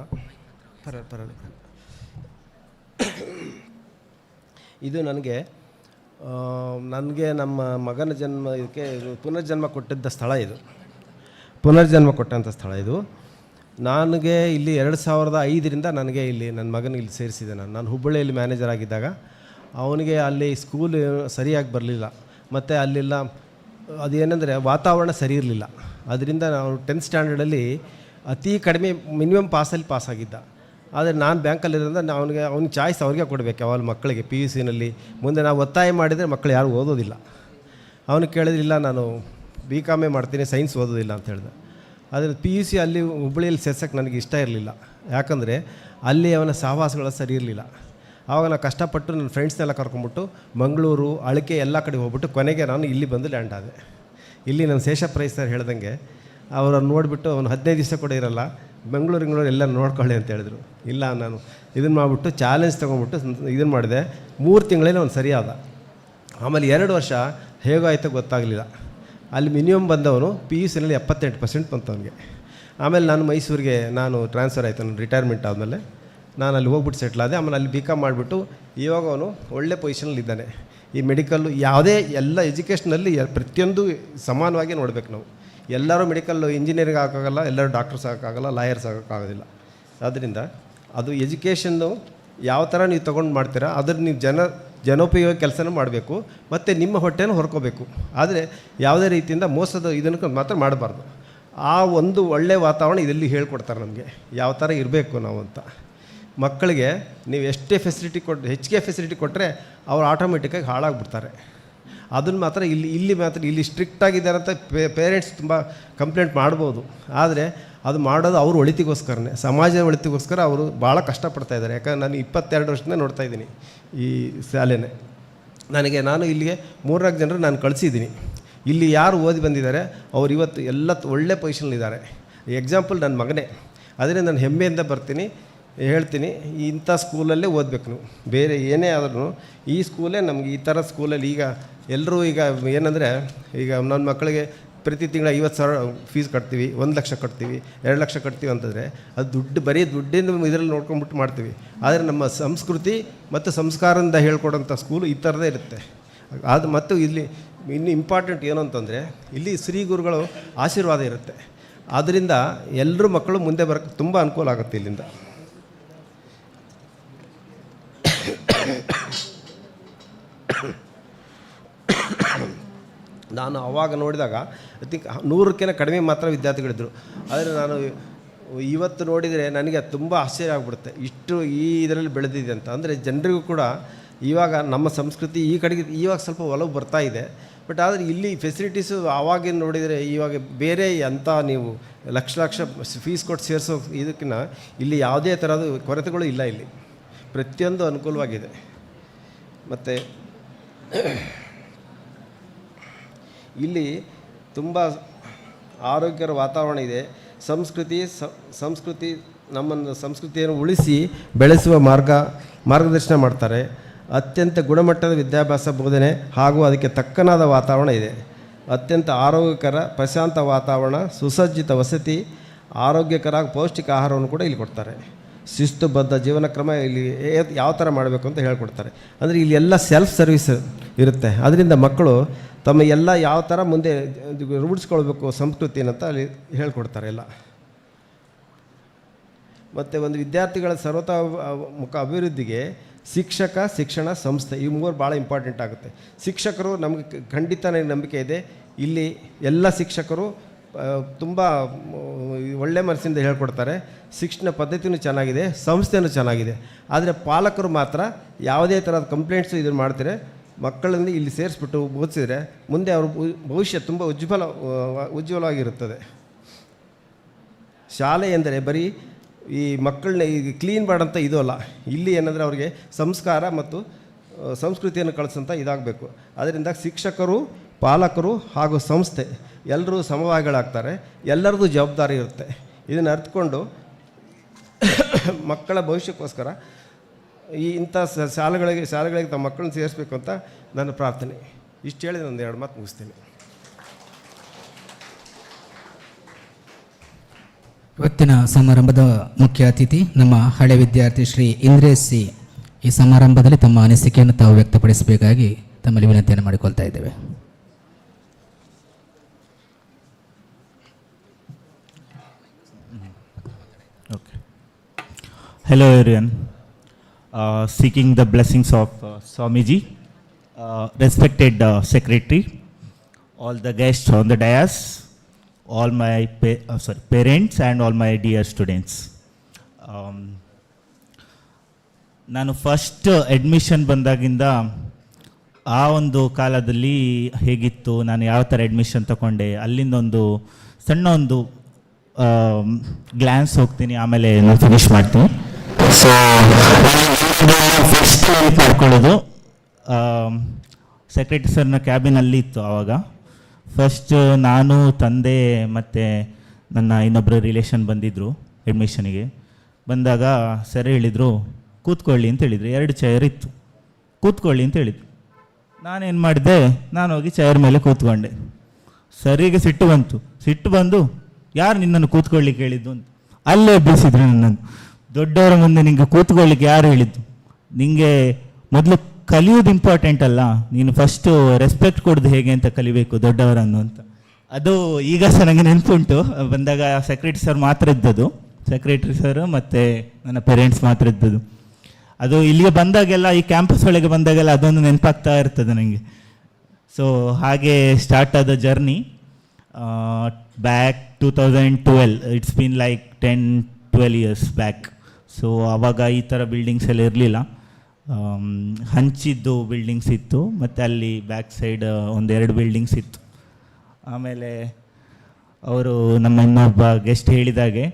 ಇದು ನನಗೆ ನಮ್ಮ ಮಗನ ಇದಕ್ಕೆ ಪುನರ್ಜನ್ಮ ಕೊಟ್ಟಿದ್ದ ಸ್ಥಳ ಇದು, ಪುನರ್ಜನ್ಮ ಕೊಟ್ಟಂಥ ಸ್ಥಳ ಇದು. ನನಗೆ ಇಲ್ಲಿ 2005ರಿಂದ ನನಗೆ ಇಲ್ಲಿ ನನ್ನ ಮಗನ ಇಲ್ಲಿ ಸೇರಿಸಿದೆ. ನಾನು ಹುಬ್ಬಳ್ಳಿಯಲ್ಲಿ ಮ್ಯಾನೇಜರ್ ಆಗಿದ್ದಾಗ ಅವನಿಗೆ ಅಲ್ಲಿ ಸ್ಕೂಲ್ ಸರಿಯಾಗಿ ಬರಲಿಲ್ಲ, ಮತ್ತು ಅಲ್ಲೆಲ್ಲ ಅದೇನೆಂದರೆ ವಾತಾವರಣ ಸರಿ ಇರಲಿಲ್ಲ. ಅದರಿಂದ ನಾವು 10th ಸ್ಟ್ಯಾಂಡರ್ಡಲ್ಲಿ ಅತಿ ಕಡಿಮೆ ಮಿನಿಮಮ್ ಪಾಸಾಗಿದ್ದ. ಆದರೆ ನಾನು ಬ್ಯಾಂಕಲ್ಲಿರೋದ್ರಿಂದ ಅವ್ನಿಗೆ ಚಾಯ್ಸ್ ಅವ್ರಿಗೆ ಕೊಡಬೇಕು ಯಾವಾಗ ಮಕ್ಕಳಿಗೆ. PUCನಲ್ಲಿ ಮುಂದೆ ನಾವು ಒತ್ತಾಯ ಮಾಡಿದರೆ ಮಕ್ಕಳು ಯಾರು ಓದೋದಿಲ್ಲ. ಅವನು ಕೇಳಿದ್ರಿಲ್ಲ, ನಾನು BCom ಮಾಡ್ತೀನಿ, ಸೈನ್ಸ್ ಓದೋದಿಲ್ಲ ಅಂತ ಹೇಳಿದೆ. ಆದರೆ PUC ಅಲ್ಲಿ ಹುಬ್ಬಳ್ಳಿಯಲ್ಲಿ ಸೇರ್ಸೋಕ್ಕೆ ನನಗೆ ಇಷ್ಟ ಇರಲಿಲ್ಲ. ಯಾಕಂದರೆ ಅಲ್ಲಿ ಅವನ ಸಹವಾಸಗಳು ಸರಿ ಇರಲಿಲ್ಲ. ಆವಾಗ ನಾನು ಕಷ್ಟಪಟ್ಟು ನನ್ನ ಫ್ರೆಂಡ್ಸ್ನೆಲ್ಲ ಕರ್ಕೊಂಬಿಟ್ಟು ಮಂಗಳೂರು, ಅಳಕೆ ಎಲ್ಲ ಕಡೆ ಹೋಗ್ಬಿಟ್ಟು ಕೊನೆಗೆ ನಾನು ಇಲ್ಲಿ ಬಂದು ಲ್ಯಾಂಡ್ ಆದೆ. ಇಲ್ಲಿ ನನ್ನ ಶೇಷಪ್ರೈ ಸರ್ ಹೇಳ್ದಂಗೆ ಅವರನ್ನು ನೋಡಿಬಿಟ್ಟು ಅವನು 15 ದಿವಸ ಕೂಡ ಇರಲ್ಲ, ಬೆಂಗಳೂರು ಎಲ್ಲ ನೋಡ್ಕೊಳ್ಳಿ ಅಂತ ಹೇಳಿದ್ರು. ಇಲ್ಲ, ನಾನು ಇದನ್ನು ಮಾಡಿಬಿಟ್ಟು ಚಾಲೆಂಜ್ ತೊಗೊಂಡ್ಬಿಟ್ಟು ಇದನ್ನು ಮಾಡಿದೆ. 3 ತಿಂಗಳಲ್ಲಿ ಅವ್ನು ಸರಿಯಾದ. ಆಮೇಲೆ 2 ವರ್ಷ ಹೇಗಾಯಿತು ಗೊತ್ತಾಗಲಿಲ್ಲ. ಅಲ್ಲಿ ಮಿನಿಮಮ್ ಬಂದವನು PUCನಲ್ಲಿ 78% ಬಂತು ಅವನಿಗೆ. ಆಮೇಲೆ ನಾನು ಮೈಸೂರಿಗೆ ಟ್ರಾನ್ಸ್ಫರ್ ಆಯಿತು. ನಾನು ರಿಟೈರ್ಮೆಂಟ್ ಆದಮೇಲೆ ನಾನು ಅಲ್ಲಿ ಹೋಗ್ಬಿಟ್ಟು ಸೆಟ್ಲ್ ಆದೆ. ಆಮೇಲೆ ಅಲ್ಲಿ BCom ಮಾಡಿಬಿಟ್ಟು ಇವಾಗ ಅವನು ಒಳ್ಳೆ ಪೊಸಿಷನಲ್ಲಿದ್ದಾನೆ. ಈ ಮೆಡಿಕಲ್ಲು ಯಾವುದೇ ಎಲ್ಲ ಎಜುಕೇಷನಲ್ಲಿ ಪ್ರತಿಯೊಂದು ಸಮಾನವಾಗಿ ನೋಡಬೇಕು ನಾವು. ಎಲ್ಲರೂ ಮೆಡಿಕಲ್ ಇಂಜಿನಿಯರಿಂಗ್ ಆಗೋಕ್ಕಾಗಲ್ಲ, ಎಲ್ಲರೂ ಡಾಕ್ಟರ್ಸ್ ಆಗೋಕ್ಕಾಗಲ್ಲ, ಲಾಯರ್ಸ್ ಆಗೋಕ್ಕಾಗೋದಿಲ್ಲ. ಆದ್ದರಿಂದ ಅದು ಎಜುಕೇಷನ್ನು ಯಾವ ಥರ ನೀವು ತೊಗೊಂಡು ಮಾಡ್ತೀರಾ ಅದ್ರ ನೀವು ಜನೋಪಯೋಗಿ ಕೆಲಸನೂ ಮಾಡಬೇಕು, ಮತ್ತು ನಿಮ್ಮ ಹೊಟ್ಟೆನೂ ಹೊರ್ಕೋಬೇಕು. ಆದರೆ ಯಾವುದೇ ರೀತಿಯಿಂದ ಮೋಸದ ಇದನ್ನು ಮಾತ್ರ ಮಾಡಬಾರ್ದು. ಆ ಒಂದು ಒಳ್ಳೆಯ ವಾತಾವರಣ ಇದರಲ್ಲಿ ಹೇಳ್ಕೊಡ್ತಾರೆ ನಮಗೆ, ಯಾವ ಥರ ಇರಬೇಕು ನಾವು ಅಂತ. ಮಕ್ಕಳಿಗೆ ನೀವು ಎಷ್ಟೇ ಫೆಸಿಲಿಟಿ ಹೆಚ್ಚಿಗೆ ಫೆಸಿಲಿಟಿ ಕೊಟ್ಟರೆ ಅವ್ರು ಆಟೋಮೆಟಿಕ್ಕಾಗಿ ಹಾಳಾಗ್ಬಿಡ್ತಾರೆ. ಅದನ್ನು ಮಾತ್ರ ಇಲ್ಲಿ ಸ್ಟ್ರಿಕ್ಟಾಗಿದ್ದಾರೆ ಅಂತ ಪೇರೆಂಟ್ಸ್ ತುಂಬ ಕಂಪ್ಲೇಂಟ್ ಮಾಡ್ಬೋದು. ಆದರೆ ಅದು ಮಾಡೋದು ಅವ್ರ ಒಳಿತಿಗೋಸ್ಕರನೇ, ಸಮಾಜದ ಒಳಿತಿಗೋಸ್ಕರ ಅವರು ಭಾಳ ಕಷ್ಟಪಡ್ತಾಯಿದ್ದಾರೆ. ಯಾಕಂದ್ರೆ ನಾನು 22 ವರ್ಷದಿಂದ ನೋಡ್ತಾ ಇದ್ದೀನಿ ಈ ಶಾಲೆನೇ. ನಾನು ಇಲ್ಲಿಗೆ 3-4 ಜನರು ನಾನು ಕಳಿಸಿದ್ದೀನಿ. ಇಲ್ಲಿ ಯಾರು ಓದಿ ಬಂದಿದ್ದಾರೆ ಅವ್ರು ಇವತ್ತು ಎಲ್ಲ ಒಳ್ಳೆ ಪೊಸಿಷನ್ಲಿದ್ದಾರೆ. ಎಕ್ಸಾಂಪಲ್ ನನ್ನ ಮಗನೇ. ಆದರೆ ನಾನು ಹೆಮ್ಮೆಯಿಂದ ಹೇಳ್ತೀನಿ, ಇಂಥ ಸ್ಕೂಲಲ್ಲೇ ಓದಬೇಕು ನೀವು. ಬೇರೆ ಏನೇ ಆದ್ರೂ ಈ ಸ್ಕೂಲೇ ನಮಗೆ, ಈ ಥರ ಸ್ಕೂಲಲ್ಲಿ ಈಗ ಎಲ್ಲರೂ ಏನಂದರೆ ಈಗ ನನ್ನ ಮಕ್ಕಳಿಗೆ ಪ್ರತಿ ತಿಂಗಳು 50,000 ಫೀಸ್ ಕಟ್ತೀವಿ, 1 ಲಕ್ಷ ಕಟ್ತೀವಿ, 2 ಲಕ್ಷ ಕಟ್ತೀವಿ ಅಂತಂದರೆ ಅದು ಬರೀ ದುಡ್ಡಿನ ಇದರಲ್ಲಿ ನೋಡ್ಕೊಂಡ್ಬಿಟ್ಟು ಮಾಡ್ತೀವಿ. ಆದರೆ ನಮ್ಮ ಸಂಸ್ಕೃತಿ ಮತ್ತು ಸಂಸ್ಕಾರದಿಂದ ಹೇಳ್ಕೊಡೋಂಥ ಸ್ಕೂಲು ಈ ಥರದೇ ಇರುತ್ತೆ. ಅದು ಮತ್ತು ಇಲ್ಲಿ ಇನ್ನು ಇಂಪಾರ್ಟೆಂಟ್ ಏನು ಅಂತಂದರೆ ಇಲ್ಲಿ ಶ್ರೀ ಗುರುಗಳು ಆಶೀರ್ವಾದ ಇರುತ್ತೆ. ಆದ್ದರಿಂದ ಎಲ್ಲರೂ ಮಕ್ಕಳು ಮುಂದೆ ಬರೋಕ್ಕೆ ತುಂಬ ಅನುಕೂಲ ಆಗುತ್ತೆ ಇಲ್ಲಿಂದ. ನಾನು ಆವಾಗ ನೋಡಿದಾಗ ಐ ಥಿಂಕ್ 100ಕ್ಕಿಂತ ಕಡಿಮೆ ಮಾತ್ರ ವಿದ್ಯಾರ್ಥಿಗಳಿದ್ದರು. ಆದರೆ ನಾನು ಇವತ್ತು ನೋಡಿದರೆ ನನಗೆ ತುಂಬ ಆಶ್ಚರ್ಯ ಆಗಿಬಿಡುತ್ತೆ, ಇಷ್ಟು ಈ ಇದರಲ್ಲಿ ಬೆಳೆದಿದೆ ಅಂತ. ಅಂದರೆ ಜನರಿಗೂ ಕೂಡ ಇವಾಗ ನಮ್ಮ ಸಂಸ್ಕೃತಿ ಈ ಕಡೆಗೆ ಇವಾಗ ಸ್ವಲ್ಪ ಒಲವು ಬರ್ತಾ ಇದೆ. ಬಟ್ ಆದರೆ ಇಲ್ಲಿ ಫೆಸಿಲಿಟೀಸು ಆವಾಗಿನ ನೋಡಿದರೆ ಇವಾಗ ಬೇರೆ ಅಂಥ ನೀವು ಲಕ್ಷ ಫೀಸ್ ಕೊಟ್ಟು ಸೇರಿಸೋ ಇದಕ್ಕಿಂತ ಇಲ್ಲಿ ಯಾವುದೇ ಥರದ ಕೊರತೆಗಳು ಇಲ್ಲ. ಇಲ್ಲಿ ಪ್ರತಿಯೊಂದು ಅನುಕೂಲವಾಗಿದೆ. ಮತ್ತು ಇಲ್ಲಿ ತುಂಬ ಆರೋಗ್ಯಕರ ವಾತಾವರಣ ಇದೆ. ಸಂಸ್ಕೃತಿ ನಮ್ಮನ್ನು ಸಂಸ್ಕೃತಿಯನ್ನು ಉಳಿಸಿ ಬೆಳೆಸುವ ಮಾರ್ಗದರ್ಶನ ಮಾಡ್ತಾರೆ. ಅತ್ಯಂತ ಗುಣಮಟ್ಟದ ವಿದ್ಯಾಭ್ಯಾಸ ಬೋಧನೆ ಹಾಗೂ ಅದಕ್ಕೆ ತಕ್ಕನಾದ ವಾತಾವರಣ ಇದೆ. ಅತ್ಯಂತ ಆರೋಗ್ಯಕರ ಪ್ರಶಾಂತ ವಾತಾವರಣ, ಸುಸಜ್ಜಿತ ವಸತಿ, ಆರೋಗ್ಯಕರ ಪೌಷ್ಟಿಕ ಆಹಾರವನ್ನು ಕೂಡ ಇಲ್ಲಿ ಕೊಡ್ತಾರೆ. ಶಿಸ್ತುಬದ್ಧ ಜೀವನ ಕ್ರಮ ಇಲ್ಲಿ ಯಾವ ಥರ ಮಾಡಬೇಕು ಅಂತ ಹೇಳ್ಕೊಡ್ತಾರೆ. ಅಂದರೆ ಇಲ್ಲಿ ಎಲ್ಲ ಸೆಲ್ಫ್ ಸರ್ವಿಸ್ ಇರುತ್ತೆ. ಅದರಿಂದ ಮಕ್ಕಳು ತಮ್ಮ ಎಲ್ಲ ಯಾವ ಥರ ಮುಂದೆ ರೂಢಿಸ್ಕೊಳ್ಬೇಕು ಸಂಸ್ಕೃತಿನಂತ ಅಲ್ಲಿ ಹೇಳ್ಕೊಡ್ತಾರೆ ಎಲ್ಲ. ಮತ್ತು ಒಂದು ವಿದ್ಯಾರ್ಥಿಗಳ ಸರ್ವತೋಮುಖ ಅಭಿವೃದ್ಧಿಗೆ ಶಿಕ್ಷಣ ಸಂಸ್ಥೆ ಈ ಮೂರು ಭಾಳ ಇಂಪಾರ್ಟೆಂಟ್ ಆಗುತ್ತೆ. ಶಿಕ್ಷಕರು ನಮಗೆ ಖಂಡಿತ ನನಗೆ ನಂಬಿಕೆ ಇದೆ, ಇಲ್ಲಿ ಎಲ್ಲ ಶಿಕ್ಷಕರು ತುಂಬ ಒಳ್ಳೆ ಮನಸ್ಸಿಂದ ಹೇಳ್ಕೊಡ್ತಾರೆ. ಶಿಕ್ಷಣ ಪದ್ಧತಿಯೂ ಚೆನ್ನಾಗಿದೆ, ಸಂಸ್ಥೆಯೂ ಚೆನ್ನಾಗಿದೆ. ಆದರೆ ಪಾಲಕರು ಮಾತ್ರ ಯಾವುದೇ ಥರದ ಕಂಪ್ಲೇಂಟ್ಸು ಇದನ್ನು ಮಾಡ್ತಾರೆ. ಮಕ್ಕಳನ್ನು ಇಲ್ಲಿ ಸೇರಿಸ್ಬಿಟ್ಟು ಓದಿಸಿದ್ರೆ ಮುಂದೆ ಅವ್ರ ಭವಿಷ್ಯ ತುಂಬ ಉಜ್ವಲವಾಗಿರುತ್ತದೆ. ಶಾಲೆ ಎಂದರೆ ಬರೀ ಈ ಮಕ್ಕಳನ್ನ ಈಗ ಕ್ಲೀನ್ ಮಾಡೋಂಥ ಇದು ಅಲ್ಲ. ಇಲ್ಲಿ ಏನಂದರೆ ಅವ್ರಿಗೆ ಸಂಸ್ಕಾರ ಮತ್ತು ಸಂಸ್ಕೃತಿಯನ್ನು ಕಳಿಸೋಂಥ ಇದಾಗಬೇಕು. ಅದರಿಂದ ಶಿಕ್ಷಕರು, ಪಾಲಕರು ಹಾಗೂ ಸಂಸ್ಥೆ ಎಲ್ಲರೂ ಸಮಭಾಗಿಗಳಾಗ್ತಾರೆ. ಎಲ್ಲರದ್ದು ಜವಾಬ್ದಾರಿ ಇರುತ್ತೆ. ಇದನ್ನು ಅರ್ಥಕೊಂಡು ಮಕ್ಕಳ ಭವಿಷ್ಯಕ್ಕೋಸ್ಕರ ಇಂಥ ಶಾಲೆಗಳಿಗೆ ತಮ್ಮ ಮಕ್ಕಳನ್ನ ಸೇರಿಸಬೇಕು ಅಂತ ನನ್ನ ಪ್ರಾರ್ಥನೆ. ಇಷ್ಟು ಹೇಳಿ ನಾನು 2 ಮಾತು ಮುಗಿಸ್ತೀನಿ. ಇವತ್ತಿನ ಸಮಾರಂಭದ ಮುಖ್ಯ ಅತಿಥಿ ನಮ್ಮ ಹಳೆ ವಿದ್ಯಾರ್ಥಿ ಶ್ರೀ ಇಂದ್ರೇಶ್ ಸಿ. ಈ ಸಮಾರಂಭದಲ್ಲಿ ತಮ್ಮ ಅನಿಸಿಕೆಯನ್ನು ತಾವು ವ್ಯಕ್ತಪಡಿಸಬೇಕಾಗಿ ತಮ್ಮಲ್ಲಿ ವಿನಂತಿಯನ್ನು ಮಾಡಿಕೊಳ್ತಾ ಇದ್ದೇವೆ. Okay. Hello everyone. Seeking the blessings of Swamiji, respected secretary, all the guests on the dais, all my parents and all my dear students. ನಾನು ಫಸ್ಟ್ ಅಡ್ಮಿಷನ್ ಬಂದಾಗಿಂದ ಆ ಒಂದು ಕಾಲದಲ್ಲಿ ಹೇಗಿತ್ತು, ನಾನು ಯಾವ ಥರ ಅಡ್ಮಿಷನ್ ತಗೊಂಡೆ, ಅಲ್ಲಿಂದ ಒಂದು ಸಣ್ಣ ಒಂದು ಗ್ಲ್ಯಾನ್ಸ್ ಹೋಗ್ತೀನಿ, ಆಮೇಲೆ ನಾನು ಫಿನಿಶ್ ಮಾಡ್ತೀನಿ. ಸೊ ಫಸ್ಟ್ ಕರ್ಕೊಳ್ಳೋದು ಸೆಕ್ರೆಟರಿ ಸರ್ನ ಕ್ಯಾಬಿನಲ್ಲಿ ಇತ್ತು ಆವಾಗ. ಫಸ್ಟ್ ನಾನು, ತಂದೆ ಮತ್ತು ನನ್ನ ಇನ್ನೊಬ್ಬರು ರಿಲೇಷನ್ ಬಂದಿದ್ದರು ಅಡ್ಮಿಷನಿಗೆ. ಬಂದಾಗ ಸರ್ ಹೇಳಿದರು ಕೂತ್ಕೊಳ್ಳಿ ಅಂತ ಹೇಳಿದರು. 2 ಚೇರ್ ಇತ್ತು, ಕೂತ್ಕೊಳ್ಳಿ ಅಂತ ಹೇಳಿದರು. ನಾನೇನು ಮಾಡಿದೆ, ನಾನು ಹೋಗಿ ಚೇರ್ ಮೇಲೆ ಕೂತ್ಕೊಂಡೆ. ಸರಿಗೆ ಸಿಟ್ಟು ಬಂದು ಯಾರು ನಿನ್ನನ್ನು ಕೂತ್ಕೊಳ್ಳಿಕ್ಕೆ ಹೇಳಿದ್ದು ಅಂತ ಅಲ್ಲೇ ಎಬ್ಬಿಸಿದ್ರು ನನ್ನನ್ನು. ದೊಡ್ಡವರ ಮುಂದೆ ನಿಂಗೆ ಕೂತ್ಕೊಳ್ಳಿಕ್ಕೆ ಯಾರು ಹೇಳಿದ್ದು? ನಿಂಗೆ ಮೊದಲು ಕಲಿಯೋದು ಇಂಪಾರ್ಟೆಂಟ್ ಅಲ್ಲ, ನೀನು ಫಸ್ಟು ರೆಸ್ಪೆಕ್ಟ್ ಕೊಡೋದು ಹೇಗೆ ಅಂತ ಕಲಿಬೇಕು ದೊಡ್ಡವರನ್ನು ಅಂತ. ಅದು ಈಗ ಸಹ ನನಗೆ ನೆನಪುಂಟು. ಬಂದಾಗ ಸೆಕ್ರೆಟರಿ ಸರ್ ಮಾತ್ರ ಇದ್ದದ್ದು, ಸೆಕ್ರೆಟರಿ ಸರ್ ಮತ್ತು ನನ್ನ ಪೇರೆಂಟ್ಸ್ ಮಾತ್ರ ಇದ್ದದ್ದು. ಅದು ಇಲ್ಲಿಗೆ ಬಂದಾಗೆಲ್ಲ, ಈ ಕ್ಯಾಂಪಸ್ ಒಳಗೆ ಬಂದಾಗೆಲ್ಲ ಅದೊಂದು ನೆನಪಾಗ್ತಾ ಇರ್ತದೆ ನನಗೆ. ಸೊ ಹಾಗೆ ಸ್ಟಾರ್ಟ್ ಆದ journey back 2012. It's been like 10-12 years back. So ಆವಾಗ ಈ ಥರ ಬಿಲ್ಡಿಂಗ್ಸ್ ಎಲ್ಲ ಇರಲಿಲ್ಲ, ಹಂಚಿದ್ದು ಬಿಲ್ಡಿಂಗ್ಸ್ ಇತ್ತು, ಮತ್ತು ಅಲ್ಲಿ ಬ್ಯಾಕ್ ಸೈಡ್ 1-2 ಬಿಲ್ಡಿಂಗ್ಸ್ ಇತ್ತು. ಆಮೇಲೆ ಅವರು ನಮ್ಮ ಇನ್ನೊಬ್ಬ ಗೆಸ್ಟ್ ಹೇಳಿದಾಗೆ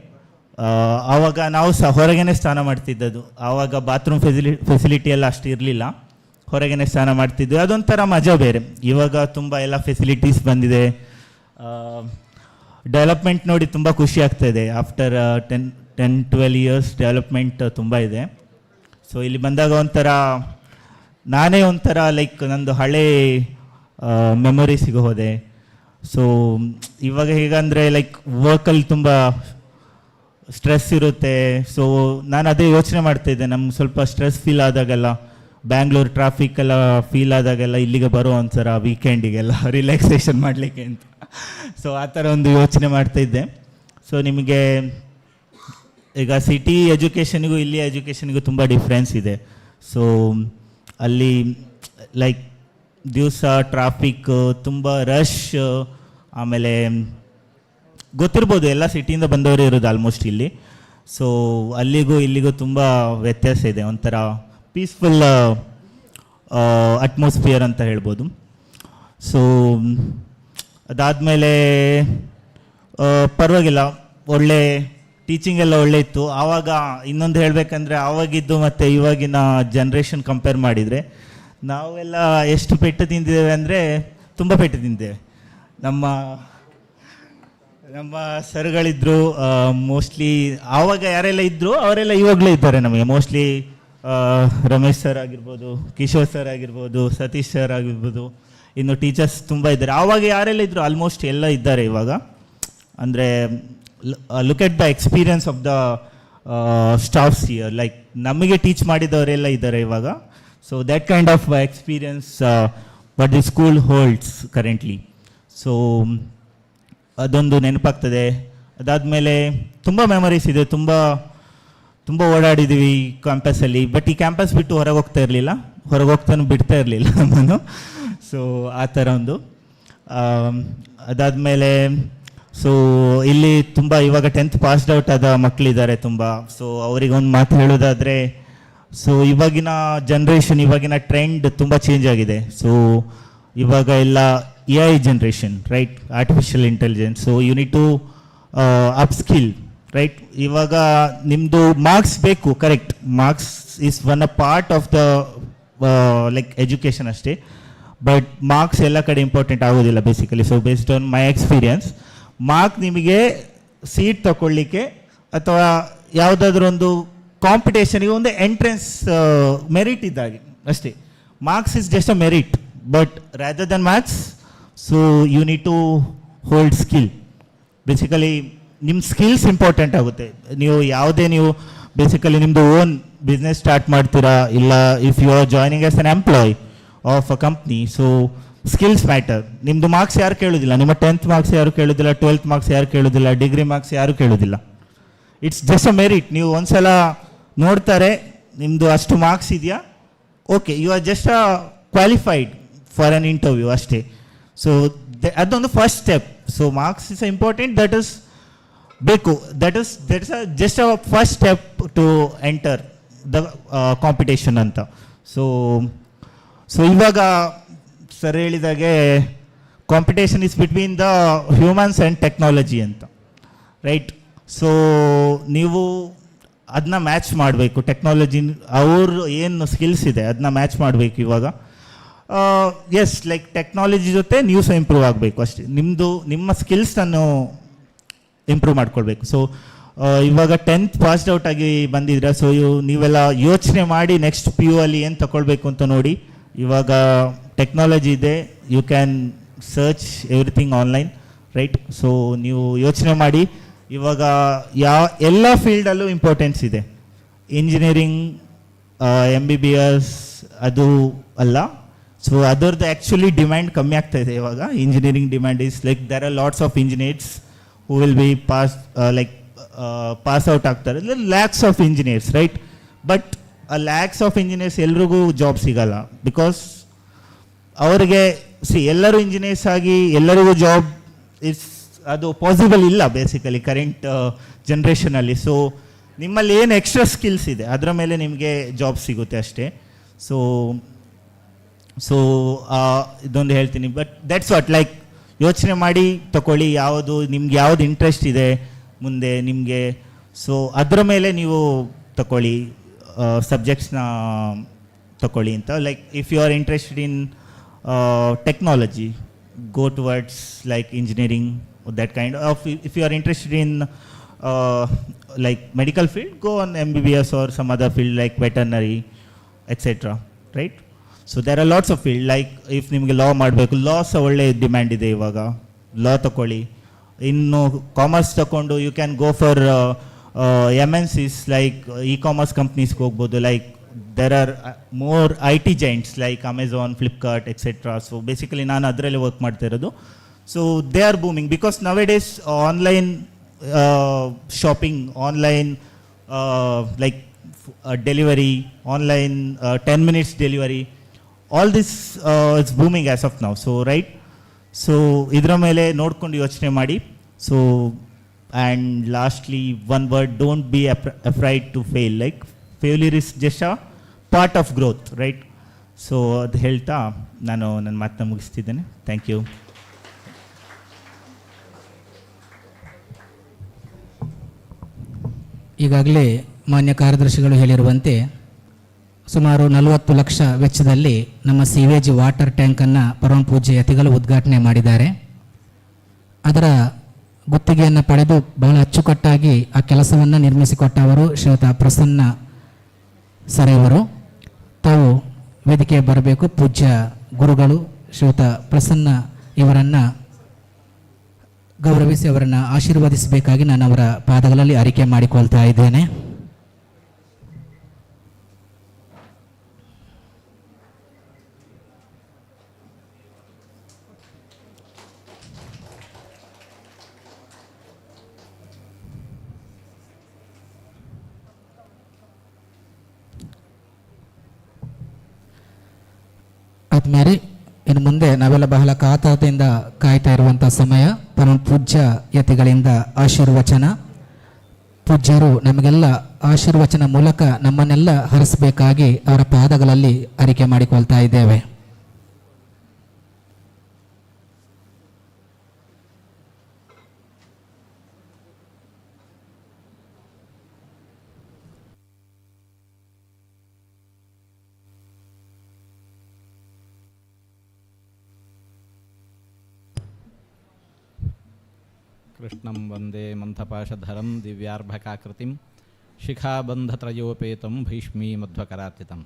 ಆವಾಗ ನಾವು ಸಹ ಹೊರಗೇನೆ ಸ್ನಾನ ಮಾಡ್ತಿದ್ದದ್ದು. ಆವಾಗ ಬಾತ್ರೂಮ್ ಫೆಸಿಲಿಟಿ ಎಲ್ಲ ಅಷ್ಟು ಇರಲಿಲ್ಲ, ಹೊರಗೇನೆ ಸ್ನಾನ ಮಾಡ್ತಿದ್ವಿ. ಅದೊಂಥರ ಮಜಾ ಬೇರೆ. ಇವಾಗ ತುಂಬ ಎಲ್ಲ ಫೆಸಿಲಿಟೀಸ್ ಬಂದಿದೆ, ಡೆವಲಪ್ಮೆಂಟ್ ನೋಡಿ ತುಂಬ ಖುಷಿ ಆಗ್ತಾಯಿದೆ. ಆಫ್ಟರ್ 10-12 years ಡೆವಲಪ್ಮೆಂಟ್ ತುಂಬ ಇದೆ. ಸೊ ಇಲ್ಲಿ ಬಂದಾಗ ನಾನೇ ಒಂಥರ ಲೈಕ್ ನಂದು ಹಳೆ ಮೆಮೊರೀಸಿಗೆ ಹೋದೆ. ಸೊ ಇವಾಗ ಹೇಗಂದರೆ ಲೈಕ್ ವರ್ಕಲ್ಲಿ ತುಂಬ ಸ್ಟ್ರೆಸ್ ಇರುತ್ತೆ. ಸೊ ನಾನು ಅದೇ ಯೋಚನೆ ಮಾಡ್ತಾಯಿದ್ದೆ, ನಮ್ಗೆ ಸ್ವಲ್ಪ ಸ್ಟ್ರೆಸ್ ಫೀಲ್ ಆದಾಗೆಲ್ಲ, ಬ್ಯಾಂಗ್ಳೂರು ಟ್ರಾಫಿಕ್ ಎಲ್ಲ ಫೀಲ್ ಆದಾಗೆಲ್ಲ ಇಲ್ಲಿಗೆ ಬರೋ ಒಂಥರ ವೀಕೆಂಡಿಗೆಲ್ಲ ರಿಲ್ಯಾಕ್ಸೇಷನ್ ಮಾಡಲಿಕ್ಕೆ ಅಂತ. ಸೊ ಆ ಥರ ಒಂದು ಯೋಚನೆ ಮಾಡ್ತಾಯಿದ್ದೆ. ಸೊ ನಿಮಗೆ ಈಗ ಸಿಟಿ ಎಜುಕೇಷನಿಗೂ ಇಲ್ಲಿ ಎಜುಕೇಷನಿಗೂ ತುಂಬ ಡಿಫ್ರೆನ್ಸ್ ಇದೆ. ಸೊ ಅಲ್ಲಿ ಲೈಕ್ ದಿವಸ ಟ್ರಾಫಿಕ್, ತುಂಬ ರಶ್, ಆಮೇಲೆ ಗೊತ್ತಿರ್ಬೋದು ಎಲ್ಲ ಸಿಟಿಯಿಂದ ಬಂದವರು ಇರೋದು ಆಲ್ಮೋಸ್ಟ್ ಇಲ್ಲಿ. ಸೊ ಅಲ್ಲಿಗೂ ಇಲ್ಲಿಗೂ ತುಂಬ ವ್ಯತ್ಯಾಸ ಇದೆ, ಒಂಥರ ಪೀಸ್ಫುಲ್ ಅಟ್ಮಾಸ್ಫಿಯರ್ ಅಂತ ಹೇಳ್ಬೋದು. ಸೊ ಅದಾದಮೇಲೆ ಪರವಾಗಿಲ್ಲ, ಒಳ್ಳೆ ಟೀಚಿಂಗ್ ಎಲ್ಲ ಒಳ್ಳೆ ಇತ್ತು. ಆವಾಗ ಇನ್ನೊಂದು ಹೇಳಬೇಕಂದ್ರೆ ಆವಾಗಿದ್ದು ಮತ್ತು ಇವಾಗಿನ ಜನ್ರೇಷನ್ ಕಂಪೇರ್ ಮಾಡಿದರೆ ನಾವೆಲ್ಲ ಎಷ್ಟು ಪೆಟ್ಟು ತಿಂದಿದ್ದೇವೆ ಅಂದರೆ ತುಂಬ ಪೆಟ್ಟು ತಿಂದಿದ್ದೇವೆ. ನಮ್ಮ ಸರ್ಗಳಿದ್ದರು, ಮೋಸ್ಟ್ಲಿ ಆವಾಗ ಯಾರೆಲ್ಲ ಇದ್ದರು ಅವರೆಲ್ಲ ಇವಾಗಲೇ ಇದ್ದಾರೆ ನಮಗೆ. ಮೋಸ್ಟ್ಲಿ ರಮೇಶ್ ಸರ್ ಆಗಿರ್ಬೋದು, ಕಿಶೋರ್ ಸರ್ ಆಗಿರ್ಬೋದು, ಸತೀಶ್ ಸರ್ ಆಗಿರ್ಬೋದು, ಇನ್ನು ಟೀಚರ್ಸ್ ತುಂಬ ಇದ್ದಾರೆ. ಆವಾಗ ಯಾರೆಲ್ಲ ಇದ್ದರು ಆಲ್ಮೋಸ್ಟ್ ಎಲ್ಲ ಇದ್ದಾರೆ ಇವಾಗ. ಅಂದರೆ look at the experience of the staffs here, like ನಮಗೆ ಟೀಚ್ ಮಾಡಿದವರೆಲ್ಲ ಇದ್ದಾರೆ ಇವಾಗ. So that kind of experience what the school holds currently. So ಅದೊಂದು ನೆನಪಾಗ್ತದೆ. ಅದಾದಮೇಲೆ ತುಂಬ ಮೆಮರೀಸ್ ಇದೆ, ತುಂಬ ಓಡಾಡಿದ್ದೀವಿ ಕ್ಯಾಂಪಸ್ಸಲ್ಲಿ. ಬಟ್ ಈ ಕ್ಯಾಂಪಸ್ ಬಿಟ್ಟು ಹೊರಗೆ ಹೋಗ್ತಾ ಇರಲಿಲ್ಲ, ಹೊರಗೆ ಹೋಗ್ತಾನು ಬಿಡ್ತಾ ಇರಲಿಲ್ಲ ನಮ್ಮನ್ನು. ಸೊ ಆ ಥರ ಒಂದು. ಅದಾದಮೇಲೆ ಸೊ ಇಲ್ಲಿ ತುಂಬ ಇವಾಗ 10th ಪಾಸ್ಡ್ ಔಟ್ ಆದ ಮಕ್ಕಳಿದ್ದಾರೆ ತುಂಬ. ಸೊ ಅವರಿಗೊಂದು ಮಾತು ಹೇಳೋದಾದರೆ, ಸೊ ಇವಾಗಿನ ಜನ್ರೇಷನ್, ಇವಾಗಿನ ಟ್ರೆಂಡ್ ತುಂಬ ಚೇಂಜ್ ಆಗಿದೆ. ಸೊ ಇವಾಗ ಎಲ್ಲ AI generation, right, artificial intelligence. So you need to upskill, right. ಇವಾಗ ನಿಮ್ಮದು ಮಾರ್ಕ್ಸ್ ಬೇಕು, correct, marks is one a part of the like education ಅಷ್ಟೇ. ಬಟ್ ಮಾರ್ಕ್ಸ್ ಎಲ್ಲ ಕಡೆ ಇಂಪಾರ್ಟೆಂಟ್ ಆಗೋದಿಲ್ಲ basically. So based on my experience, mark ನಿಮಗೆ seat ತಗೊಳ್ಳಿಕ್ಕೆ ಅಥವಾ ಯಾವುದಾದ್ರೂ ಒಂದು ಕಾಂಪಿಟೇಷನ್ಗೆ ಒಂದು ಎಂಟ್ರೆನ್ಸ್ ಮೆರಿಟ್ ಇದ್ದಾಗೆ ಅಷ್ಟೇ. Marks is just a merit, but rather than marks, so you need to hold skill. Basically ನಿಮ್ಮ ಸ್ಕಿಲ್ಸ್ ಇಂಪಾರ್ಟೆಂಟ್ ಆಗುತ್ತೆ. ನೀವು ಬೇಸಿಕಲಿ ನಿಮ್ಮದು ಓನ್ ಬಿಸ್ನೆಸ್ ಸ್ಟಾರ್ಟ್ ಮಾಡ್ತೀರಾ, ಇಲ್ಲ if you are joining as an employee of a company, so skills matter. ನಿಮ್ಮದು marks ಯಾರು ಕೇಳೋದಿಲ್ಲ, ನಿಮ್ಮ 10th ಮಾರ್ಕ್ಸ್ ಯಾರು ಕೇಳೋದಿಲ್ಲ, 12th ಮಾರ್ಕ್ಸ್ ಯಾರು ಕೇಳೋದಿಲ್ಲ, ಡಿಗ್ರಿ ಮಾರ್ಕ್ಸ್ ಯಾರು ಕೇಳೋದಿಲ್ಲ. It's just a merit. ನೀವು ಒಂದ್ಸಲ ನೋಡ್ತಾರೆ ನಿಮ್ಮದು ಅಷ್ಟು ಮಾರ್ಕ್ಸ್ ಇದೆಯಾ, okay, you are just a qualified for an interview ಅಷ್ಟೇ. ಸೊ ಅದೊಂದು first step. So marks is important, that is ಬೇಕು, that is just a first step to enter the competition ಅಂತ. ಸೊ ಇವಾಗ ಸರ್ ಹೇಳಿದಾಗೆ competition is between the humans and technology ಅಂತ, right. So ನೀವು ಅದನ್ನ match ಮಾಡಬೇಕು, technology ಅವ್ರು ಏನು ಸ್ಕಿಲ್ಸ್ ಇದೆ ಅದನ್ನ ಮ್ಯಾಚ್ ಮಾಡಬೇಕು ಇವಾಗ. ಎಸ್, ಲೈಕ್ ಟೆಕ್ನಾಲಜಿ ಜೊತೆ ನೀವು ಸಹ ಇಂಪ್ರೂವ್ ಆಗಬೇಕು ಅಷ್ಟೇ. ನಿಮ್ಮ ಸ್ಕಿಲ್ಸನ್ನು ಇಂಪ್ರೂವ್ ಮಾಡ್ಕೊಳ್ಬೇಕು. ಸೊ ಇವಾಗ 10th ಪಾಸ್ಡ್ ಔಟ್ ಆಗಿ ಬಂದಿದ್ರೆ, ಸೊ ನೀವೆಲ್ಲ ಯೋಚನೆ ಮಾಡಿ ನೆಕ್ಸ್ಟ್ PU ಅಲ್ಲಿ ಏನು ತಗೊಳ್ಬೇಕು ಅಂತ ನೋಡಿ. ಇವಾಗ ಟೆಕ್ನಾಲಜಿ ಇದೆ, you can search everything online, right. So ನೀವು ಯೋಚನೆ ಮಾಡಿ. ಇವಾಗ ಎಲ್ಲ ಫೀಲ್ಡಲ್ಲೂ ಇಂಪಾರ್ಟೆನ್ಸ್ ಇದೆ. ಇಂಜಿನಿಯರಿಂಗ್, MBBS ಅದು ಅಲ್ಲ. ಸೊ ಅದರದ್ದು ಆ್ಯಕ್ಚುಲಿ ಡಿಮ್ಯಾಂಡ್ ಕಮ್ಮಿ ಆಗ್ತಾ ಇದೆ ಇವಾಗ. Engineering demand is like there are lots of engineers who will be pass out ಆಗ್ತಾರೆ, lakhs of engineers, right. But ಆ ಲ್ಯಾಕ್ಸ್ ಆಫ್ ಇಂಜಿನಿಯರ್ಸ್ ಎಲ್ರಿಗೂ ಜಾಬ್ ಸಿಗಲ್ಲ, ಬಿಕಾಸ್ ಅವರಿಗೆ ಎಲ್ಲರೂ ಇಂಜಿನಿಯರ್ಸ್ ಆಗಿ ಎಲ್ಲರಿಗೂ ಜಾಬ್ ಅದು ಪಾಸಿಬಲ್ ಇಲ್ಲ ಬೇಸಿಕಲಿ ಕರೆಂಟ್ ಜನ್ರೇಷನಲ್ಲಿ. ಸೊ ನಿಮ್ಮಲ್ಲಿ ಏನು ಎಕ್ಸ್ಟ್ರಾ ಸ್ಕಿಲ್ಸ್ ಇದೆ ಅದರ ಮೇಲೆ ನಿಮಗೆ ಜಾಬ್ ಸಿಗುತ್ತೆ ಅಷ್ಟೇ. ಸೊ ಇದೊಂದು ಹೇಳ್ತೀನಿ. ಬಟ್ ದಟ್ಸ್ ವಾಟ್, ಲೈಕ್ ಯೋಚನೆ ಮಾಡಿ ತಗೊಳ್ಳಿ, ನಿಮ್ಗೆ ಯಾವುದು ಇಂಟ್ರೆಸ್ಟ್ ಇದೆ ಮುಂದೆ ನಿಮಗೆ. ಸೊ ಅದರ ಮೇಲೆ ನೀವು ತಗೊಳ್ಳಿ, ಸಬ್ಜೆಕ್ಟ್ಸ್ನ ತಗೊಳ್ಳಿ ಅಂತ. Like if you are interested in technology, go towards like engineering or that kind of. If you are interested in like medical field, go on MBBS or some other field like veterinary, etc. Right? So there are lots of field. Like if ನಿಮಗೆ law ಮಾಡಬೇಕು, law ಸಹ ಒಳ್ಳೆ demand ಇದೆ ಇವಾಗ, law ತಗೊಳ್ಳಿ. ಇನ್ನು commerce ತಗೊಂಡು you can go for MNCs like e-commerce companiesಗೆ ಹೋಗ್ಬೋದು. Like there are more IT giants like Amazon, Flipkart, etc. So basically ನಾನು ಅದರಲ್ಲೇ ವರ್ಕ್ ಮಾಡ್ತಾ ಇರೋದು. So they are booming because nowadays online shopping, online like delivery, online 10 minutes delivery, all this it's booming as of ನಾವು. So right, so ಇದರ ಮೇಲೆ ನೋಡ್ಕೊಂಡು ಯೋಚನೆ ಮಾಡಿ. So and lastly one word, don't be afraid to fail. Like failure is just a part of growth, right? So ಅದು ಹೇಳ್ತಾ ನಾನು ನನ್ನ ಮಾತನ್ನ ಮುಗಿಸ್ತಿದ್ದೇನೆ. Thank you. ಈಗಾಗಲೇ ಮಾನ್ಯ ಕಾರ್ಯದರ್ಶಿಗಳು ಹೇಳಿರುವಂತೆ ಸುಮಾರು 40 ಲಕ್ಷ ವೆಚ್ಚದಲ್ಲಿ ನಮ್ಮ ಸೀವೇಜ್ ವಾಟರ್ ಟ್ಯಾಂಕನ್ನು ಪರಮ ಪೂಜ್ಯ ಯತಿಗಳು ಉದ್ಘಾಟನೆ ಮಾಡಿದ್ದಾರೆ. ಅದರ ಗುತ್ತಿಗೆಯನ್ನು ಪಡೆದು ಬಹಳ ಅಚ್ಚುಕಟ್ಟಾಗಿ ಆ ಕೆಲಸವನ್ನು ನಿರ್ಮಿಸಿಕೊಟ್ಟವರು ಶ್ರೀಯುತ ಪ್ರಸನ್ನ ಸರೆಯವರು. ತಾವು ವೇದಿಕೆ ಬರಬೇಕು. ಪೂಜ್ಯ ಗುರುಗಳು ಶ್ರೀಯುತ ಪ್ರಸನ್ನ ಇವರನ್ನು ಗೌರವಿಸಿ ಅವರನ್ನು ಆಶೀರ್ವದಿಸಬೇಕಾಗಿ ನಾನು ಅವರ ಪಾದಗಳಲ್ಲಿ ಅರಿಕೆ ಮಾಡಿಕೊಳ್ತಾ ಇದ್ದೇನೆ. ಆದ್ಮೇಲೆ ಇನ್ನು ಮುಂದೆ ನಾವೆಲ್ಲ ಬಹಳ ಕಾತರದಿಂದ ಕಾಯ್ತಾ ಇರುವಂಥ ಸಮಯ, ಪರಮ ಪೂಜ್ಯ ಯತಿಗಳಿಂದ ಆಶೀರ್ವಚನ. ಪೂಜ್ಯರು ನಮಗೆಲ್ಲ ಆಶೀರ್ವಚನ ಮೂಲಕ ನಮ್ಮನ್ನೆಲ್ಲ ಹರಿಸಬೇಕಾಗಿ ಅವರ ಪಾದಗಳಲ್ಲಿ ಅರಿಕೆ ಮಾಡಿಕೊಳ್ತಾ ಇದ್ದೇವೆ. ಕೃಷ್ಣಂ ವಂದೇ ಮಂಥಪಾಶಧರಂ ದಿವ್ಯಾರ್ಭಕಾಕೃತಿಂ ಶಿಖಾಬಂಧತ್ರಯೋಪೇತಂ ಭೀಷ್ಮೀ ಮಧ್ವಕರಾರ್ಚಿತಂ.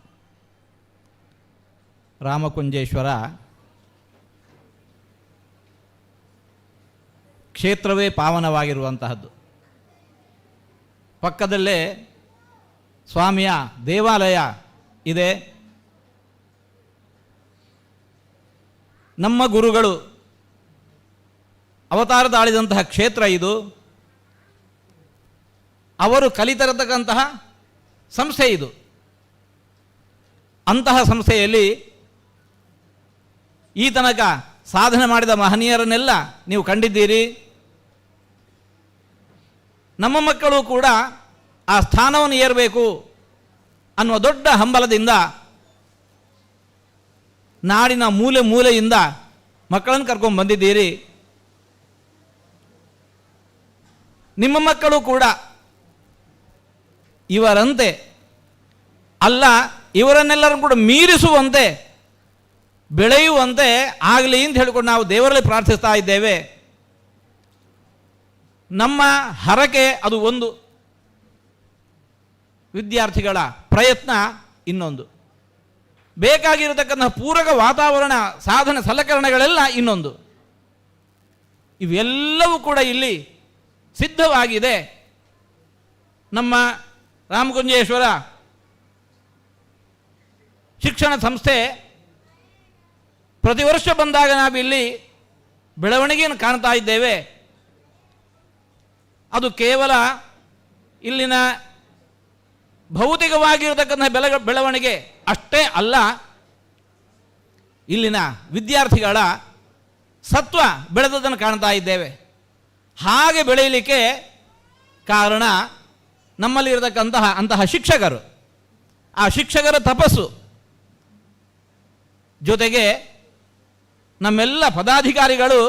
ರಾಮಕುಂಜೇಶ್ವರ ಕ್ಷೇತ್ರವೇ ಪಾವನವಾಗಿರುವಂತಹದ್ದು. ಪಕ್ಕದಲ್ಲೇ ಸ್ವಾಮಿಯ ದೇವಾಲಯ ಇದೆ. ನಮ್ಮ ಗುರುಗಳು ಅವತಾರ ತಾಳಿದಂತಹ ಕ್ಷೇತ್ರ ಇದು. ಅವರು ಕಲಿತಿರತಕ್ಕಂತಹ ಸಂಸ್ಥೆ ಇದು. ಅಂತಹ ಸಂಸ್ಥೆಯಲ್ಲಿ ಈ ತನಕ ಸಾಧನೆ ಮಾಡಿದ ಮಹನೀಯರನ್ನೆಲ್ಲ ನೀವು ಕಂಡಿದ್ದೀರಿ. ನಮ್ಮ ಮಕ್ಕಳು ಕೂಡ ಆ ಸ್ಥಾನವನ್ನು ಏರಬೇಕು ಅನ್ನುವ ದೊಡ್ಡ ಹಂಬಲದಿಂದ ನಾಡಿನ ಮೂಲೆ ಮೂಲೆಯಿಂದ ಮಕ್ಕಳನ್ನು ಕರ್ಕೊಂಡು ಬಂದಿದ್ದೀರಿ. ನಿಮ್ಮ ಮಕ್ಕಳು ಕೂಡ ಇವರಂತೆ ಅಲ್ಲ, ಇವರನ್ನೆಲ್ಲರೂ ಕೂಡ ಮೀರಿಸುವಂತೆ ಬೆಳೆಯುವಂತೆ ಆಗಲಿ ಅಂತ ಹೇಳಿಕೊಂಡು ನಾವು ದೇವರಲ್ಲಿ ಪ್ರಾರ್ಥಿಸ್ತಾ ಇದ್ದೇವೆ. ನಮ್ಮ ಹರಕೆ ಅದು ಒಂದು, ವಿದ್ಯಾರ್ಥಿಗಳ ಪ್ರಯತ್ನ ಇನ್ನೊಂದು, ಬೇಕಾಗಿರತಕ್ಕಂತಹ ಪೂರಕ ವಾತಾವರಣ ಸಾಧನ ಸಲಕರಣೆಗಳೆಲ್ಲ ಇನ್ನೊಂದು. ಇವೆಲ್ಲವೂ ಕೂಡ ಇಲ್ಲಿ ಸಿದ್ಧವಾಗಿದೆ. ನಮ್ಮ ರಾಮಕುಂಜೇಶ್ವರ ಶಿಕ್ಷಣ ಸಂಸ್ಥೆ ಪ್ರತಿ ವರ್ಷ ಬಂದಾಗ ನಾವಿಲ್ಲಿ ಬೆಳವಣಿಗೆಯನ್ನು ಕಾಣ್ತಾ ಇದ್ದೇವೆ. ಅದು ಕೇವಲ ಇಲ್ಲಿನ ಭೌತಿಕವಾಗಿರತಕ್ಕಂಥ ಬೆಳವಣಿಗೆ ಅಷ್ಟೇ ಅಲ್ಲ, ಇಲ್ಲಿನ ವಿದ್ಯಾರ್ಥಿಗಳ ಸತ್ವ ಬೆಳೆದದನ್ನು ಕಾಣ್ತಾ ಇದ್ದೇವೆ. ಹಾಗೆ ಬೆಳೆಯಲಿಕ್ಕೆ ಕಾರಣ ನಮ್ಮಲ್ಲಿರತಕ್ಕಂತಹ ಅಂತಹ ಶಿಕ್ಷಕರು, ಆ ಶಿಕ್ಷಕರ ತಪಸ್ಸು, ಜೊತೆಗೆ ನಮ್ಮೆಲ್ಲ ಪದಾಧಿಕಾರಿಗಳು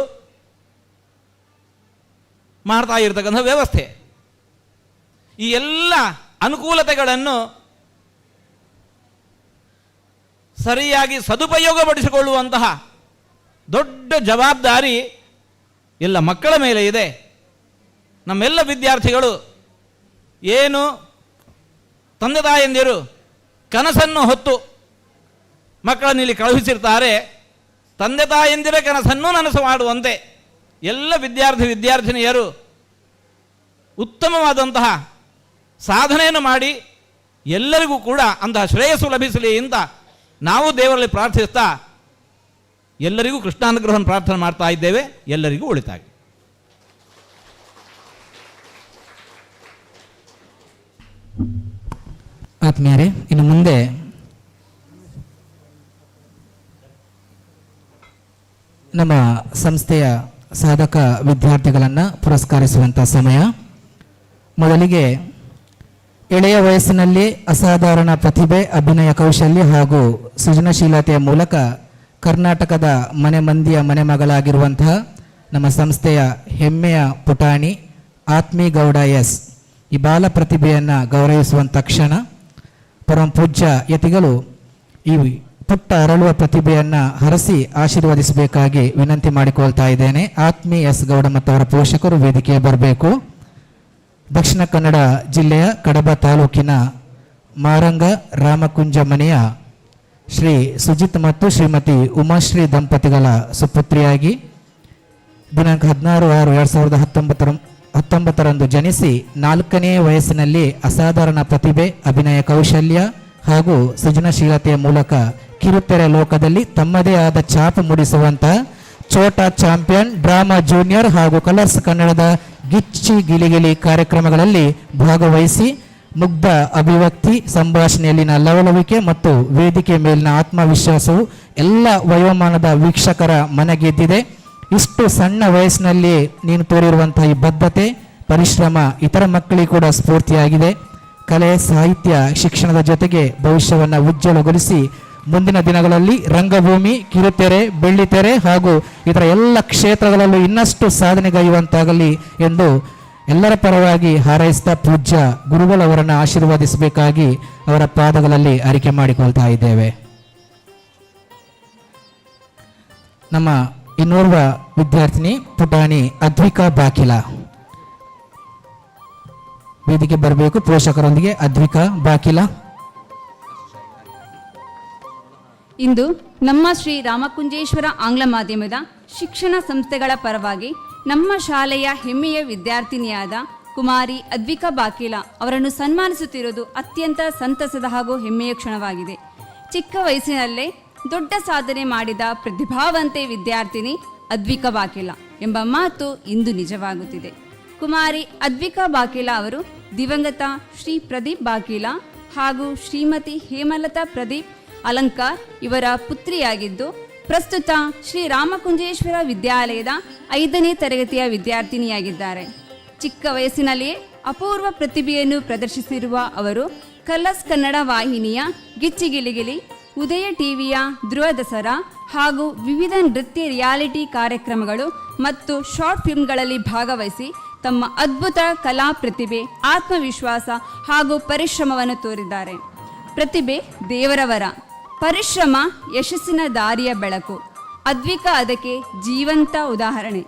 ಮಾಡ್ತಾ ಇರತಕ್ಕಂಥ ವ್ಯವಸ್ಥೆ, ಈ ಎಲ್ಲ ಅನುಕೂಲತೆಗಳನ್ನು ಸರಿಯಾಗಿ ಸದುಪಯೋಗಪಡಿಸಿಕೊಳ್ಳುವಂತಹ ದೊಡ್ಡ ಜವಾಬ್ದಾರಿ ಎಲ್ಲ ಮಕ್ಕಳ ಮೇಲೆ ಇದೆ. ನಮ್ಮೆಲ್ಲ ವಿದ್ಯಾರ್ಥಿಗಳು ಏನು ತಂದೆ ತಾಯಂದಿರು ಕನಸನ್ನು ಹೊತ್ತು ಮಕ್ಕಳನ್ನು ಇಲ್ಲಿ ಕಳುಹಿಸಿರ್ತಾರೆ, ತಂದೆ ತಾಯಂದಿರ ಕನಸನ್ನು ನನಸು ಮಾಡುವಂತೆ ಎಲ್ಲ ವಿದ್ಯಾರ್ಥಿನಿಯರು ಉತ್ತಮವಾದಂತಹ ಸಾಧನೆಯನ್ನು ಮಾಡಿ ಎಲ್ಲರಿಗೂ ಕೂಡ ಅಂತಹ ಶ್ರೇಯಸ್ಸು ಲಭಿಸಲಿ ಅಂತ ನಾವು ದೇವರಲ್ಲಿ ಪ್ರಾರ್ಥಿಸ್ತಾ ಎಲ್ಲರಿಗೂ ಕೃಷ್ಣಾನುಗ್ರಹವನ್ನು ಪ್ರಾರ್ಥನೆ ಮಾಡ್ತಾ ಇದ್ದೇವೆ. ಎಲ್ಲರಿಗೂ ಒಳಿತಾಗಿ. ಆತ್ಮೀಯರೇ, ಇನ್ನು ಮುಂದೆ ನಮ್ಮ ಸಂಸ್ಥೆಯ ಸಾಧಕ ವಿದ್ಯಾರ್ಥಿಗಳನ್ನು ಪುರಸ್ಕರಿಸುವಂಥ ಸಮಯ. ಮೊದಲಿಗೆ ಎಳೆಯ ವಯಸ್ಸಿನಲ್ಲಿ ಅಸಾಧಾರಣ ಪ್ರತಿಭೆ, ಅಭಿನಯ ಕೌಶಲ್ಯ ಹಾಗೂ ಸೃಜನಶೀಲತೆಯ ಮೂಲಕ ಕರ್ನಾಟಕದ ಮನೆ ಮಂದಿಯ ಮನೆ ಮಗಳಾಗಿರುವಂತಹ ನಮ್ಮ ಸಂಸ್ಥೆಯ ಹೆಮ್ಮೆಯ ಪುಟಾಣಿ ಆತ್ಮೀ ಗೌಡ ಎಸ್ ಈ ಬಾಲ ಪ್ರತಿಭೆಯನ್ನು ಗೌರವಿಸುವಂಥ ಕ್ಷಣ. ಪರಮ ಪೂಜ್ಯ ಯತಿಗಳು ಈ ಪುಟ್ಟ ಅರಳುವ ಪ್ರತಿಭೆಯನ್ನು ಹರಸಿ ಆಶೀರ್ವದಿಸಬೇಕಾಗಿ ವಿನಂತಿ ಮಾಡಿಕೊಳ್ತಾ ಇದ್ದೇನೆ. ಆತ್ಮೀ ಎಸ್ ಗೌಡ ಮತ್ತು ಅವರ ಪೋಷಕರು ವೇದಿಕೆಗೆ ಬರಬೇಕು. ದಕ್ಷಿಣ ಕನ್ನಡ ಜಿಲ್ಲೆಯ ಕಡಬ ತಾಲೂಕಿನ ಮಾರಂಗ ರಾಮಕುಂಜ ಮನೆಯ ಶ್ರೀ ಸುಜಿತ್ ಮತ್ತು ಶ್ರೀಮತಿ ಉಮಾಶ್ರೀ ದಂಪತಿಗಳ ಸುಪುತ್ರಿಯಾಗಿ ದಿನಾಂಕ 16/6/2019 ಜನಿಸಿ 4ನೇ ವಯಸ್ಸಿನಲ್ಲಿ ಅಸಾಧಾರಣ ಪ್ರತಿಭೆ, ಅಭಿನಯ ಕೌಶಲ್ಯ ಹಾಗೂ ಸೃಜನಶೀಲತೆಯ ಮೂಲಕ ಕಿರುತೆರೆ ಲೋಕದಲ್ಲಿ ತಮ್ಮದೇ ಆದ ಛಾಪು ಮೂಡಿಸುವಂತಹ ಛೋಟಾ ಚಾಂಪಿಯನ್, ಡ್ರಾಮಾ ಜೂನಿಯರ್ ಹಾಗೂ ಕಲರ್ಸ್ ಕನ್ನಡದ ಗಿಚ್ಚಿ ಗಿಲಿಗಿಲಿ ಕಾರ್ಯಕ್ರಮಗಳಲ್ಲಿ ಭಾಗವಹಿಸಿ ಮುಗ್ಧ ಅಭಿವ್ಯಕ್ತಿ, ಸಂಭಾಷಣೆಯಲ್ಲಿನ ಲವಲವಿಕೆ ಮತ್ತು ವೇದಿಕೆ ಮೇಲಿನ ಆತ್ಮವಿಶ್ವಾಸವು ಎಲ್ಲ ವಯೋಮಾನದ ವೀಕ್ಷಕರ ಮನಗೆದ್ದಿದೆ. ಇಷ್ಟು ಸಣ್ಣ ವಯಸ್ಸಿನಲ್ಲಿ ನೀನು ತೋರಿರುವಂತಹ ಈ ಬದ್ಧತೆ, ಪರಿಶ್ರಮ ಇತರ ಮಕ್ಕಳಿಗೆ ಕೂಡ ಸ್ಫೂರ್ತಿಯಾಗಿದೆ. ಕಲೆ, ಸಾಹಿತ್ಯ, ಶಿಕ್ಷಣದ ಜೊತೆಗೆ ಭವಿಷ್ಯವನ್ನು ಉಜ್ವಲಗೊಳಿಸಿ ಮುಂದಿನ ದಿನಗಳಲ್ಲಿ ರಂಗಭೂಮಿ, ಕಿರುತೆರೆ, ಬೆಳ್ಳಿತೆರೆ ಹಾಗೂ ಇತರ ಎಲ್ಲ ಕ್ಷೇತ್ರಗಳಲ್ಲೂ ಇನ್ನಷ್ಟು ಸಾಧನೆಗೈಯುವಂತಾಗಲಿ ಎಂದು ಎಲ್ಲರ ಪರವಾಗಿ ಹಾರೈಸಿದ ಪೂಜ್ಯ ಗುರುಗಳವರನ್ನು ಆಶೀರ್ವದಿಸಬೇಕಾಗಿ ಅವರ ಪಾದಗಳಲ್ಲಿ ಅರಿಕೆ ಮಾಡಿಕೊಳ್ತಾ ಇದ್ದೇವೆ. ನಮ್ಮ ಇನ್ನೋರ್ವ ವಿದ್ಯಾರ್ಥಿನಿ ಪುಟಾಣಿ ಅದ್ವಿಕಾ ಬಾಕಿಲ ವೇದಿಕೆ ಬರಬೇಕು. ಪೋಷಕರೊಂದಿಗೆ ಅದ್ವಿಕಾ ಬಾಕಿಲ. ಇಂದು ನಮ್ಮ ಶ್ರೀ ರಾಮಕುಂಜೇಶ್ವರ ಆಂಗ್ಲ ಮಾಧ್ಯಮದ ಶಿಕ್ಷಣ ಸಂಸ್ಥೆಗಳ ಪರವಾಗಿ ನಮ್ಮ ಶಾಲೆಯ ಹೆಮ್ಮೆಯ ವಿದ್ಯಾರ್ಥಿನಿಯಾದ ಕುಮಾರಿ ಅದ್ವಿಕಾ ಬಾಕಿಲ ಅವರನ್ನು ಸನ್ಮಾನಿಸುತ್ತಿರುವುದು ಅತ್ಯಂತ ಸಂತಸದ ಹಾಗೂ ಹೆಮ್ಮೆಯ ಕ್ಷಣವಾಗಿದೆ. ಚಿಕ್ಕ ವಯಸ್ಸಿನಲ್ಲೇ ದೊಡ್ಡ ಸಾಧನೆ ಮಾಡಿದ ಪ್ರತಿಭಾವಂತೆ ವಿದ್ಯಾರ್ಥಿನಿ ಅದ್ವಿಕಾ ಬಾಕಿಲ ಎಂಬ ಮಾತು ಇಂದು ನಿಜವಾಗುತ್ತಿದೆ. ಕುಮಾರಿ ಅದ್ವಿಕಾ ಬಾಕಿಲ ಅವರು ದಿವಂಗತ ಶ್ರೀ ಪ್ರದೀಪ್ ಬಾಕಿಲ ಹಾಗೂ ಶ್ರೀಮತಿ ಹೇಮಲತಾ ಪ್ರದೀಪ್ ಅಲಂಕಾರ್ ಇವರ ಪುತ್ರಿಯಾಗಿದ್ದು ಪ್ರಸ್ತುತ ಶ್ರೀ ರಾಮಕುಂಜೇಶ್ವರ ವಿದ್ಯಾಲಯದ 5ನೇ ತರಗತಿಯ ವಿದ್ಯಾರ್ಥಿನಿಯಾಗಿದ್ದಾರೆ. ಚಿಕ್ಕ ವಯಸ್ಸಿನಲ್ಲಿಯೇ ಅಪೂರ್ವ ಪ್ರತಿಭೆಯನ್ನು ಪ್ರದರ್ಶಿಸಿರುವ ಅವರು ಕಲರ್ಸ್ ಕನ್ನಡ ವಾಹಿನಿಯ ಗಿಚ್ಚಿಗಿಲಿಗಿಲಿ, ಉದಯ ಟಿವಿಯ ಧ್ರುವ ದಸರಾ ಹಾಗೂ ವಿವಿಧ ನೃತ್ಯ ರಿಯಾಲಿಟಿ ಕಾರ್ಯಕ್ರಮಗಳು ಮತ್ತು ಶಾರ್ಟ್ ಫಿಲ್ಮ್ಗಳಲ್ಲಿ ಭಾಗವಹಿಸಿ ತಮ್ಮ ಅದ್ಭುತ ಕಲಾ ಪ್ರತಿಭೆ, ಆತ್ಮವಿಶ್ವಾಸ ಹಾಗೂ ಪರಿಶ್ರಮವನ್ನು ತೋರಿದ್ದಾರೆ. ಪ್ರತಿಭೆ ದೇವರವರ, ಪರಿಶ್ರಮ ಯಶಸ್ಸಿನ ದಾರಿಯ ಬೆಳಕು. ಅದ್ವಿಕಾ ಅದಕ್ಕೆ ಜೀವಂತ ಉದಾಹರಣೆ.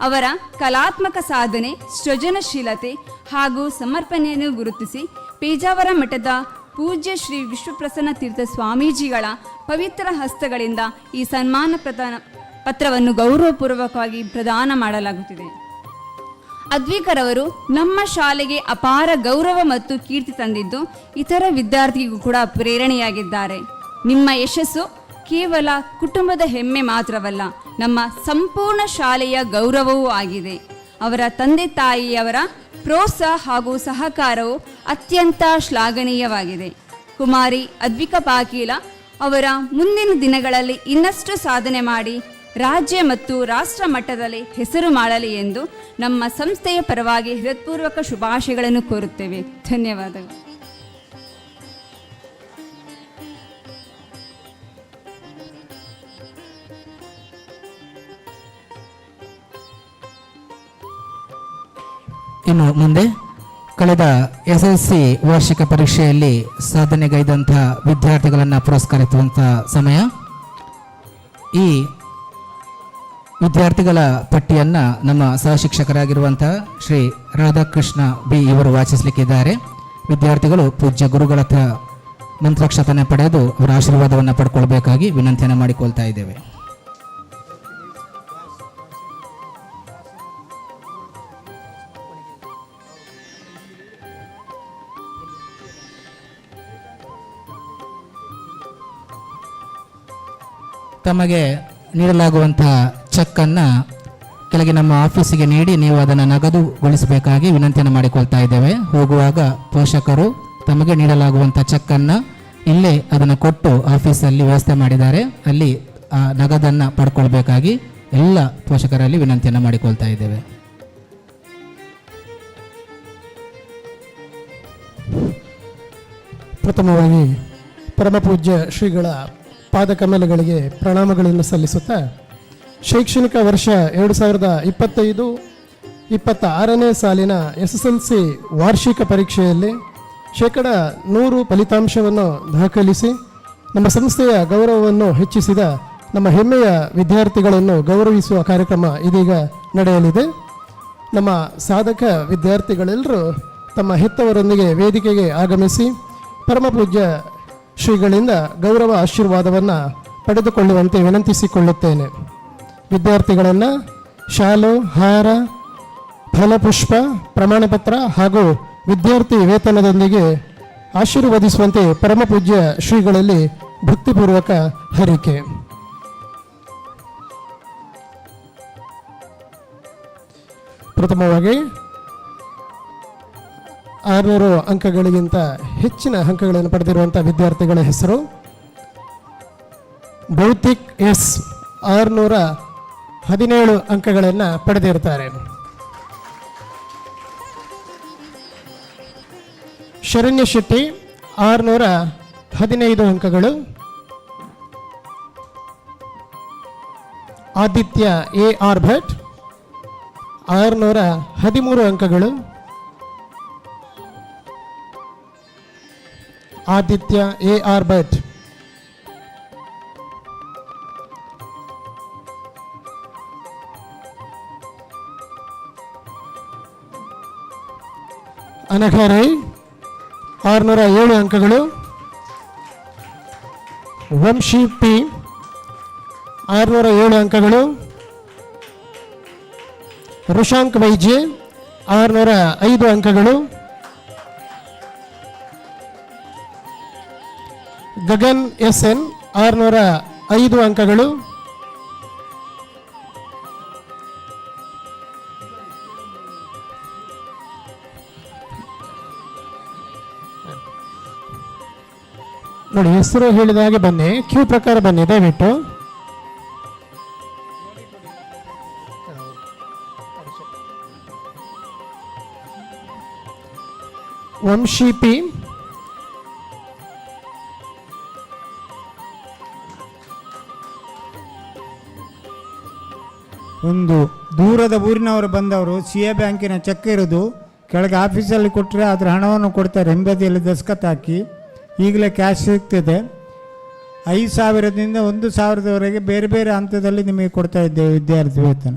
ಅವರ ಕಲಾತ್ಮಕ ಸಾಧನೆ, ಸೃಜನಶೀಲತೆ ಹಾಗೂ ಸಮರ್ಪಣೆಯನ್ನು ಗುರುತಿಸಿ ಪೇಜಾವರ ಮಠದ ಪೂಜ್ಯ ಶ್ರೀ ವಿಶ್ವಪ್ರಸನ್ನ ತೀರ್ಥ ಸ್ವಾಮೀಜಿಗಳ ಪವಿತ್ರ ಹಸ್ತಗಳಿಂದ ಈ ಸನ್ಮಾನ ಪತ್ರವನ್ನು ಗೌರವಪೂರ್ವಕವಾಗಿ ಪ್ರದಾನ ಮಾಡಲಾಗುತ್ತಿದೆ. ಅದ್ವಿಕರವರು ನಮ್ಮ ಶಾಲೆಗೆ ಅಪಾರ ಗೌರವ ಮತ್ತು ಕೀರ್ತಿ ತಂದಿದ್ದು ಇತರ ವಿದ್ಯಾರ್ಥಿಗೂ ಕೂಡ ಪ್ರೇರಣೆಯಾಗಿದ್ದಾರೆ. ನಿಮ್ಮ ಯಶಸ್ಸು ಕೇವಲ ಕುಟುಂಬದ ಹೆಮ್ಮೆ ಮಾತ್ರವಲ್ಲ, ನಮ್ಮ ಸಂಪೂರ್ಣ ಶಾಲೆಯ ಗೌರವವೂ ಆಗಿದೆ. ಅವರ ತಂದೆ ತಾಯಿಯವರ ಪ್ರೋತ್ಸಾಹ ಹಾಗೂ ಸಹಕಾರವು ಅತ್ಯಂತ ಶ್ಲಾಘನೀಯವಾಗಿದೆ. ಕುಮಾರಿ ಅದ್ವಿಕಾ ಬಾಕಿಲ ಅವರ ಮುಂದಿನ ದಿನಗಳಲ್ಲಿ ಇನ್ನಷ್ಟು ಸಾಧನೆ ಮಾಡಿ ರಾಜ್ಯ ಮತ್ತು ರಾಷ್ಟ್ರ ಮಟ್ಟದಲ್ಲಿ ಹೆಸರು ಮಾಡಲಿ ಎಂದು ನಮ್ಮ ಸಂಸ್ಥೆಯ ಪರವಾಗಿ ಹೃತ್ಪೂರ್ವಕ ಶುಭಾಶಯಗಳನ್ನು ಕೋರುತ್ತೇವೆ. ಧನ್ಯವಾದಗಳು. ಇನ್ನು ಮುಂದೆ ಕಳೆದ SSLC ವಾರ್ಷಿಕ ಪರೀಕ್ಷೆಯಲ್ಲಿ ಸಾಧನೆಗೈದಂಥ ವಿದ್ಯಾರ್ಥಿಗಳನ್ನು ಪುರಸ್ಕರಿಸುವಂಥ ಸಮಯ. ಈ ವಿದ್ಯಾರ್ಥಿಗಳ ಪಟ್ಟಿಯನ್ನು ನಮ್ಮ ಸಹಶಿಕ್ಷಕರಾಗಿರುವಂಥ ಶ್ರೀ ರಾಧಾಕೃಷ್ಣ ಬಿ ಇವರು ವಾಚಿಸಲಿಕ್ಕಿದ್ದಾರೆ. ವಿದ್ಯಾರ್ಥಿಗಳು ಪೂಜ್ಯ ಗುರುಗಳ ಮಂತ್ರಾಕ್ಷತನೆ ಪಡೆದು ಅವರ ಆಶೀರ್ವಾದವನ್ನು ಪಡ್ಕೊಳ್ಬೇಕಾಗಿ ವಿನಂತಿಯನ್ನು ಮಾಡಿಕೊಳ್ತಾ ಇದ್ದೇವೆ. ತಮಗೆ ನೀಡಲಾಗುವಂತಹ ಚೆಕ್ಕನ್ನು ಕೆಳಗೆ ನಮ್ಮ ಆಫೀಸಿಗೆ ನೀಡಿ ನೀವು ಅದನ್ನು ನಗದುಗೊಳಿಸಬೇಕಾಗಿ ವಿನಂತಿಯನ್ನು ಮಾಡಿಕೊಳ್ತಾ ಇದ್ದೇವೆ. ಹೋಗುವಾಗ ಪೋಷಕರು ತಮಗೆ ನೀಡಲಾಗುವಂಥ ಚೆಕ್ಕನ್ನು ಇಲ್ಲೇ ಅದನ್ನು ಕೊಟ್ಟು ಆಫೀಸಲ್ಲಿ ವ್ಯವಸ್ಥೆ ಮಾಡಿದ್ದಾರೆ, ಅಲ್ಲಿ ಆ ನಗದನ್ನು ಪಡ್ಕೊಳ್ಬೇಕಾಗಿ ಎಲ್ಲ ಪೋಷಕರಲ್ಲಿ ವಿನಂತಿಯನ್ನು ಮಾಡಿಕೊಳ್ತಾ ಇದ್ದೇವೆ. ಪ್ರಥಮವಾಗಿ ಪರಮಪೂಜ್ಯ ಶ್ರೀಗಳ ಪಾದಕಮಲಗಳಿಗೆ ಪ್ರಣಾಮಗಳನ್ನು ಸಲ್ಲಿಸುತ್ತಾ ಶೈಕ್ಷಣಿಕ ವರ್ಷ 2025-26ನೇ ಸಾಲಿನ SSLC ವಾರ್ಷಿಕ ಪರೀಕ್ಷೆಯಲ್ಲಿ 100% ಫಲಿತಾಂಶವನ್ನು ದಾಖಲಿಸಿ ನಮ್ಮ ಸಂಸ್ಥೆಯ ಗೌರವವನ್ನು ಹೆಚ್ಚಿಸಿದ ನಮ್ಮ ಹೆಮ್ಮೆಯ ವಿದ್ಯಾರ್ಥಿಗಳನ್ನು ಗೌರವಿಸುವ ಕಾರ್ಯಕ್ರಮ ಇದೀಗ ನಡೆಯಲಿದೆ. ನಮ್ಮ ಸಾಧಕ ವಿದ್ಯಾರ್ಥಿಗಳೆಲ್ಲರೂ ತಮ್ಮ ಹೆತ್ತವರೊಂದಿಗೆ ವೇದಿಕೆಗೆ ಆಗಮಿಸಿ ಪರಮಪೂಜ್ಯ ಶ್ರೀಗಳಿಂದ ಗೌರವ ಆಶೀರ್ವಾದವನ್ನು ಪಡೆದುಕೊಳ್ಳುವಂತೆ ವಿನಂತಿಸಿಕೊಳ್ಳುತ್ತೇನೆ. ವಿದ್ಯಾರ್ಥಿಗಳನ್ನು ಶಾಲು, ಹಾರ, ಫಲಪುಷ್ಪ, ಪ್ರಮಾಣಪತ್ರ ಹಾಗೂ ವಿದ್ಯಾರ್ಥಿ ವೇತನದೊಂದಿಗೆ ಆಶೀರ್ವದಿಸುವಂತೆ ಪರಮಪೂಜ್ಯ ಶ್ರೀಗಳಲ್ಲಿ ಭಕ್ತಿಪೂರ್ವಕ ಹರಿಕೆ. ಪ್ರಥಮವಾಗಿ 600 ಅಂಕಗಳಿಗಿಂತ ಹೆಚ್ಚಿನ ಅಂಕಗಳನ್ನು ಪಡೆದಿರುವಂಥ ವಿದ್ಯಾರ್ಥಿಗಳ ಹೆಸರು ಭೌತಿಕ್ ಎಸ್ 617 ಅಂಕಗಳನ್ನು ಪಡೆದಿರ್ತಾರೆ. ಶರಣ್ಯ ಶೆಟ್ಟಿ 615 ಅಂಕಗಳು. ಆದಿತ್ಯ AR ಭಟ್ 613 ಅಂಕಗಳು. ಆದಿತ್ಯ AR ಭಟ್. ಅನಘಾ ರೈ 607 ಅಂಕಗಳು. ವಂಶಿ ಪಿ 607 ಅಂಕಗಳು. ರುಶಾಂಕ್ ವೈಜೆ 605 ಅಂಕಗಳು. ಗಗನ್ SN 605 ಅಂಕಗಳು. ನೋಡಿ, ಹೆಸರು ಹೇಳಿದ ಹಾಗೆ ಬನ್ನಿ, ಕ್ಯೂ ಪ್ರಕಾರ ಬನ್ನಿ ದಯವಿಟ್ಟು. ವಂಶಿ ಪಿ ಒಂದು ದೂರದ ಊರಿನವರು ಬಂದವರು CA ಬ್ಯಾಂಕಿನ ಚೆಕ್ ಇರೋದು ಕೆಳಗೆ ಆಫೀಸಲ್ಲಿ ಕೊಟ್ಟರೆ ಅದರ ಹಣವನ್ನು ಕೊಡ್ತಾರೆ, ಹಿಂಬದಿಯಲ್ಲಿ ದಸ್ಕತ್ ಹಾಕಿ. ಈಗಲೇ ಕ್ಯಾಶ್ ಸಿಗ್ತದೆ. 5,000ದಿಂದ 1,000ದವರೆಗೆ ಬೇರೆ ಬೇರೆ ಹಂತದಲ್ಲಿ ನಿಮಗೆ ಕೊಡ್ತಾ ಇದ್ದೇವೆ ವಿದ್ಯಾರ್ಥಿ ವೇತನ.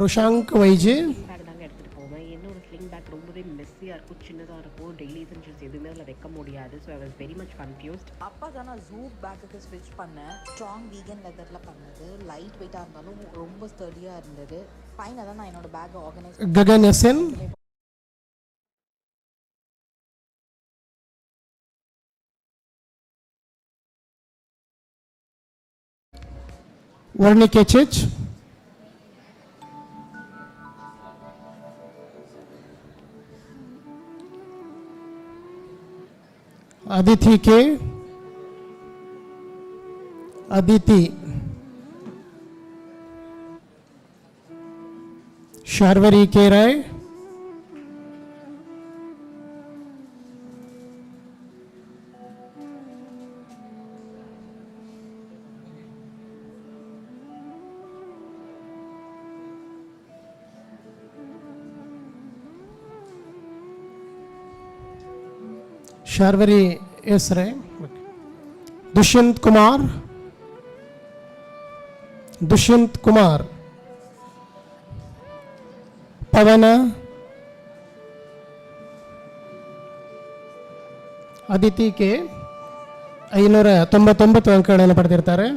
ರುಶಾಂಕ್ ವೈಜೆ எடுத்துகிட்டு போவேன். என்னோட ஸ்லிங் பேக் ரொம்பவே மெஸ்ஸியாக இருக்கும், சின்னதாக இருக்கும், டெய்லி எசென்ஷியல்ஸ் எதுவுமே அதில் வைக்க முடியாது. So I was very much confused. அப்பா தான் நான் ஜூட் பேக்குக்கு ஸ்விட்ச் பண்ணேன். ஸ்ட்ராங் வீகன் லெதரில் பண்ணது, லைட் வெயிட்டாக இருந்தாலும் ரொம்ப ஸ்டடியாக இருந்தது. ஃபைனாக தான் நான் என்னோட பேக்கை ஆர்கனைஸ். ಗಗನ್ SN ವರ್ಣಿಕೆ ಚೆಚ್ Aditi K Aditi Sharvari K Rai Sharvari S Rai Dushyant Kumar Pavan Aditi K 599 ಅಂಕಗಳನ್ನು ಪಡೆದಿರ್ತಾರೆ.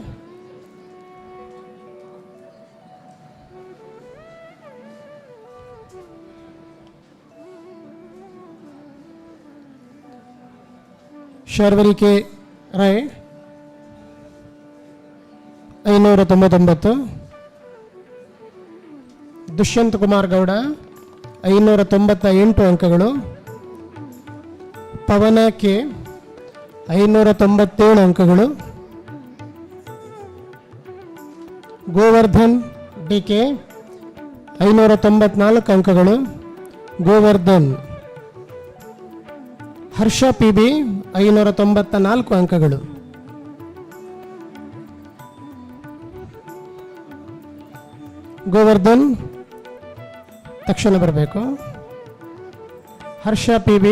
ಶಾರ್ವರಿ ಕೆ ರಾಯ್ 599. ದುಷ್ಯಂತ್ ಕುಮಾರ್ ಗೌಡ 598 ಅಂಕಗಳು. ಪವನ ಕೆ 597 ಅಂಕಗಳು. ಗೋವರ್ಧನ್ DK 594 ಅಂಕಗಳು. ಗೋವರ್ಧನ್. ಹರ್ಷ PB 594 ಅಂಕಗಳು. ಗೋವರ್ಧನ್ ತಕ್ಷಣ ಬರಬೇಕು. ಹರ್ಷ PB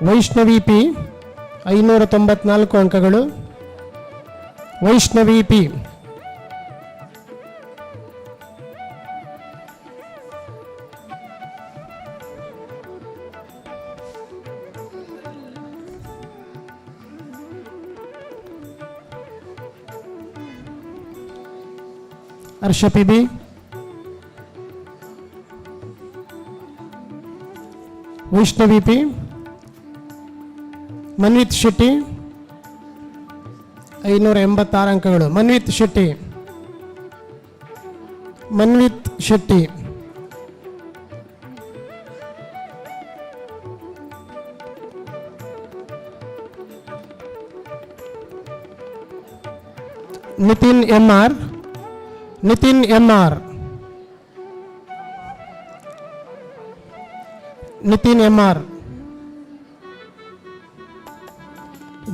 ವೈಷ್ಣವಿ P 594 ಅಂಕಗಳು. ವೈಷ್ಣವಿ P. ಹರ್ಷ PB ವೈಷ್ಣವಿ P. ಮನ್ವಿತ್ ಶೆಟ್ಟಿ 586 ಅಂಕಗಳು. Manvith Shetty. Manvith Shetty. Nitin MR. Nitin MR. Nitin MR.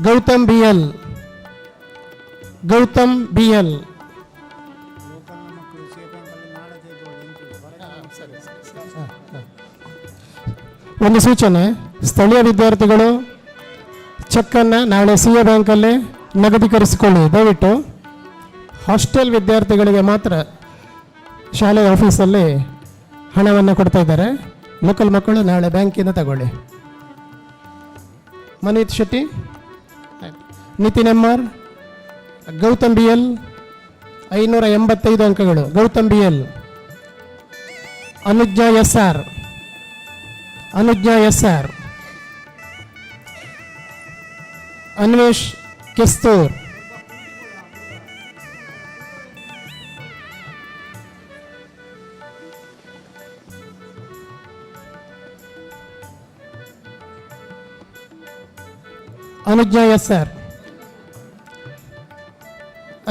Gautam BL. Gautam BL. ಒಂದು ಸೂಚನೆ, ಸ್ಥಳೀಯ ವಿದ್ಯಾರ್ಥಿಗಳು ಚೆಕ್ಕನ್ನು ನಾಳೆ CA ಬ್ಯಾಂಕಲ್ಲಿ ನಗದೀಕರಿಸಿಕೊಳ್ಳಿ ದಯವಿಟ್ಟು. ಹಾಸ್ಟೆಲ್ ವಿದ್ಯಾರ್ಥಿಗಳಿಗೆ ಮಾತ್ರ ಶಾಲೆಯ ಆಫೀಸಲ್ಲಿ ಹಣವನ್ನು ಕೊಡ್ತಾ ಇದ್ದಾರೆ. ಲೋಕಲ್ ಮಕ್ಕಳು ನಾಳೆ ಬ್ಯಾಂಕಿಂದ ತಗೊಳ್ಳಿ. ಮನೀತ್ ಶೆಟ್ಟಿ. ನಿತಿನ್ MR. ಗೌತಮ್ BL 585 ಅಂಕಗಳು. Gautam BL. ಅನುಜ್ಞಾ SR. ಅನುಜ್ಞಾ SR. Anvesh Kesthur. ಅನುಜ್ಞಾ SR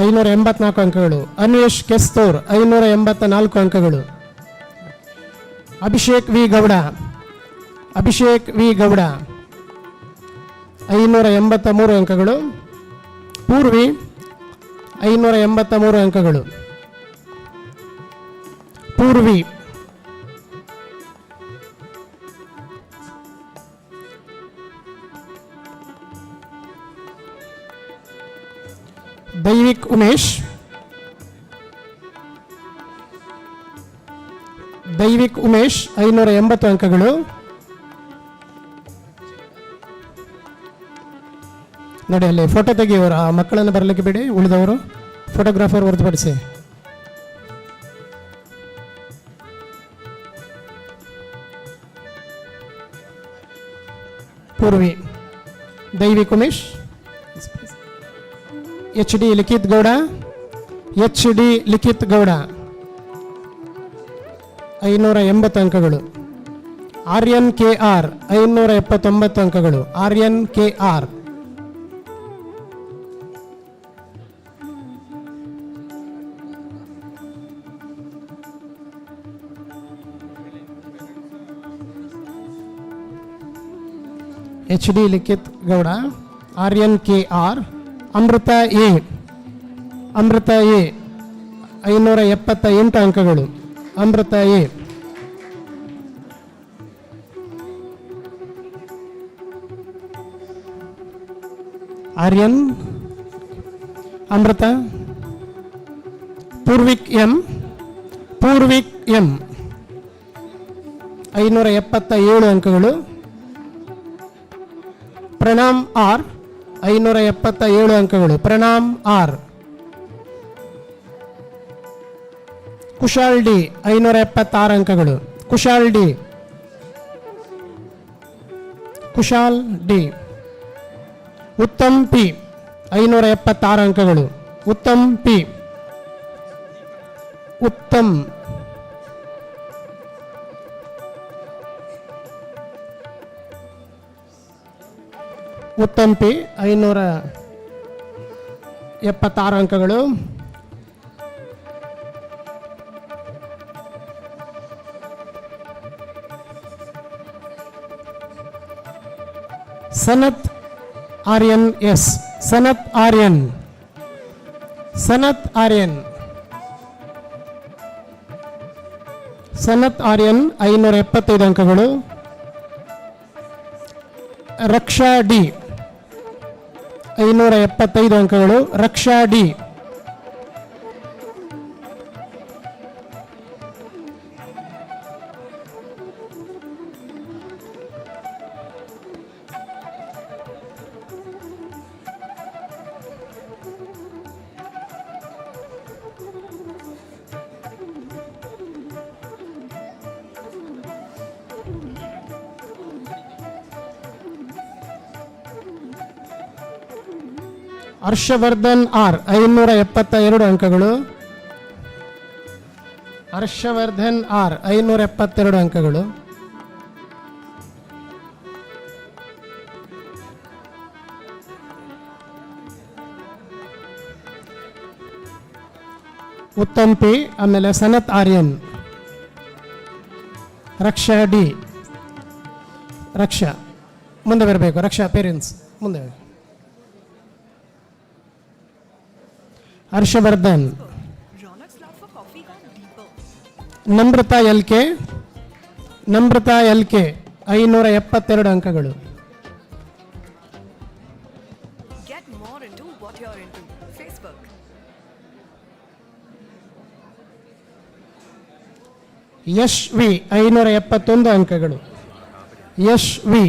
584 ಅಂಕಗಳು. ಅನ್ವೇಷ್ ಕೆಸ್ತೂರ್ 584 ಅಂಕಗಳು. ಅಭಿಷೇಕ್ ವಿ ಗೌಡ. ಅಭಿಷೇಕ್ ವಿ ಗೌಡ 583 ಅಂಕಗಳು. ಪೂರ್ವಿ 583 ಅಂಕಗಳು. ಪೂರ್ವಿ. ದೈವಿಕ್ ಉಮೇಶ್. ದೈವಿಕ್ ಉಮೇಶ್ 580 ಅಂಕಗಳು. ನೋಡಿ ಅಲ್ಲಿ ಫೋಟೋ ತೆಗೆಯೋರು ಆ ಮಕ್ಕಳನ್ನು ಬರಲಿಕ್ಕೆ ಬಿಡಿ, ಉಳಿದವರು ಫೋಟೋಗ್ರಾಫರ್ ಹೊರತುಪಡಿಸಿ. ಪೂರ್ವಿ. ದೈವಿಕ್ ಉಮೇಶ್. HD ಲಿಖಿತ್ ಗೌಡ. HD ಲಿಖಿತ್ ಗೌಡ 580 ಅಂಕಗಳು. ಆರ್ಯನ್ KR 579 ಅಂಕಗಳು. Aryan KR. HD Likhith Gowda. Aryan KR. Amrutha A. Amrutha A 578 ಅಂಕಗಳು. ಅಮೃತ A. Aryan. Amrutha. Poorvik M. Poorvik M 577 ಅಂಕಗಳು. ಪ್ರಣಾಮ್ R 577 ಅಂಕಗಳು. ಪ್ರಣಾಮ್ R. ಕುಶಾಲ್ D 576 ಅಂಕಗಳು. Kushal D. Kushal D. Uttam P 576 ಅಂಕಗಳು. ಉತ್ತಮ್ P. ಉತ್ತಮ್. ಉತ್ತಮ್ ಪಿ 576 ಅಂಕಗಳು. ಸನತ್ ಆರ್ಯನ್ ಎಸ್. ಸನತ್ ಆರ್ಯನ್ 575 ಅಂಕಗಳು. ರಕ್ಷಾ ಡಿ 575 ಅಂಕಗಳು. ರಕ್ಷಾ ಡಿ ಹರ್ಷವರ್ಧನ್ ಆರ್ 572 ಅಂಕಗಳು. ಹರ್ಷವರ್ಧನ್ ಆರ್ 572 ಅಂಕಗಳು. ಉತ್ತಮ್ ಪಿ, ಆಮೇಲೆ ಸನತ್ ಆರ್ಯನ್. ರಕ್ಷಾ ಡಿ. ರಕ್ಷಾ ಮುಂದೆ ಬರಬೇಕು. ರಕ್ಷಾ ಪೇರೆಂಟ್ಸ್ ಮುಂದೆ. ಹರ್ಷವರ್ಧನ್. ನಮ್ರತಾ ಎಲ್ ಕೆ 572 ಅಂಕಗಳು. ಯಶ್ ವಿ 571 ಅಂಕಗಳು. Yash V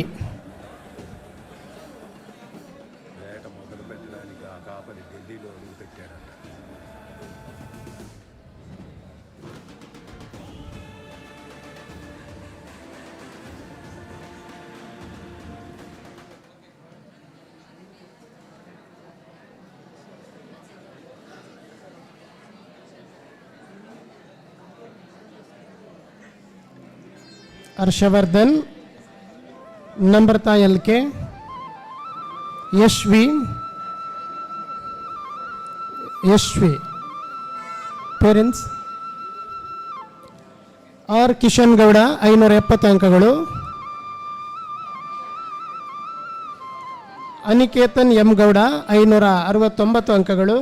Harshavardhan, Namrata L K, Yashvi parents. R Kishan Gowda 570 ಅಂಕಗಳು. ಅನಿಕೇತನ್ ಎಂ ಗೌಡ 569 ಅಂಕಗಳು.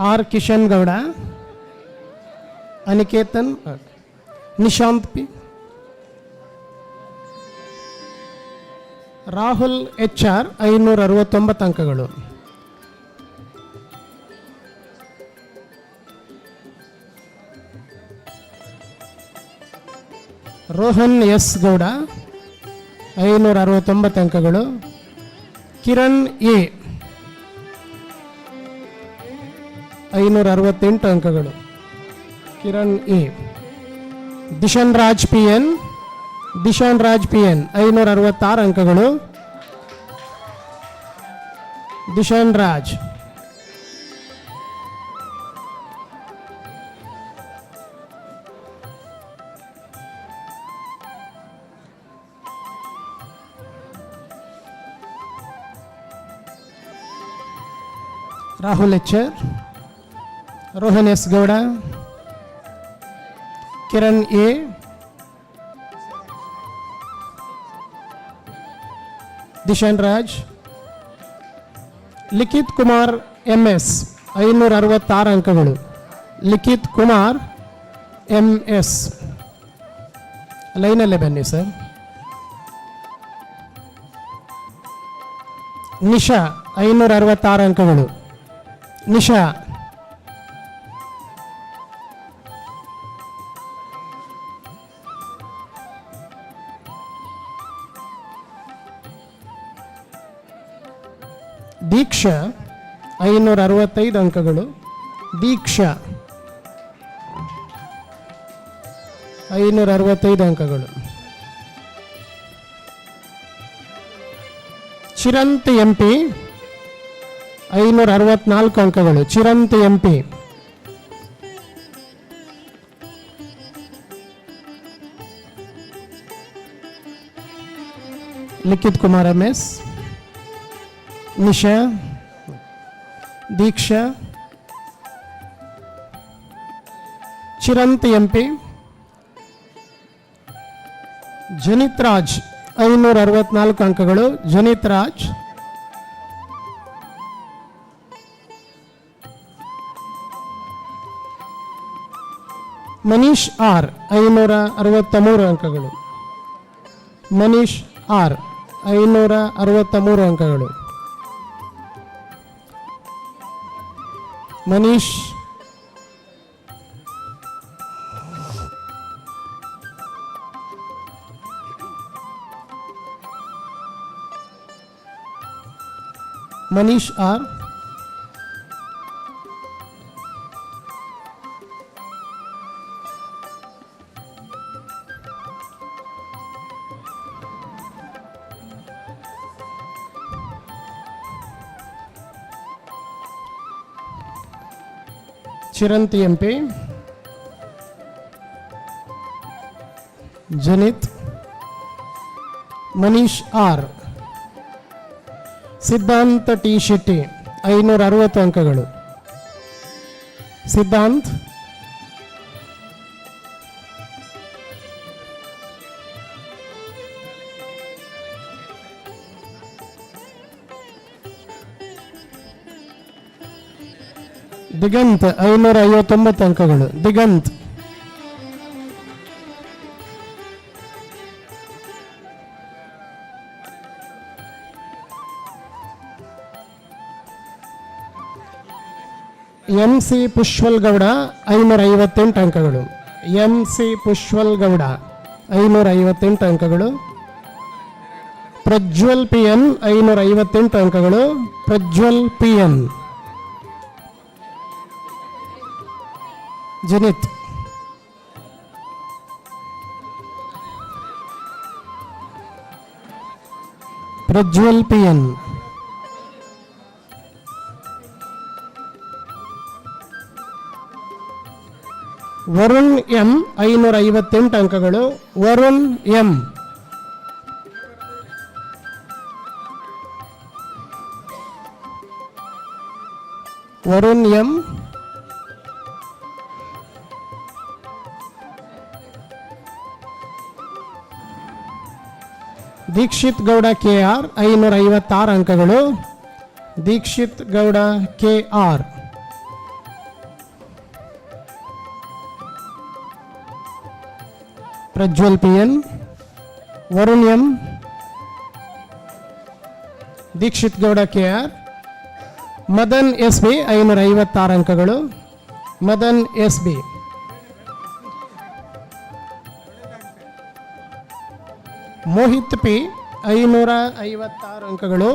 R Kishan Gowda, Aniketan, Nishant P. Rahul H R 569 ಅಂಕಗಳು. ರೋಹನ್ ಎಸ್ ಗೌಡ 569 ಅಂಕಗಳು. ಕಿರಣ್ ಎ 568 ಅಂಕಗಳು. Kiran A. Dishan Raj P N 566 ಅಂಕಗಳು. Dishan Raj. Rahul H R, Rohan S Gowda, Kiran A, Dishan Raj. Likhit Kumar M S 566 ಅಂಕಗಳು. Likhit Kumar M S. ಲೈನಲ್ಲೇ ಬನ್ನಿ ಸರ್. ನಿಶಾ 566 ಅಂಕಗಳು. ನಿಶಾ. ದೀಕ್ಷಾ 565 ಅಂಕಗಳು. ದೀಕ್ಷಾ 565 ಅಂಕಗಳು. ಚಿರಂತ್ ಎಂಪಿ 564 ಅಂಕಗಳು. ಚಿರಂತ್ ಎಂಪಿ. ಲಿಖಿತ್ ಕುಮಾರ್ MS, ನಿಶಾ, ದೀಕ್ಷಾ, ಚಿರಂತ್ ಎಂಪಿ. ಜನಿತ್ ರಾಜ್ 564 ಅಂಕಗಳು. ಜನಿತ್ ರಾಜ್. ಮನೀಶ್ R 563 ಅಂಕಗಳು. ಮನೀಶ್ R 563 ಅಂಕಗಳು. Manish Manish R. Chiranth MP. ಜನಿತ್. Manish R. Siddhant T Shetty 560 ಅಂಕಗಳು. ಸಿದ್ಧಾಂತ್. ದಿಗಂತ್ 559 ಅಂಕಗಳು. ದಿಗಂತ್. MC ಪುಷ್ವಲ್ ಗೌಡ 558 ಅಂಕಗಳು. MC ಪುಷ್ವಲ್ ಗೌಡ 558 ಅಂಕಗಳು. ಪ್ರಜ್ವಲ್ PN 558 ಅಂಕಗಳು. Prajwal PN. ಜನಿತ್. Prajwal PN. Varun M 558 ಅಂಕಗಳು. Varun M. Varun M. Dixit Gowda KR 556 ಅಂಕಗಳು. Dixit Gowda KR. Prajwal PN. Varun M. Dixit Gowda KR. Madan SB 556 ಅಂಕಗಳು. ಮದನ್ SB. ಮೋಹಿತ್ P 556 ಅಂಕಗಳು.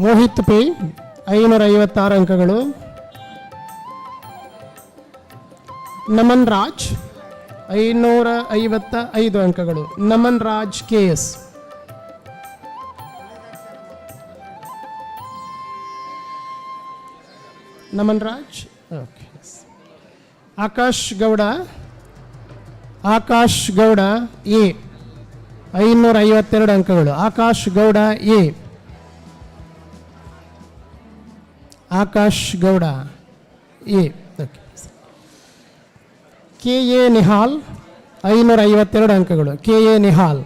ಮೋಹಿತ್ P 556 ಅಂಕಗಳು. ನಮನ್ ರಾಜ್ 555 ಅಂಕಗಳು. Naman Raj KS. Naman Raj. Okay. Akash Gowda. Akash Gowda A 552 ಅಂಕಗಳು. Akash Gowda A. Akash Gowda A. KA Nihal 552 ಅಂಕಗಳು. KA ನಿಹಾಲ್.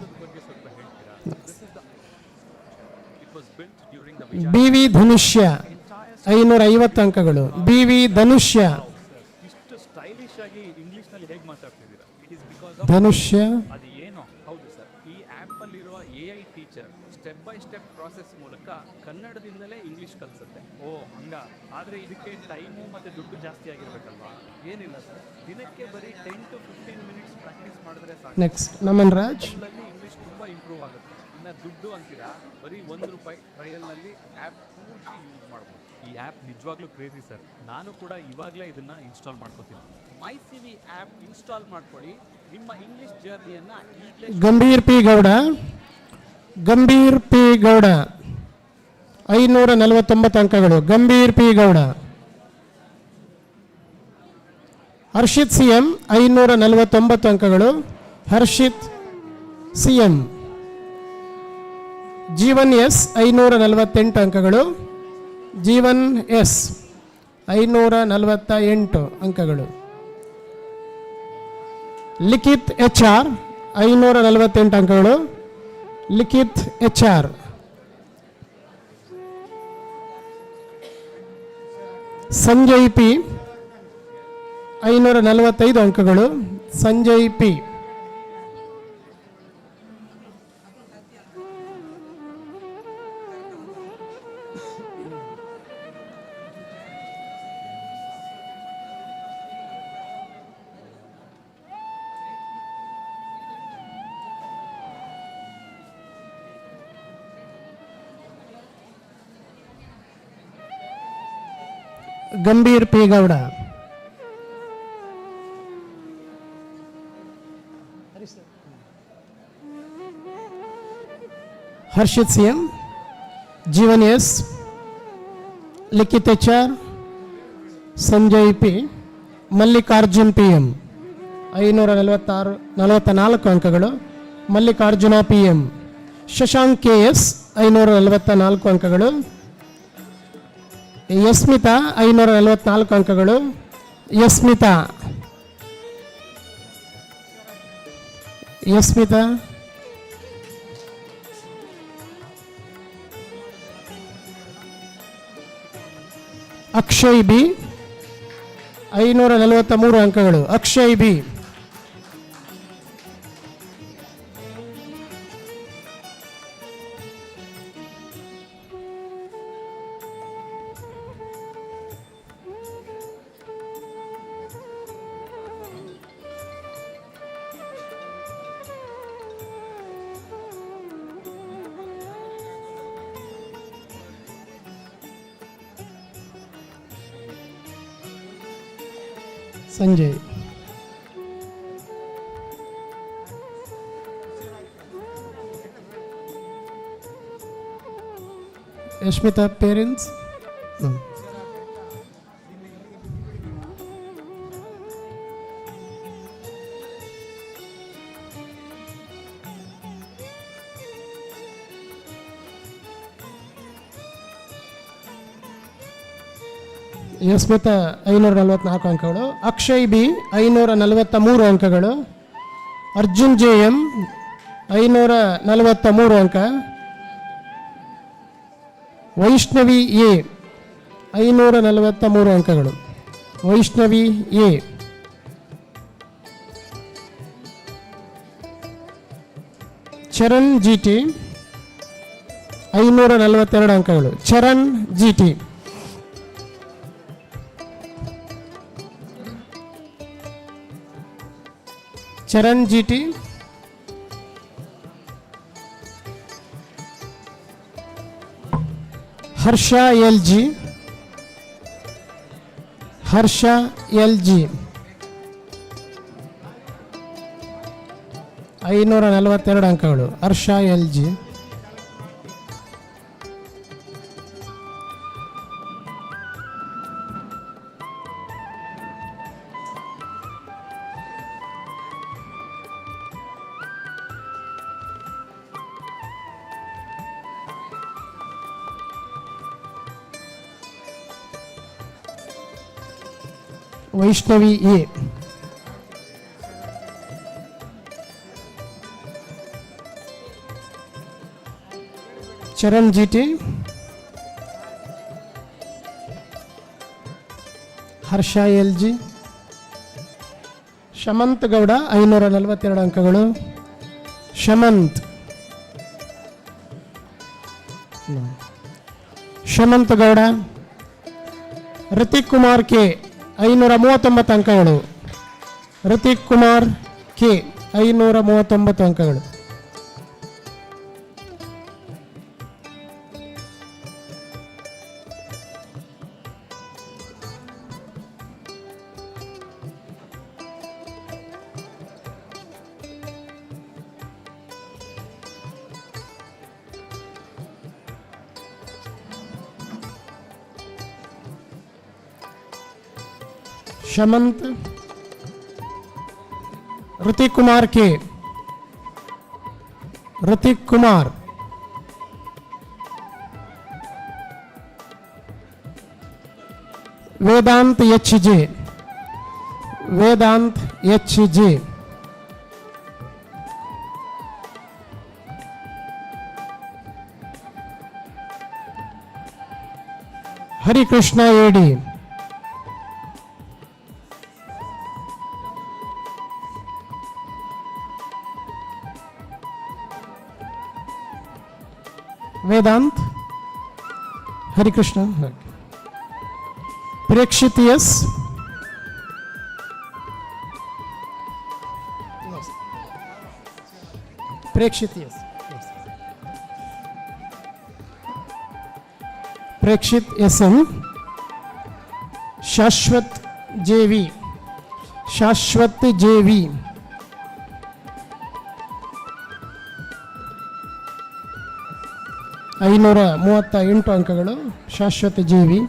BV ಧನುಷ್ಯ 550 ಅಂಕಗಳು. BV ಧನುಷ್ಯ. ಧನುಷ್ಯ. ಅದು ಏನು ಹೌದು ಸರ್, ಈ ಆ್ಯಪಲ್ಲಿರುವ AI teacher step by step process ಮೂಲಕ ಕನ್ನಡದಿಂದಲೇ ಇಂಗ್ಲೀಷ್ ಕಲಿಸುತ್ತೆ. ಓ ಹಂಗ. ಆದರೆ ಇದಕ್ಕೆ ಟೈಮು ಮತ್ತು ದುಡ್ಡು ಜಾಸ್ತಿ ಆಗಿರಬೇಕಲ್ವಾ? ಏನಿಲ್ಲ ಸರ್, ದಿನಕ್ಕೆ ಬರೀ 10 to 15 ಮಿನಿಟ್ಸ್ ಪ್ರಾಕ್ಟೀಸ್ ಮಾಡಿದ್ರೆ ಸಾಕು. ನೆಕ್ಸ್ಟ್ ನಮನ್ ರಾಜ್. ಇಂಗ್ಲೀಷ್ ತುಂಬ ಇಂಪ್ರೂವ್ ಆಗುತ್ತೆ. ಇನ್ನು ದುಡ್ಡು ಅಂತೀರಾ ಬರೀ ₹1 ಟ್ರಯಲ್ನಲ್ಲಿ ಆ್ಯಪ್ ಪೂರ್ತಿ ಯೂಸ್ ಮಾಡ್ಬೋದು. ಈ ಆ್ಯಪ್ ನಿಜವಾಗ್ಲೂ ಕ್ರೇಜಿ ಸರ್. ನಾನು ಕೂಡ ಇವಾಗಲೇ ಇದನ್ನು ಇನ್ಸ್ಟಾಲ್ ಮಾಡ್ಕೋತೀನಿ. ಮೈ ಸಿ ವಿ ಆ್ಯಪ್ ಇನ್ಸ್ಟಾಲ್ ಮಾಡ್ಕೊಳ್ಳಿ. ನಿಮ್ಮ ಇಂಗ್ಲೀಷ್ ಜರ್ನಿಯನ್ನು ಈಗಲೇ ಗಂಭೀರ್ ಪಿ ಗೌಡ 549 ಅಂಕಗಳು. ಗಂಭೀರ್ ಪಿ ಗೌಡ. ಹರ್ಷಿತ್ CM 549 ಅಂಕಗಳು. ಹರ್ಷಿತ್ CM. ಜೀವನ್ S 548 ಅಂಕಗಳು. ಜೀವನ್ S 548 ಅಂಕಗಳು. ಲಿಖಿತ್ HR 548 ಅಂಕಗಳು. ಲಿಖಿತ್ HR. ಸಂಜಯ್ P 545 ಅಂಕಗಳು. Sanjay P. Gambhir P Gowda. Harshit CM. Jeevan S. Likhith HR. Sanjay P. Mallikarjun PM 544 ಅಂಕಗಳು. ಮಲ್ಲಿಕಾರ್ಜುನ PM. ಶಶಾಂಕ್ KS 544 ಅಂಕಗಳು. ಯಸ್ಮಿತಾ 544 ಅಂಕಗಳು. ಯಸ್ಮಿತಾ. ಅಕ್ಷಯ್ B 543 ಅಂಕಗಳು. ಅಕ್ಷಯ್ B. ಸಂಜಯ್. ಯಶ್ಮಿತಾ ಪೇರೆಂಟ್ಸ್. ಯಸ್ಮಿತಾ 544 ಅಂಕಗಳು. ಅಕ್ಷಯ್ B 543 ಅಂಕಗಳು. ಅರ್ಜುನ್ JM 543 ಅಂಕ. ವೈಷ್ಣವಿ A 543 ಅಂಕಗಳು. ವೈಷ್ಣವಿ A. ಚರಣ್ GT 542 ಅಂಕಗಳು. ಚರಣ್ GT. ಚರಣ್ GT. ಹರ್ಷ LG. ಹರ್ಷ LG 542 ಅಂಕಗಳು. ಹರ್ಷ LG. Vaishnavi A. Charan GT. Harsha LG. Shamanth Gowda 542 ಅಂಕಗಳು. ಶಮಂತ್. ಶಮಂತ್ ಗೌಡ. ಋತಿಕ್ ಕುಮಾರ್ K 539 ಅಂಕಗಳು. ಋತಿಕ್ ಕುಮಾರ್ K 539 ಅಂಕಗಳು. Shamanth, Hrithik Kumar K, Hrithik Kumar, Vedant H J, Vedant H J, Harikrishna A D, Vedant, Harikrishna, Prekshith S, Prekshith S, Prekshith S M, Shashwat J V, Shashwat J V, ಐನೂರ 38 ಅಂಕಗಳು, ಶಾಶ್ವತ ಜೀವಿ.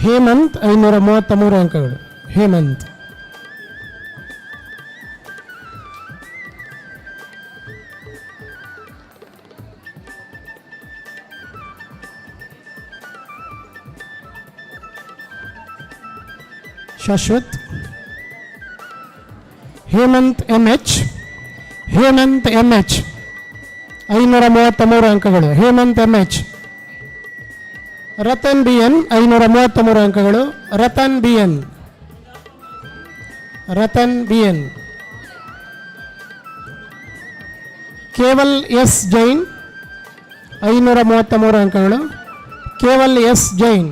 ಹೇಮಂತ್ 533 ಅಂಕಗಳು, Hemanth. Shashwat, Hemanth M H, Hemanth M H 533 ಅಂಕಗಳು, Hemanth M H. Ratan B N 533 ಅಂಕಗಳು, Ratan B N, Ratan B N. Keval S Jain 533 ಅಂಕಗಳು, Keval S Jain.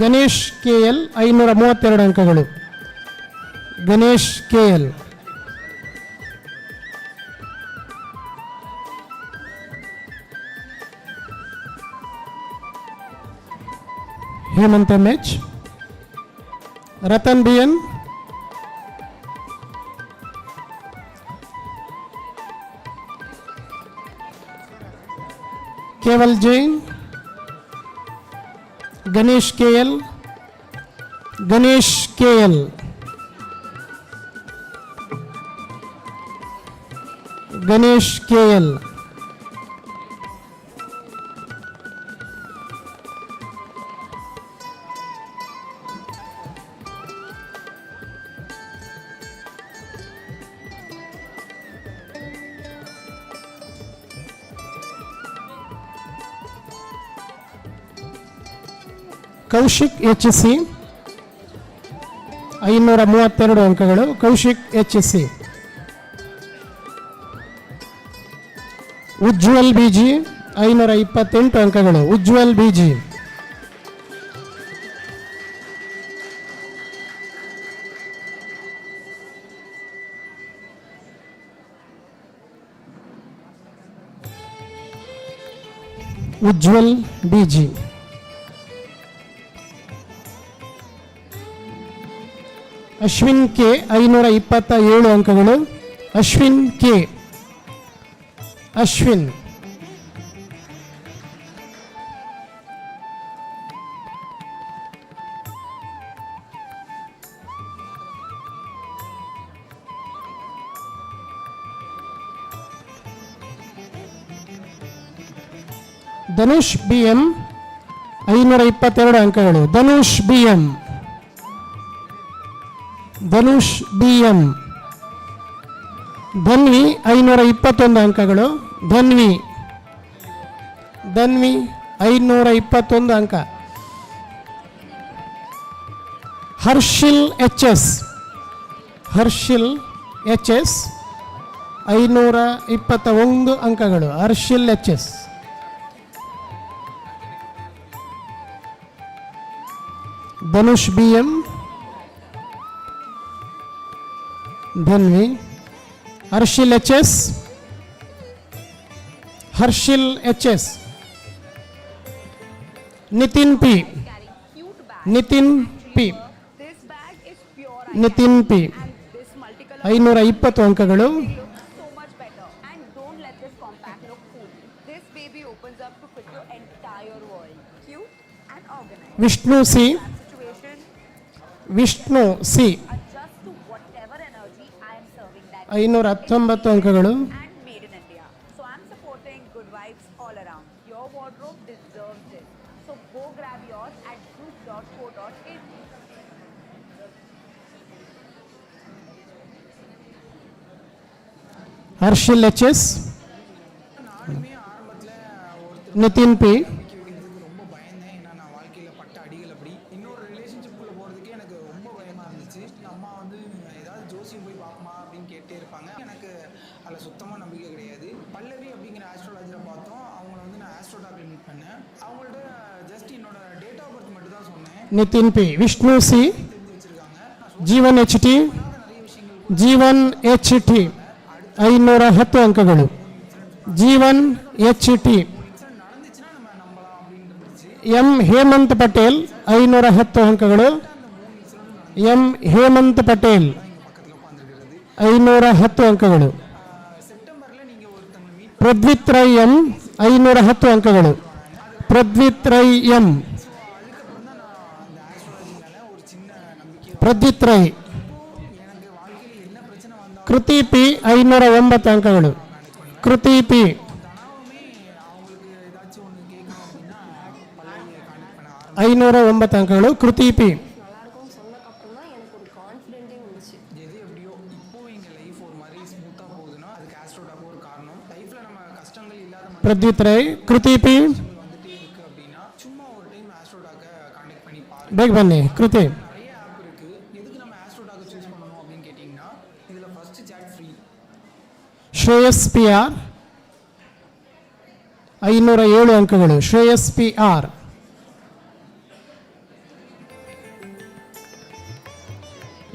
Ganesh K L 532 ಅಂಕಗಳು, Ganesh K L. Hemanth M H, Ratan B N, Keval Jain, Ganesh K L, Ganesh K L. Ganesh K L. Kaushik H C 532 ಅಂಕಗಳು, Kaushik H C. Ujwal B G 528 ಅಂಕಗಳು, Ujwal B G. Ujwal B G. Ashwin K 527 ಅಂಕಗಳು, Ashwin K, Ashwin. Dhanush B M 522 ಅಂಕಗಳು, Dhanush B M, Dhanush B M. Dhanvi 521 ಅಂಕಗಳು, ಧನ್ವಿ, ಧನ್ವಿ 521 ಅಂಕ. Harshil H S, Harshil H S 521 ಅಂಕಗಳು, Harshil H S. Dhanush B M, Dhanvi, Harshil H S, Harshil H S. Nitin P, Nitin P, Nitin P 520 ಅಂಕಗಳು. So much better and don't let this compact look cool. This baby opens up to your world. Cute and organized. Vishnu C. Situation Vishnu C. adjust to whatever energy I am serving that 519 ಅಂಕಗಳು. and made in India. So I'm supporting good vibes all around. Your wardrobe deserves it. So go grab yours at group.co.in. Harshil H S. Nitin P. ரொம்ப பயந்தேன். ஏன்னா நான் வாழ்க்கையில் பட்ட அடிகள் அப்படி. இன்னொரு ரிலேஷன்ஷிப்புக்குள்ளே போகிறதுக்கே எனக்கு ரொம்ப பயமாக இருந்துச்சு. அம்மா வந்து ஏதாவது ஜோசியம் போய் பார்க்குமா அப்படின்னு கேட்டே இருப்பாங்க. எனக்கு அதில் சுத்தமாக நம்பிக்கை கிடையாது. பல்லவி அப்படிங்கிற ஆஸ்ட்ரோலாஜரை பார்த்தோம். அவங்கள வந்து நான் ஆஸ்ட்ரோடாக்ல மீட் பண்ணேன். அவங்கள்ட்ட ஜஸ்ட் என்னோட டேட் ஆஃப் பர்த் மட்டும் தான் சொன்னேன். Nitin P. Vishnu C. Jeevan H T. Jeevan H T 510 ಅಂಕಗಳು. Jeevan H T. M Hemanth Patel 510 ಅಂಕಗಳು. ಎಂ ಹೇಮಂತ್ ಪಟೇಲ್ 510 ಅಂಕಗಳು. ಪ್ರದ್ವಿತ್ ರೈ ಎಂ 510 ಅಂಕಗಳು. ಪ್ರದ್ವಿತ್ ರೈ ಎಂ. ಪ್ರದ್ವಿತ್ ರೈ. ಕೃತಿ ಪಿ 509 ಅಂಕಗಳು. ಕೃತಿ ಪಿ. 509 ಅಂಕಗಳು. ಕೃತಿ ಪಿ. ಪ್ರದ್ಯುತ್ ರೈ. ಕೃತಿ ಪಿ. ಬೇಗ ಬನ್ನಿ ಕೃತಿ. ಶ್ರೇಯಸ್ ಪಿ ಆರ್ 507 ಅಂಕಗಳು. Shreyas P R.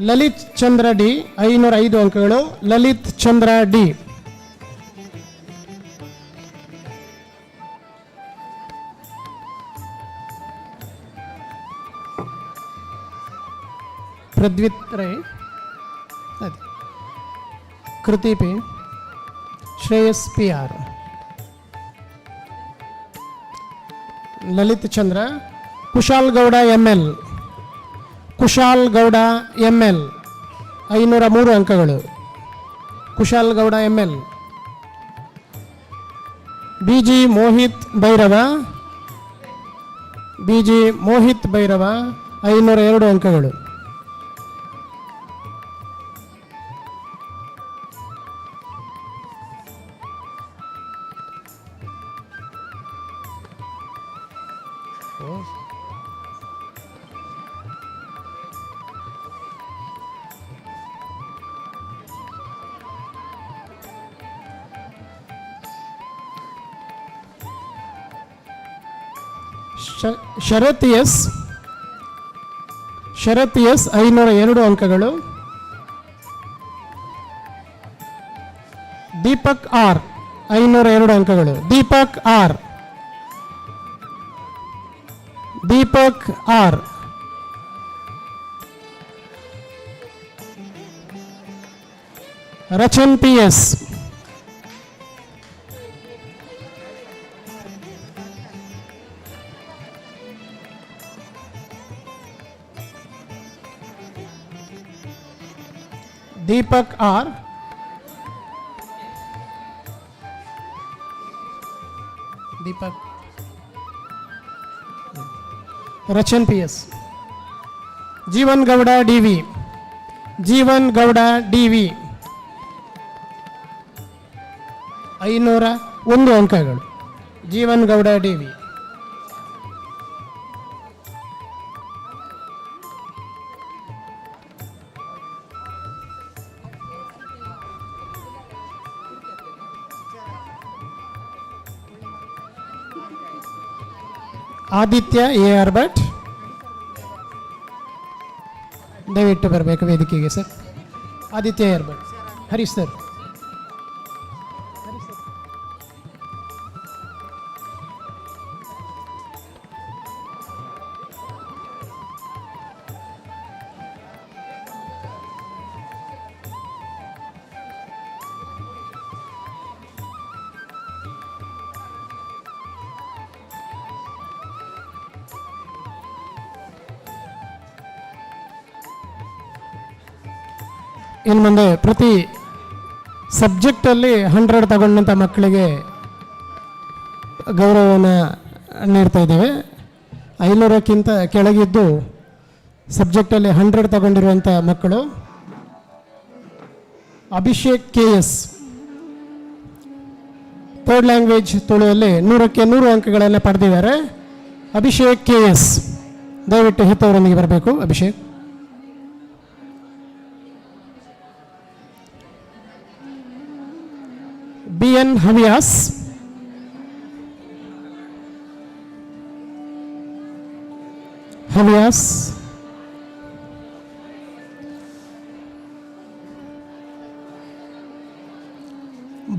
Lalit Chandra D 505 ಅಂಕಗಳು. Lalit Chandra D. Pradvith Rai. Kruthi P. Shreyas P R. Lalit Chandra. Kushal Gowda M L. Kushal Gowda M L 503 ಅಂಕಗಳು. Kushal Gowda M L. B G Mohit Bhairava. B G Mohit Bhairava 502 ಅಂಕಗಳು. ಶರತ್ ಎಸ್. ಶರತ್ ಎಸ್ 502 ಅಂಕಗಳು. ದೀಪಕ್ ಆರ್ 502 ಅಂಕಗಳು. Deepak R. Deepak R. Rachan P S. Deepak R. Deepak. Rachan P S. Jeevan Gowda D V. Jeevan Gowda D V 501 ಅಂಕಗಳು. Jeevan Gowda D V. Aditya A R Bhat ದಯವಿಟ್ಟು ಬರಬೇಕು ವೇದಿಕೆಗೆ sir. Aditya A R Bhat. Harish sir. ಇನ್ನು ಮುಂದೆ ಪ್ರತಿ ಸಬ್ಜೆಕ್ಟಲ್ಲಿ 100 ತಗೊಂಡಂಥ ಮಕ್ಕಳಿಗೆ ಗೌರವವನ್ನು ನೀಡ್ತಾ ಇದ್ದೇವೆ. 500ಕ್ಕಿಂತ ಕೆಳಗಿದ್ದು ಸಬ್ಜೆಕ್ಟಲ್ಲಿ 100 ತಗೊಂಡಿರುವಂಥ ಮಕ್ಕಳು ಅಭಿಷೇಕ್ KS ಥರ್ಡ್ ಲ್ಯಾಂಗ್ವೇಜ್ ತುಳುವಲ್ಲಿ 100ಕ್ಕೆ 100 ಅಂಕಗಳನ್ನು ಪಡೆದಿದ್ದಾರೆ. ಅಭಿಷೇಕ್ KS ದಯವಿಟ್ಟು ಹಿತವರೊಂದಿಗೆ ಬರಬೇಕು. Abhishek. BN Havyas. Havyas.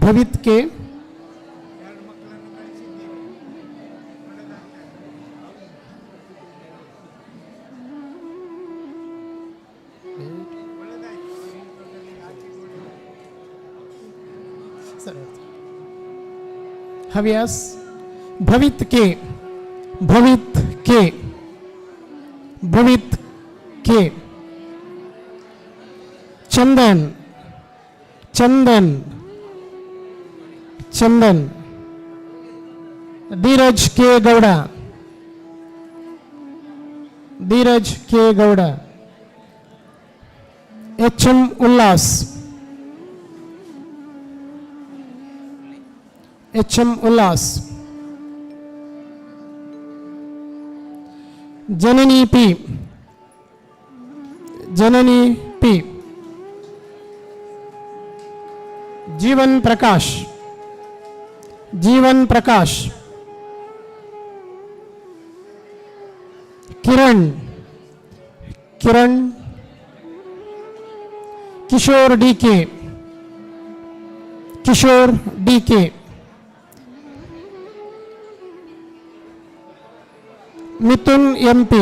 Bhavith K. Havyas. Bhavith K. Bhavith K. Bhavith K. Chandan. Chandan. Chandan. Dheeraj K Gowda. Dheeraj K Gowda. HM Ullas. HM Ullas. Janani P. Janani P. Jeevan Prakash. Jeevan Prakash. Kiran. Kiran. Kishore DK. Kishore DK. Mithun MP.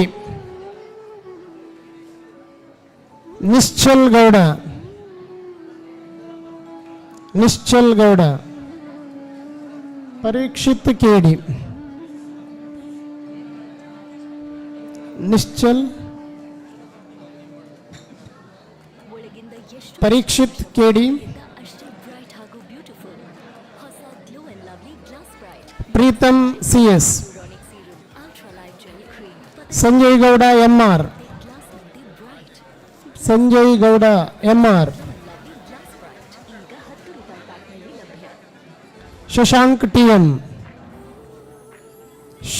Nishchal Gowda. Nishchal Gowda. Parikshit KD. Nishchal. Parikshit KD. Preetham CS. Sanjay Gowda MR. Sanjay Gowda MR. Shashank TM.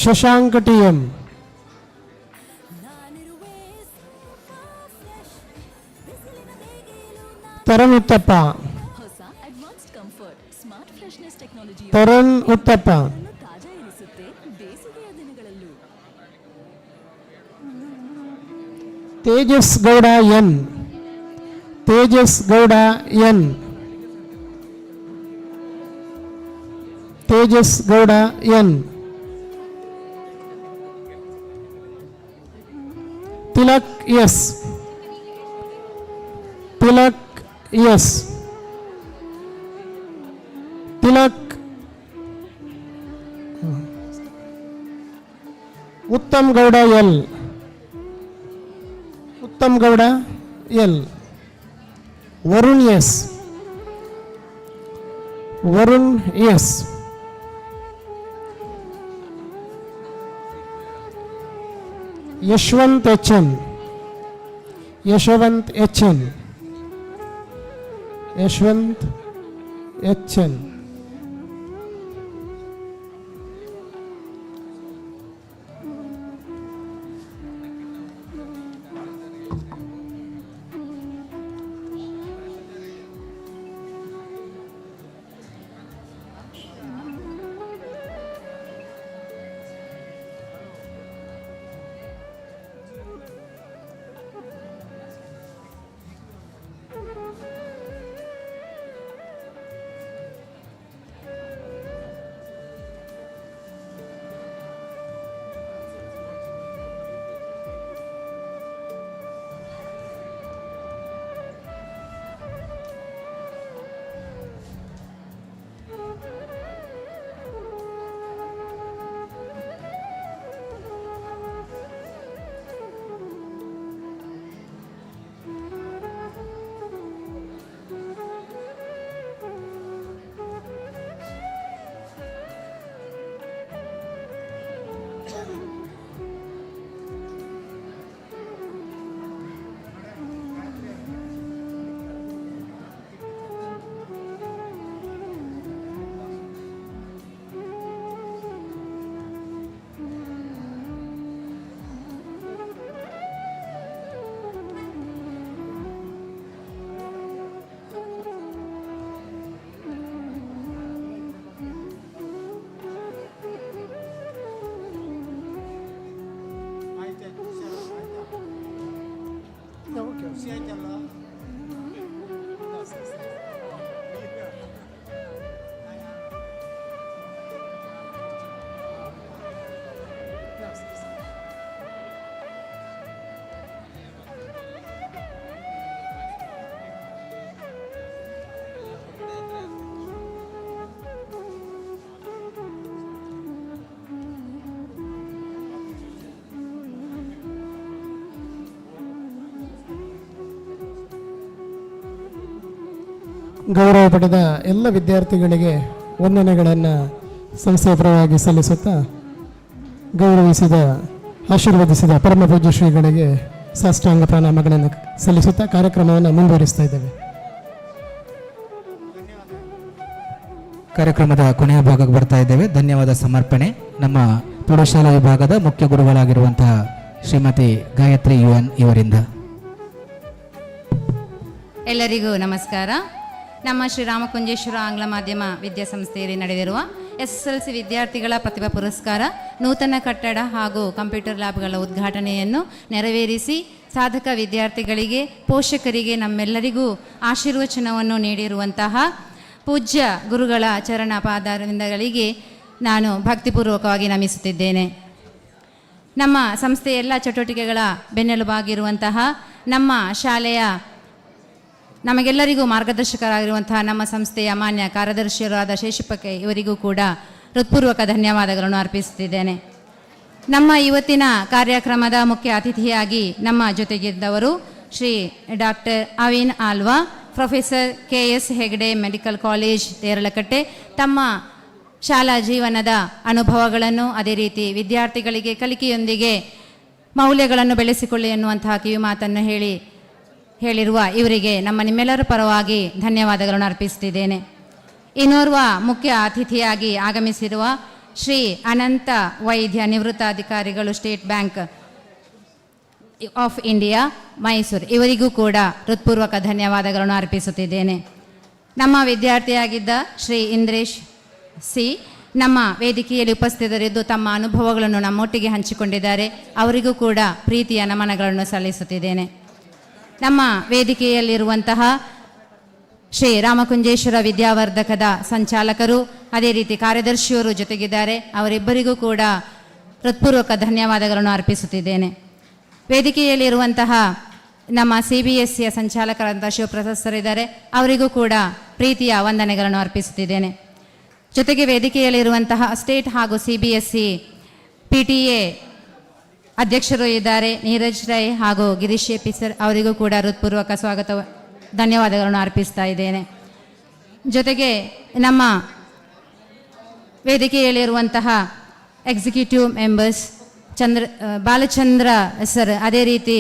Shashank TM. Tarun Uthappa. Tarun Uthappa. Tejas Gowda N. Tejas Gowda N. Tejas Gowda N. Tilak S. Tilak S. Tilak. Uttam Gowda L. Uttam Gowda L. Varun S. Varun S. Yashwanth HN. Yashwanth HN. Yashwanth HN. ಗೌರವ ಪಡೆದ ಎಲ್ಲ ವಿದ್ಯಾರ್ಥಿಗಳಿಗೆ ವಂದನೆಗಳನ್ನು ಸಂಸ್ಥೆಯ ಪರವಾಗಿ ಸಲ್ಲಿಸುತ್ತಾ ಗೌರವಿಸಿದ ಆಶೀರ್ವದಿಸಿದ ಪರಮ ಪೂಜ್ಯ ಶ್ರೀಗಳಿಗೆ ಸಾಷ್ಟಾಂಗ ಪ್ರಣಾಮಗಳನ್ನು ಸಲ್ಲಿಸುತ್ತಾ ಕಾರ್ಯಕ್ರಮವನ್ನು ಮುಂದುವರಿಸ್ತಾ ಇದ್ದೇವೆ. ಕಾರ್ಯಕ್ರಮದ ಕೊನೆಯ ಭಾಗಕ್ಕೆ ಬರ್ತಾ ಇದ್ದೇವೆ. ಧನ್ಯವಾದ ಸಮರ್ಪಣೆ ನಮ್ಮ ಪ್ರೌಢಶಾಲಾ ವಿಭಾಗದ ಮುಖ್ಯ ಗುರುಗಳಾಗಿರುವಂತಹ ಶ್ರೀಮತಿ ಗಾಯತ್ರಿ UN ಇವರಿಂದ. ಎಲ್ಲರಿಗೂ ನಮಸ್ಕಾರ. ನಮ್ಮ ಶ್ರೀ ರಾಮಕುಂಜೇಶ್ವರ ಆಂಗ್ಲ ಮಾಧ್ಯಮ ವಿದ್ಯಾಸಂಸ್ಥೆಯಲ್ಲಿ ನಡೆದಿರುವ SSLC ವಿದ್ಯಾರ್ಥಿಗಳ ಪ್ರತಿಭಾ ಪುರಸ್ಕಾರ ನೂತನ ಕಟ್ಟಡ ಹಾಗೂ ಕಂಪ್ಯೂಟರ್ ಲ್ಯಾಬ್ಗಳ ಉದ್ಘಾಟನೆಯನ್ನು ನೆರವೇರಿಸಿ ಸಾಧಕ ವಿದ್ಯಾರ್ಥಿಗಳಿಗೆ ಪೋಷಕರಿಗೆ ನಮ್ಮೆಲ್ಲರಿಗೂ ಆಶೀರ್ವಚನವನ್ನು ನೀಡಿರುವಂತಹ ಪೂಜ್ಯ ಗುರುಗಳ ಚರಣ ಪಾದಾರವಿಂದಗಳಿಗೆ ನಾನು ಭಕ್ತಿಪೂರ್ವಕವಾಗಿ ನಮಿಸುತ್ತಿದ್ದೇನೆ. ನಮ್ಮ ಸಂಸ್ಥೆಯ ಎಲ್ಲ ಚಟುವಟಿಕೆಗಳ ಬೆನ್ನೆಲುಬಾಗಿರುವಂತಹ ನಮ್ಮ ಶಾಲೆಯ ನಮಗೆಲ್ಲರಿಗೂ ಮಾರ್ಗದರ್ಶಕರಾಗಿರುವಂತಹ ನಮ್ಮ ಸಂಸ್ಥೆಯ ಮಾನ್ಯ ಕಾರ್ಯದರ್ಶಿಯರಾದ ಶೇಷಪ್ಪಕ್ಕೆ ಇವರಿಗೂ ಕೂಡ ಹೃತ್ಪೂರ್ವಕ ಧನ್ಯವಾದಗಳನ್ನು ಅರ್ಪಿಸುತ್ತಿದ್ದೇನೆ. ನಮ್ಮ ಇವತ್ತಿನ ಕಾರ್ಯಕ್ರಮದ ಮುಖ್ಯ ಅತಿಥಿಯಾಗಿ ನಮ್ಮ ಜೊತೆಗಿದ್ದವರು Shri doctor Avin Alva, professor KS Hegde medical college Deralakatte, ತಮ್ಮ ಶಾಲಾ ಜೀವನದ ಅನುಭವಗಳನ್ನು ಅದೇ ರೀತಿ ವಿದ್ಯಾರ್ಥಿಗಳಿಗೆ ಕಲಿಕೆಯೊಂದಿಗೆ ಮೌಲ್ಯಗಳನ್ನು ಬೆಳೆಸಿಕೊಳ್ಳಿ ಎನ್ನುವಂತಹ ಕಿವಿ ಮಾತನ್ನು ಹೇಳಿರುವ ಇವರಿಗೆ ನಮ್ಮ ನಿಮ್ಮೆಲ್ಲರ ಪರವಾಗಿ ಧನ್ಯವಾದಗಳನ್ನು ಅರ್ಪಿಸುತ್ತಿದ್ದೇನೆ. ಇನ್ನೋರ್ವ ಮುಖ್ಯ ಅತಿಥಿಯಾಗಿ ಆಗಮಿಸಿರುವ ಶ್ರೀ ಅನಂತ ವೈದ್ಯ ನಿವೃತ್ತ ಅಧಿಕಾರಿಗಳು, state bank of India Mysuru, ಇವರಿಗೂ ಕೂಡ ಹೃತ್ಪೂರ್ವಕ ಧನ್ಯವಾದಗಳನ್ನು ಅರ್ಪಿಸುತ್ತಿದ್ದೇನೆ. ನಮ್ಮ ವಿದ್ಯಾರ್ಥಿಯಾಗಿದ್ದ ಶ್ರೀ ಇಂದ್ರೇಶ್ ಸಿ ನಮ್ಮ ವೇದಿಕೆಯಲ್ಲಿ ಉಪಸ್ಥಿತರಿದ್ದು ತಮ್ಮ ಅನುಭವಗಳನ್ನು ನಮ್ಮೊಟ್ಟಿಗೆ ಹಂಚಿಕೊಂಡಿದ್ದಾರೆ. ಅವರಿಗೂ ಕೂಡ ಪ್ರೀತಿಯ ನಮನಗಳನ್ನು ಸಲ್ಲಿಸುತ್ತಿದ್ದೇನೆ. ನಮ್ಮ ವೇದಿಕೆಯಲ್ಲಿರುವಂತಹ ಶ್ರೀ ರಾಮಕುಂಜೇಶ್ವರ ವಿದ್ಯಾವರ್ಧಕದ ಸಂಚಾಲಕರು ಅದೇ ರೀತಿ ಕಾರ್ಯದರ್ಶಿಯವರು ಜೊತೆಗಿದ್ದಾರೆ. ಅವರಿಬ್ಬರಿಗೂ ಕೂಡ ಹೃತ್ಪೂರ್ವಕ ಧನ್ಯವಾದಗಳನ್ನು ಅರ್ಪಿಸುತ್ತಿದ್ದೇನೆ. ವೇದಿಕೆಯಲ್ಲಿರುವಂತಹ ನಮ್ಮ CBSEಯ ಸಂಚಾಲಕರಾದಂಥ ಶಿವಪ್ರಸಾದ್ ಸರ್ ಇದ್ದಾರೆ. ಅವರಿಗೂ ಕೂಡ ಪ್ರೀತಿಯ ವಂದನೆಗಳನ್ನು ಅರ್ಪಿಸುತ್ತಿದ್ದೇನೆ. ಜೊತೆಗೆ ವೇದಿಕೆಯಲ್ಲಿರುವಂತಹ ಸ್ಟೇಟ್ ಹಾಗೂ CBSE PTA ಅಧ್ಯಕ್ಷರು ಇದ್ದಾರೆ, ನೀರಜ್ ರೈ ಹಾಗೂ ಗಿರೀಶ್ AP ಸರ್, ಅವರಿಗೂ ಕೂಡ ಹೃತ್ಪೂರ್ವಕ ಸ್ವಾಗತ ಧನ್ಯವಾದಗಳನ್ನು ಅರ್ಪಿಸ್ತಾ ಇದ್ದೇನೆ. ಜೊತೆಗೆ ನಮ್ಮ ವೇದಿಕೆಯಲ್ಲಿರುವಂತಹ ಎಕ್ಸಿಕ್ಯೂಟಿವ್ ಮೆಂಬರ್ಸ್ ಬಾಲಚಂದ್ರ ಸರ್, ಅದೇ ರೀತಿ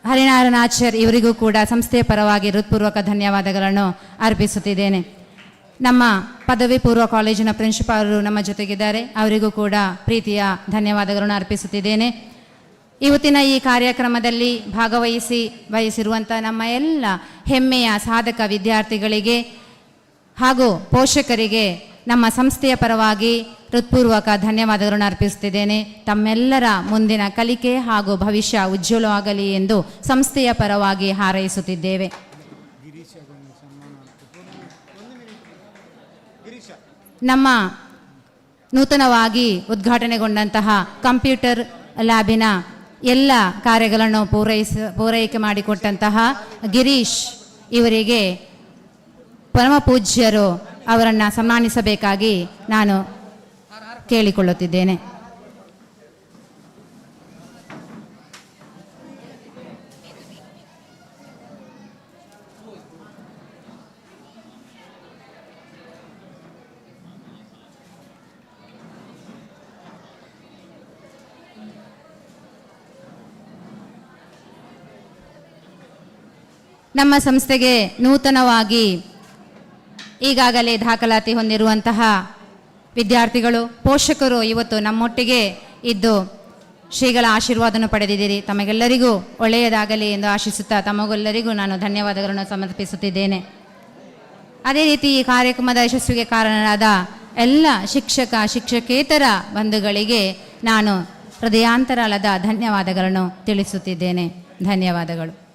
ಹರಿನಾರಾಯಣಾಚಾರ್, ಇವರಿಗೂ ಕೂಡ ಸಂಸ್ಥೆಯ ಪರವಾಗಿ ಹೃತ್ಪೂರ್ವಕ ಧನ್ಯವಾದಗಳನ್ನು ಅರ್ಪಿಸುತ್ತಿದ್ದೇನೆ. ನಮ್ಮ ಪದವಿ ಪೂರ್ವ ಕಾಲೇಜಿನ ಪ್ರಿನ್ಸಿಪಾಲರು ನಮ್ಮ ಜೊತೆಗಿದ್ದಾರೆ. ಅವರಿಗೂ ಕೂಡ ಪ್ರೀತಿಯ ಧನ್ಯವಾದಗಳನ್ನು ಅರ್ಪಿಸುತ್ತಿದ್ದೇನೆ. ಇವತ್ತಿನ ಈ ಕಾರ್ಯಕ್ರಮದಲ್ಲಿ ಭಾಗವಹಿಸಿರುವಂಥ ನಮ್ಮ ಎಲ್ಲ ಹೆಮ್ಮೆಯ ಸಾಧಕ ವಿದ್ಯಾರ್ಥಿಗಳಿಗೆ ಹಾಗೂ ಪೋಷಕರಿಗೆ ನಮ್ಮ ಸಂಸ್ಥೆಯ ಪರವಾಗಿ ಹೃತ್ಪೂರ್ವಕ ಧನ್ಯವಾದಗಳನ್ನು ಅರ್ಪಿಸುತ್ತಿದ್ದೇನೆ. ತಮ್ಮೆಲ್ಲರ ಮುಂದಿನ ಕಲಿಕೆ ಹಾಗೂ ಭವಿಷ್ಯ ಉಜ್ವಲವಾಗಲಿ ಎಂದು ಸಂಸ್ಥೆಯ ಪರವಾಗಿ ಹಾರೈಸುತ್ತಿದ್ದೇವೆ. ನಮ್ಮ ನೂತನವಾಗಿ ಉದ್ಘಾಟನೆಗೊಂಡಂತಹ ಕಂಪ್ಯೂಟರ್ ಲ್ಯಾಬಿನ ಎಲ್ಲ ಕಾರ್ಯಗಳನ್ನು ಪೂರೈಕೆ ಮಾಡಿಕೊಟ್ಟಂತಹ ಗಿರೀಶ್ ಇವರಿಗೆ ಪರಮ ಪೂಜ್ಯರು ಅವರನ್ನು ಸನ್ಮಾನಿಸಬೇಕಾಗಿ ನಾನು ಕೇಳಿಕೊಳ್ಳುತ್ತಿದ್ದೇನೆ. ನಮ್ಮ ಸಂಸ್ಥೆಗೆ ನೂತನವಾಗಿ ಈಗಾಗಲೇ ದಾಖಲಾತಿ ಹೊಂದಿರುವಂತಹ ವಿದ್ಯಾರ್ಥಿಗಳು, ಪೋಷಕರು ಇವತ್ತು ನಮ್ಮೊಟ್ಟಿಗೆ ಇದ್ದು ಶ್ರೀಗಳ ಆಶೀರ್ವಾದವನ್ನು ಪಡೆದಿದ್ದೀರಿ. ತಮಗೆಲ್ಲರಿಗೂ ಒಳ್ಳೆಯದಾಗಲಿ ಎಂದು ಆಶಿಸುತ್ತಾ ತಮಗೆಲ್ಲರಿಗೂ ನಾನು ಧನ್ಯವಾದಗಳನ್ನು ಸಮರ್ಪಿಸುತ್ತಿದ್ದೇನೆ. ಅದೇ ರೀತಿ ಈ ಕಾರ್ಯಕ್ರಮದ ಯಶಸ್ವಿಗೆ ಕಾರಣರಾದ ಎಲ್ಲ ಶಿಕ್ಷಕೇತರ ಬಂಧುಗಳಿಗೆ ನಾನು ಹೃದಯಾಂತರಾಳದ ಧನ್ಯವಾದಗಳನ್ನು ತಿಳಿಸುತ್ತಿದ್ದೇನೆ. ಧನ್ಯವಾದಗಳು.